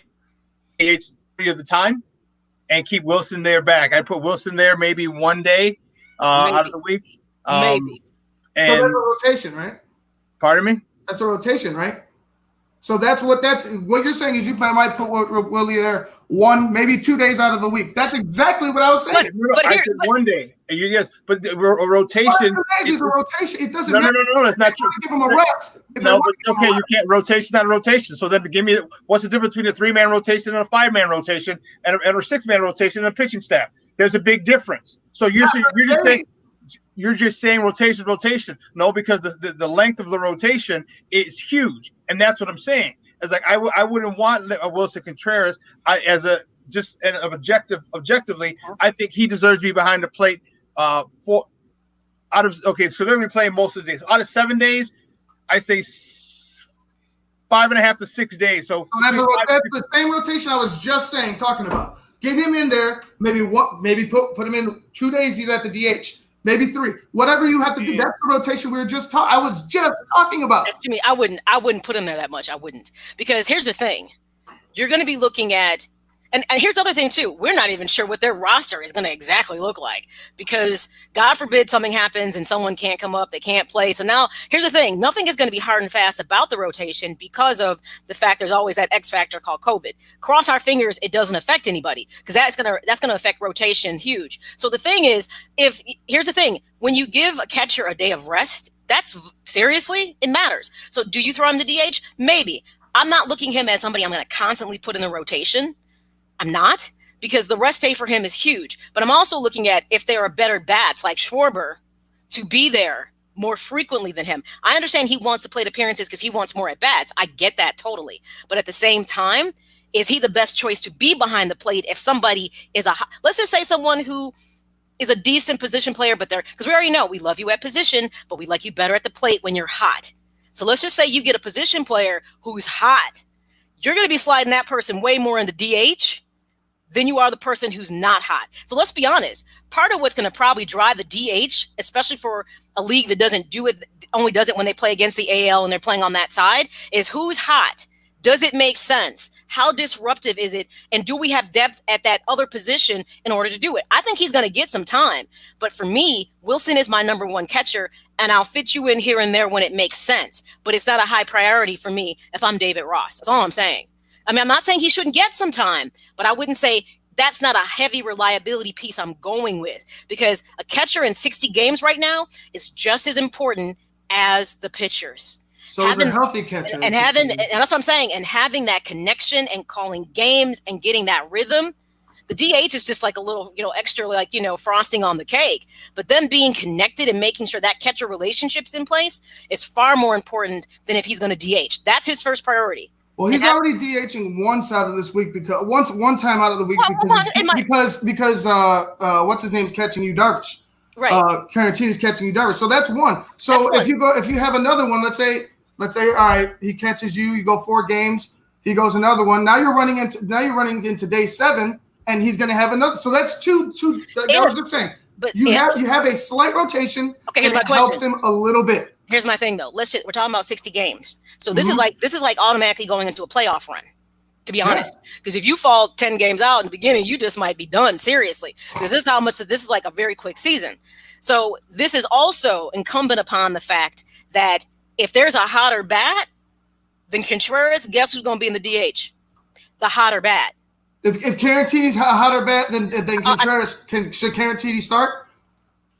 Speaker 1: of the time and keep Wilson there back. I'd put Wilson there maybe one day out of the week.
Speaker 2: Maybe.
Speaker 3: So that's a rotation, right?
Speaker 1: Pardon me?
Speaker 3: That's a rotation, right? So that's what you're saying is you might put Willie there 1, maybe 2 days out of the week. That's exactly what I was saying.
Speaker 1: I said 1 day. Yes, but a rotation.
Speaker 3: 2 days is a rotation. It doesn't matter.
Speaker 1: No, that's not true.
Speaker 3: Give him a rest.
Speaker 1: You can't. Rotation, not a rotation. So then give me what's the difference between a 3-man rotation and a 5-man rotation and a 6-man rotation and a pitching staff? There's a big difference. So you're just saying rotation. No, because the length of the rotation is huge, and that's what I'm saying. It's like I wouldn't want Wilson Contreras. Objectively, I think he deserves to be behind the plate. So they're gonna be playing most of the days. Out of 7 days, I say 5.5 to 6 days. So
Speaker 3: that's the same rotation I was just talking about. Get him in there. Maybe put him in 2 days. He's at the DH. Maybe 3. Whatever you have to do. That's the rotation we were just talking. I was just talking about.
Speaker 2: That's to me. I wouldn't put him there that much. I wouldn't, because here's the thing: you're going to be looking at, and here's the other thing too. We're not even sure what their roster is going to exactly look like, because God forbid something happens and someone can't come up, they can't play. So now here's the thing: nothing is going to be hard and fast about the rotation because of the fact there's always that X factor called COVID. Cross our fingers it doesn't affect anybody, because that's gonna affect rotation huge. So the thing is, here's the thing: when you give a catcher a day of rest, it matters. So do you throw him to DH? Maybe. I'm not looking him as somebody I'm going to constantly put in the rotation. I'm not, because the rest day for him is huge. But I'm also looking at if there are better bats like Schwarber to be there more frequently than him. I understand he wants to plate appearances because he wants more at bats. I get that totally. But at the same time, is he the best choice to be behind the plate if somebody is let's just say someone who is a decent position player, but because we already know we love you at position, but we like you better at the plate when you're hot. So let's just say you get a position player who's hot. You're going to be sliding that person way more into DH than you are the person who's not hot. So let's be honest. Part of what's going to probably drive the DH, especially for a league that only does it when they play against the AL and they're playing on that side, is who's hot. Does it make sense? How disruptive is it? And do we have depth at that other position in order to do it? I think he's going to get some time. But for me, Wilson is my number one catcher, and I'll fit you in here and there when it makes sense. But it's not a high priority for me if I'm David Ross. That's all I'm saying. I mean, I'm not saying he shouldn't get some time, but I wouldn't say that's not a heavy reliability piece I'm going with, because a catcher in 60 games right now is just as important as the pitchers.
Speaker 3: So having a healthy catcher.
Speaker 2: And that's what I'm saying, and having that connection and calling games and getting that rhythm. The DH is just like a little, extra, like, frosting on the cake. But them being connected and making sure that catcher relationship's in place is far more important than if he's going to DH. That's his first priority.
Speaker 3: Well, he's already DHing once out of this week because one time out of the week because what's his name's catching you, Darvish.
Speaker 2: Right.
Speaker 3: Caratini's catching you, Darvish. So that's one. So if you have another one, let's say, all right, he catches you, you go 4 games, he goes another one. Now you're running into day 7, and he's going to have another. So that's two. I was just saying. But you have a slight rotation.
Speaker 2: Okay, here's my question.
Speaker 3: Helps him a little bit.
Speaker 2: Here's my thing though. We're talking about 60 games. So this is like automatically going into a playoff run, to be honest. Because if you fall 10 games out in the beginning, you just might be done, seriously. Because this is like a very quick season. So this is also incumbent upon the fact that if there's a hotter bat than Contreras, guess who's going to be in the DH? The hotter bat.
Speaker 3: If Caratini's a hotter bat than Contreras, should Caratini start?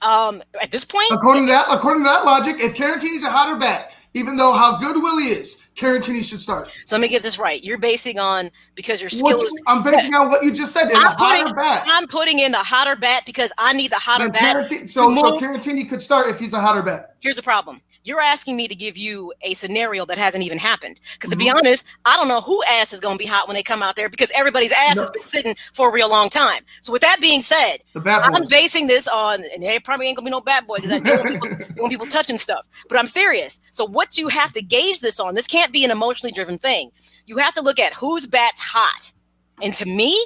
Speaker 2: At this point,
Speaker 3: according to that logic, if Caratini's a hotter bat, even though how good Willie is, Caratini should start.
Speaker 2: So let me get this right. You're basing on because your skill is.
Speaker 3: I'm basing on what you just said. Hotter bat.
Speaker 2: I'm putting in the hotter bat because I need the hotter bat.
Speaker 3: So Caratini could start if he's a hotter bat.
Speaker 2: Here's the problem. You're asking me to give you a scenario that hasn't even happened. Because to be honest, I don't know who ass is going to be hot when they come out there because everybody's ass has been sitting for a real long time. So with that being said, I'm basing this on, and there probably ain't going to be no bad boy because I don't want people touching stuff. But I'm serious. So what you have to gauge this on, this can't be an emotionally driven thing. You have to look at whose bat's hot. And to me,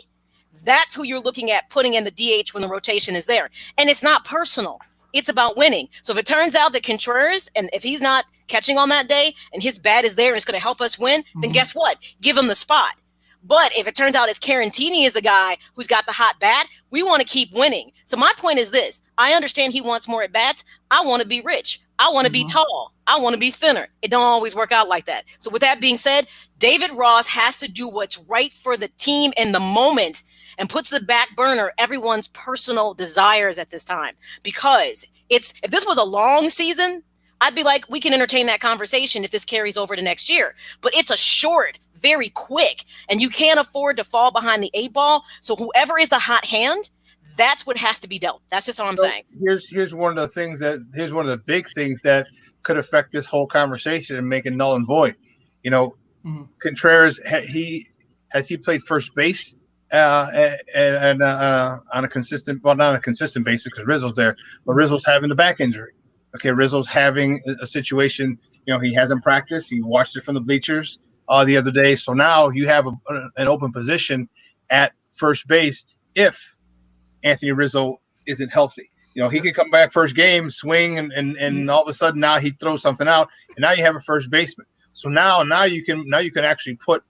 Speaker 2: that's who you're looking at putting in the DH when the rotation is there. And it's not personal. It's about winning. So if it turns out that Contreras, and if he's not catching on that day and his bat is there and it's going to help us win, then guess what? Give him the spot. But if it turns out it's Caratini is the guy who's got the hot bat, we want to keep winning. So my point is this. I understand he wants more at bats. I want to be rich. I want to be tall. I want to be thinner. It don't always work out like that. So with that being said, David Ross has to do what's right for the team in the moment and puts the back burner everyone's personal desires at this time. Because if this was a long season, I'd be like, we can entertain that conversation if this carries over to next year. But it's a short, very quick, and you can't afford to fall behind the 8 ball. So whoever is the hot hand, that's what has to be dealt. That's just all I'm saying.
Speaker 1: Here's one of the big things that could affect this whole conversation and make it null and void. Contreras, has he played first base and on a consistent, well, not on a consistent basis because Rizzo's there, but Rizzo's having the back injury. Okay, Rizzo's having a situation. He hasn't practiced. He watched it from the bleachers the other day. So now you have an open position at first base if Anthony Rizzo isn't healthy. He could come back first game, swing, and all of a sudden now he throws something out, and now you have a first baseman. So now you can actually put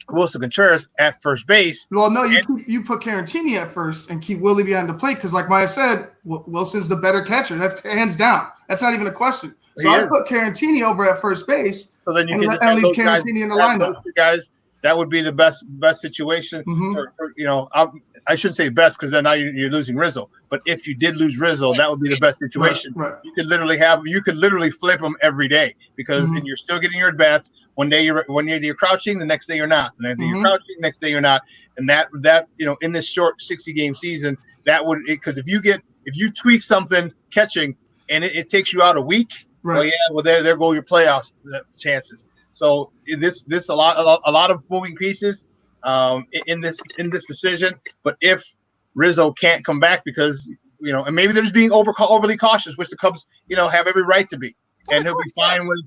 Speaker 1: Wilson Contreras at first base.
Speaker 3: Well, no, you put Caratini at first and keep Willie behind the plate because, like Maya said, Wilson's the better catcher. That's hands down. That's not even a question. So I put Caratini over at first base.
Speaker 1: So then you can just
Speaker 3: leave Caratini in the lineup.
Speaker 1: Those two guys, that would be the best situation. For I shouldn't say best because then now you're losing Rizzo. But if you did lose Rizzo, that would be the best situation.
Speaker 3: Right.
Speaker 1: You could literally flip them every day because and you're still getting your at bats. One day you're crouching, the next day you're not. The next day you're crouching, next day you're not. And that in this short 60-game season, that would because if you tweak something catching and it takes you out a week, there go your playoffs chances. So this a lot of moving pieces in this decision. But if Rizzo can't come back because and maybe they're just being overly cautious, which the Cubs have every right to be, and he'll be fine with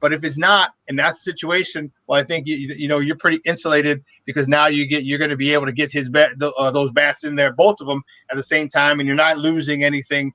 Speaker 1: But if it's not, and that's the situation, well, I think you're pretty insulated because now you're going to be able to get his those bats in there, both of them at the same time, and you're not losing anything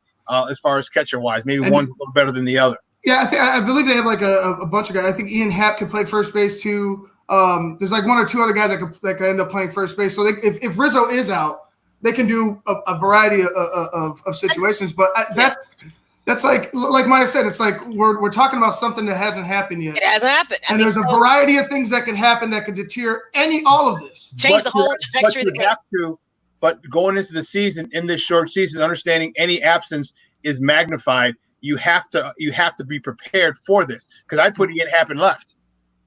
Speaker 1: as far as catcher wise. Maybe one's a little better than the other.
Speaker 3: Yeah, I believe they have like a bunch of guys. I think Ian Happ could play first base too. There's like one or two other guys that could end up playing first base. So if Rizzo is out, they can do a variety of situations. But that's like Maya said, it's like we're talking about something that hasn't happened yet.
Speaker 2: It hasn't happened.
Speaker 3: And there's a variety of things that could happen that could deter all of this.
Speaker 2: Change the whole trajectory of the game.
Speaker 1: But going into the season, in this short season, understanding any absence is magnified. You have to be prepared for this. Because I put Ian Happen left.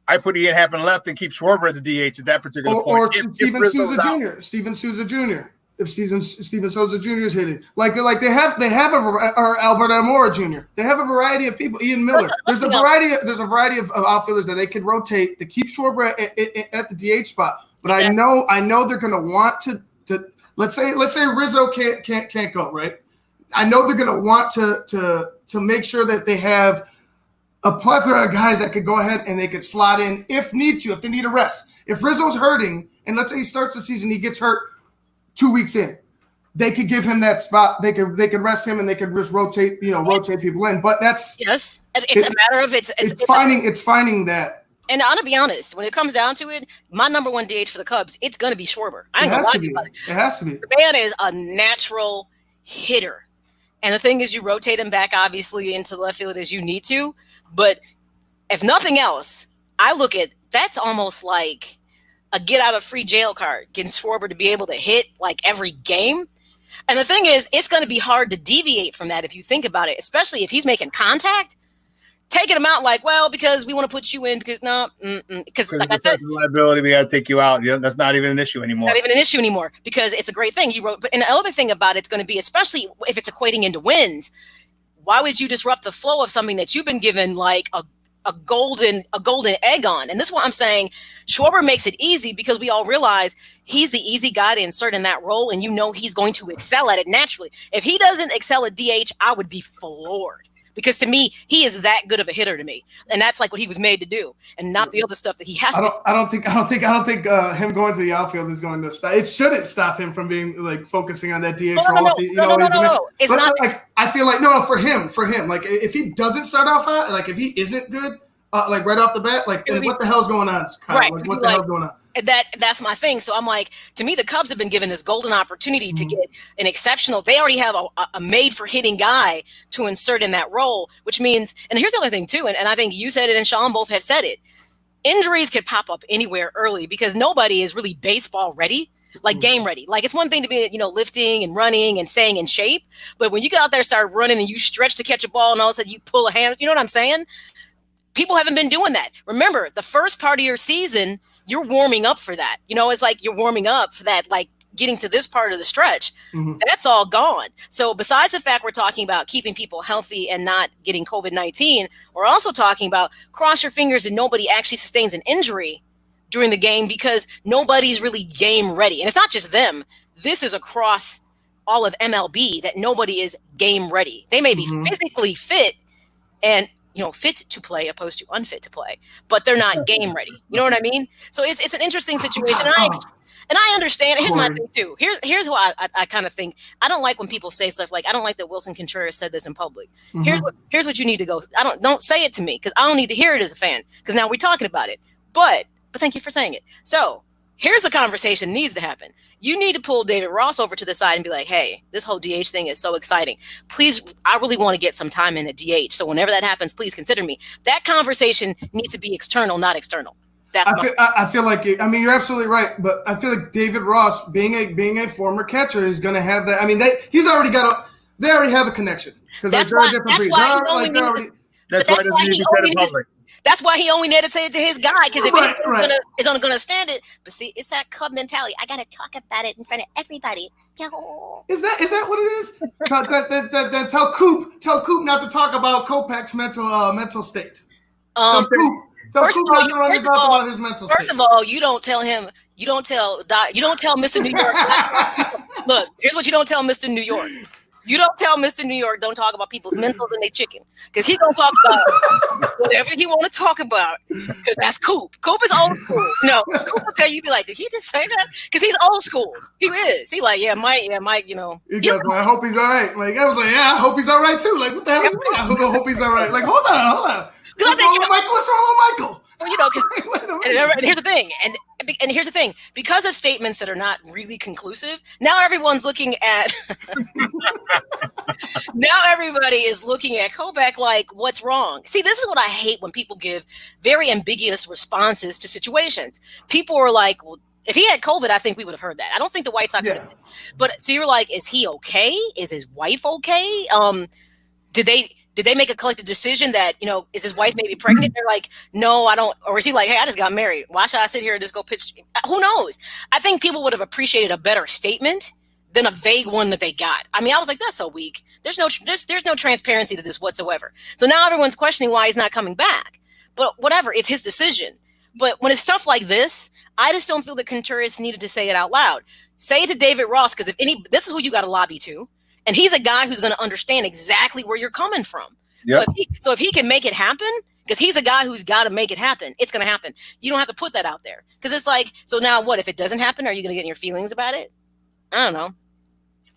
Speaker 1: And keep Schwarber at the DH at that particular point.
Speaker 3: Or Steven Souza Jr. Steven Souza Jr. If Steven Souza Jr. is hitting, like they have or Albert Almora Jr. They have a variety of people. Ian Miller. There's a variety of outfielders that they could rotate to keep Schwarber at the DH spot. But exactly. I know they're going to want to. Let's say Rizzo can't go, right. I know they're going to want to make sure that they have a plethora of guys that could go ahead and they could slot in if need to, if they need a rest. If Rizzo's hurting, and let's say he starts the season, he gets hurt 2 weeks in, they could give him that spot. They could rest him and they could just rotate people in. But that's
Speaker 2: it's a matter of it's
Speaker 3: finding that.
Speaker 2: And I'm gonna be honest, when it comes down to it, my number one DH for the Cubs, it's gonna be Schwarber. I ain't gonna lie to you about it.
Speaker 3: It has to be.
Speaker 2: The man is a natural hitter. And the thing is, you rotate him back, obviously, into left field as you need to. But if nothing else, I look at that's almost like a get out of free jail card, getting Schwarber to be able to hit like every game. And the thing is, it's going to be hard to deviate from that if you think about it, especially if he's making contact. Taking him out like, well, because we want to put you in because like I said,
Speaker 1: liability, we got to take you out. Yeah, that's not even an issue anymore.
Speaker 2: It's not even an issue anymore because it's a great thing you wrote. But and the other thing about it's going to be, especially if it's equating into wins, why would you disrupt the flow of something that you've been given like a golden egg on? And this is what I'm saying. Schwarber makes it easy because we all realize he's the easy guy to insert in that role, and he's going to excel at it naturally. If he doesn't excel at DH, I would be floored. Because to me, he is that good of a hitter to me, and that's like what he was made to do, and not the other stuff that he has to.
Speaker 3: I don't think him going to the outfield is going to stop. It shouldn't stop him from being like focusing on that DH role.
Speaker 2: No. It's not.
Speaker 3: Like I feel like no for him. Like if he doesn't start off hot, like if he isn't good, like right off the bat, like what the hell's going on? Kyle?
Speaker 2: Right.
Speaker 3: Like, what the hell's going on?
Speaker 2: That's my thing. So I'm like, to me, the Cubs have been given this golden opportunity to get an exceptional. They already have a made for hitting guy to insert in that role, which means, and here's the other thing too. And I think you said it and Shawn both have said it. Injuries could pop up anywhere early because nobody is really baseball ready, like game ready. Like it's one thing to be, lifting and running and staying in shape. But when you get out there, start running and you stretch to catch a ball and all of a sudden you pull a hand, you know what I'm saying? People haven't been doing that. Remember, the first part of your season, you're warming up for that. It's like you're warming up for that, like getting to this part of the stretch. That's all gone. So besides the fact we're talking about keeping people healthy and not getting COVID-19, we're also talking about cross your fingers and nobody actually sustains an injury during the game because nobody's really game ready. And it's not just them. This is across all of MLB that nobody is game ready. They may be physically fit and fit to play opposed to unfit to play, but they're not game ready. You know what I mean? So it's an interesting situation. And I understand. Here's my thing too. Here's what I kind of think. I don't like when people say stuff like, I don't like that Wilson Contreras said this in public. Here's what you need to go. Don't say it to me because I don't need to hear it as a fan because now we're talking about it. But thank you for saying it. So here's a conversation that needs to happen. You need to pull David Ross over to the side and be like, hey, this whole DH thing is so exciting. Please, I really want to get some time in at DH. So whenever that happens, please consider me. That conversation needs to be external, not external.
Speaker 3: I feel like you're absolutely right, but I feel like David Ross, being a former catcher, is going to have that. I mean, they already have a connection because they're very different breeds.
Speaker 1: That's why it doesn't need to be said in public.
Speaker 2: That's why he only needed to say it to his guy, because if he's only going to stand it. But see, it's that Cub mentality. I got to talk about it in front of everybody.
Speaker 3: Is that what it is? That tell Coop not to talk about Kopech's mental state. First
Speaker 2: of all, you don't tell him. You don't tell Mr. New York. Look, here's what you don't tell Mr. New York. You don't tell Mr. New York, don't talk about people's mentals and their chicken. Because he gonna talk about whatever he want to talk about. Because that's Coop. Coop is old school. No, Coop will tell you, be like, did he just say that? Because he's old school. He is. He like, Mike,
Speaker 3: He goes, I hope he's all right. Like, I was like, I hope he's all right too. Like, what the hell is that? I hope he's all right. Like, hold on. What's wrong with Michael?
Speaker 2: Well, and here's the thing, and here's the thing, because of statements that are not really conclusive, now everyone's looking at. Now everybody is looking at Kovac like, what's wrong? See, this is what I hate when people give very ambiguous responses to situations. People are like, well, if he had COVID, I think we would have heard that. I don't think the White Sox would have. But so you're like, is he okay? Is his wife okay? Did they make a collective decision that, is his wife maybe pregnant? They're like, no, I don't. Or is he like, hey, I just got married. Why should I sit here and just go pitch? Who knows? I think people would have appreciated a better statement than a vague one that they got. I mean, I was like, that's so weak. There's no transparency to this whatsoever. So now everyone's questioning why he's not coming back. But whatever, it's his decision. But when it's stuff like this, I just don't feel that Contreras needed to say it out loud. Say it to David Ross, because this is who you got to lobby to. And he's a guy who's going to understand exactly where you're coming from. Yep. So if he can make it happen, because he's a guy who's got to make it happen, it's going to happen. You don't have to put that out there. Because it's like, so now what? If it doesn't happen, are you going to get in your feelings about it? I don't know.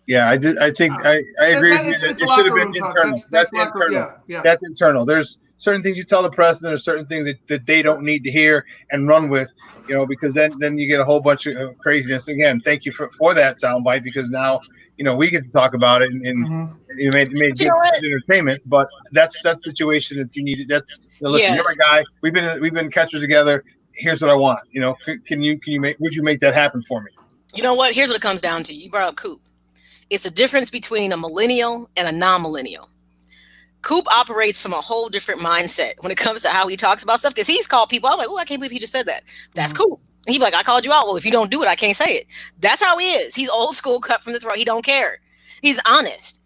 Speaker 1: Yeah, I think I agree with you. It should have been internal. That's internal. Yeah. That's internal. There's certain things you tell the press, and there's certain things that they don't need to hear and run with, because then you get a whole bunch of craziness. Again, thank you for that soundbite, because now we get to talk about it and you made good entertainment. But that's that situation that you need. That's listen, you're my guy. We've been catchers together. Here's what I want. Would you make that happen for me?
Speaker 2: You know what? Here's what it comes down to. You brought up Coop. It's a difference between a millennial and a non-millennial. Coop operates from a whole different mindset when it comes to how he talks about stuff, because he's called people. I'm like, oh, I can't believe he just said that. That's Coop. And he's like, I called you out. Well, if you don't do it, I can't say it. That's how he is. He's old school, cut from the throat. He don't care. He's honest.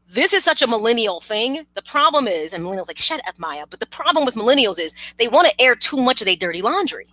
Speaker 2: This is such a millennial thing. The problem is, and millennials like, shut up, Maya. But the problem with millennials is they want to air too much of their dirty laundry.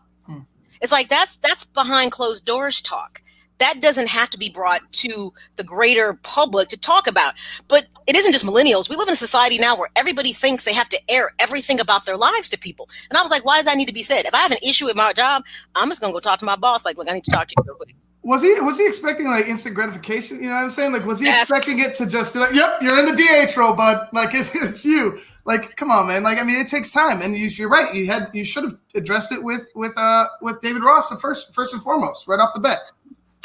Speaker 2: It's like that's behind closed doors talk. That doesn't have to be brought to the greater public to talk about. But it isn't just millennials. We live in a society now where everybody thinks they have to air everything about their lives to people. And I was like, why does that need to be said? If I have an issue with my job, I'm just going to go talk to my boss. Like, look, I need to talk to you real quick.
Speaker 3: Was he expecting like instant gratification? You know what I'm saying? Like, was he expecting it to just be like, yep, you're in the DH role, bud. Like, it's you. Like, come on, man. Like, I mean, it takes time, and you're right. You should have addressed it with David Ross first and foremost, right off the bat.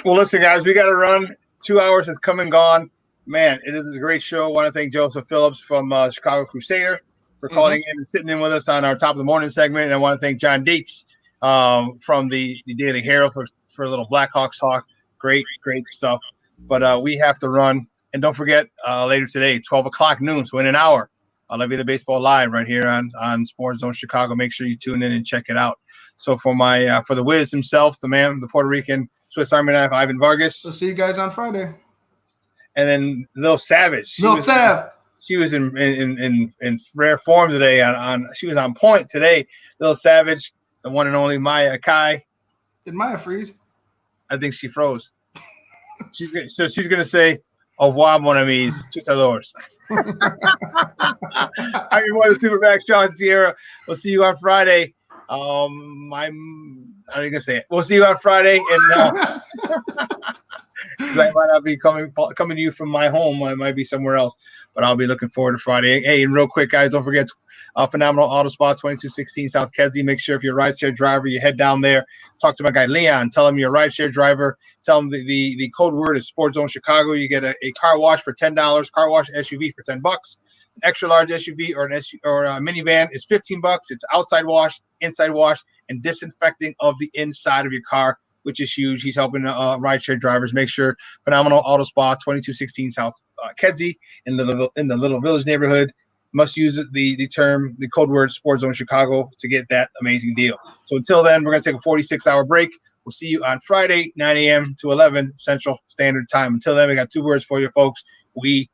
Speaker 1: Well, listen, guys, we got to run. 2 hours has come and gone. Man, it is a great show. I want to thank Joseph Phillips from Chicago Crusader for calling in and sitting in with us on our Top of the Morning segment. And I want to thank John Dietz from the Daily Herald for a little Blackhawks talk. Great stuff. But we have to run. And don't forget, later today, 12 o'clock noon, so in an hour, I'll Levy the Baseball live right here on SportsZone Chicago. Make sure you tune in and check it out. So for the Wiz himself, the man, the Puerto Rican Swiss Army knife, Ivan Vargas.
Speaker 3: We'll see you guys on Friday.
Speaker 1: And then Lil Savage. She was in rare form today. She was on point today. Lil Savage, the one and only Maya Akai.
Speaker 3: Did Maya freeze?
Speaker 1: I think she froze. She's gonna say, "Au revoir, mon amis, tout à l'heure." I'm your boy, the Superback, Shawn Sierra. We'll see you on Friday. How are you gonna say it? We'll see you on Friday, and I might not be coming to you from my home. I might be somewhere else, but I'll be looking forward to Friday. Hey, and real quick, guys, don't forget Phenomenal Auto Spa, 2216 South Kedzie. Make sure if you're a rideshare driver, you head down there. Talk to my guy Leon. Tell him you're a rideshare driver. Tell him the code word is SportsZone Chicago. You get a car wash for $10. Car wash SUV for $10. An extra large SUV or a minivan is $15. It's outside wash, inside wash, and disinfecting of the inside of your car, which is huge. He's helping rideshare drivers. Make sure Phenomenal Auto Spa, 2216 South Kedzie in the Little Village neighborhood. Must use the code word SportsZone Chicago to get that amazing deal. So until then, we're going to take a 46-hour break. We'll see you on Friday, 9 a.m. to 11 Central Standard Time. Until then, we got 2 words for you, folks. We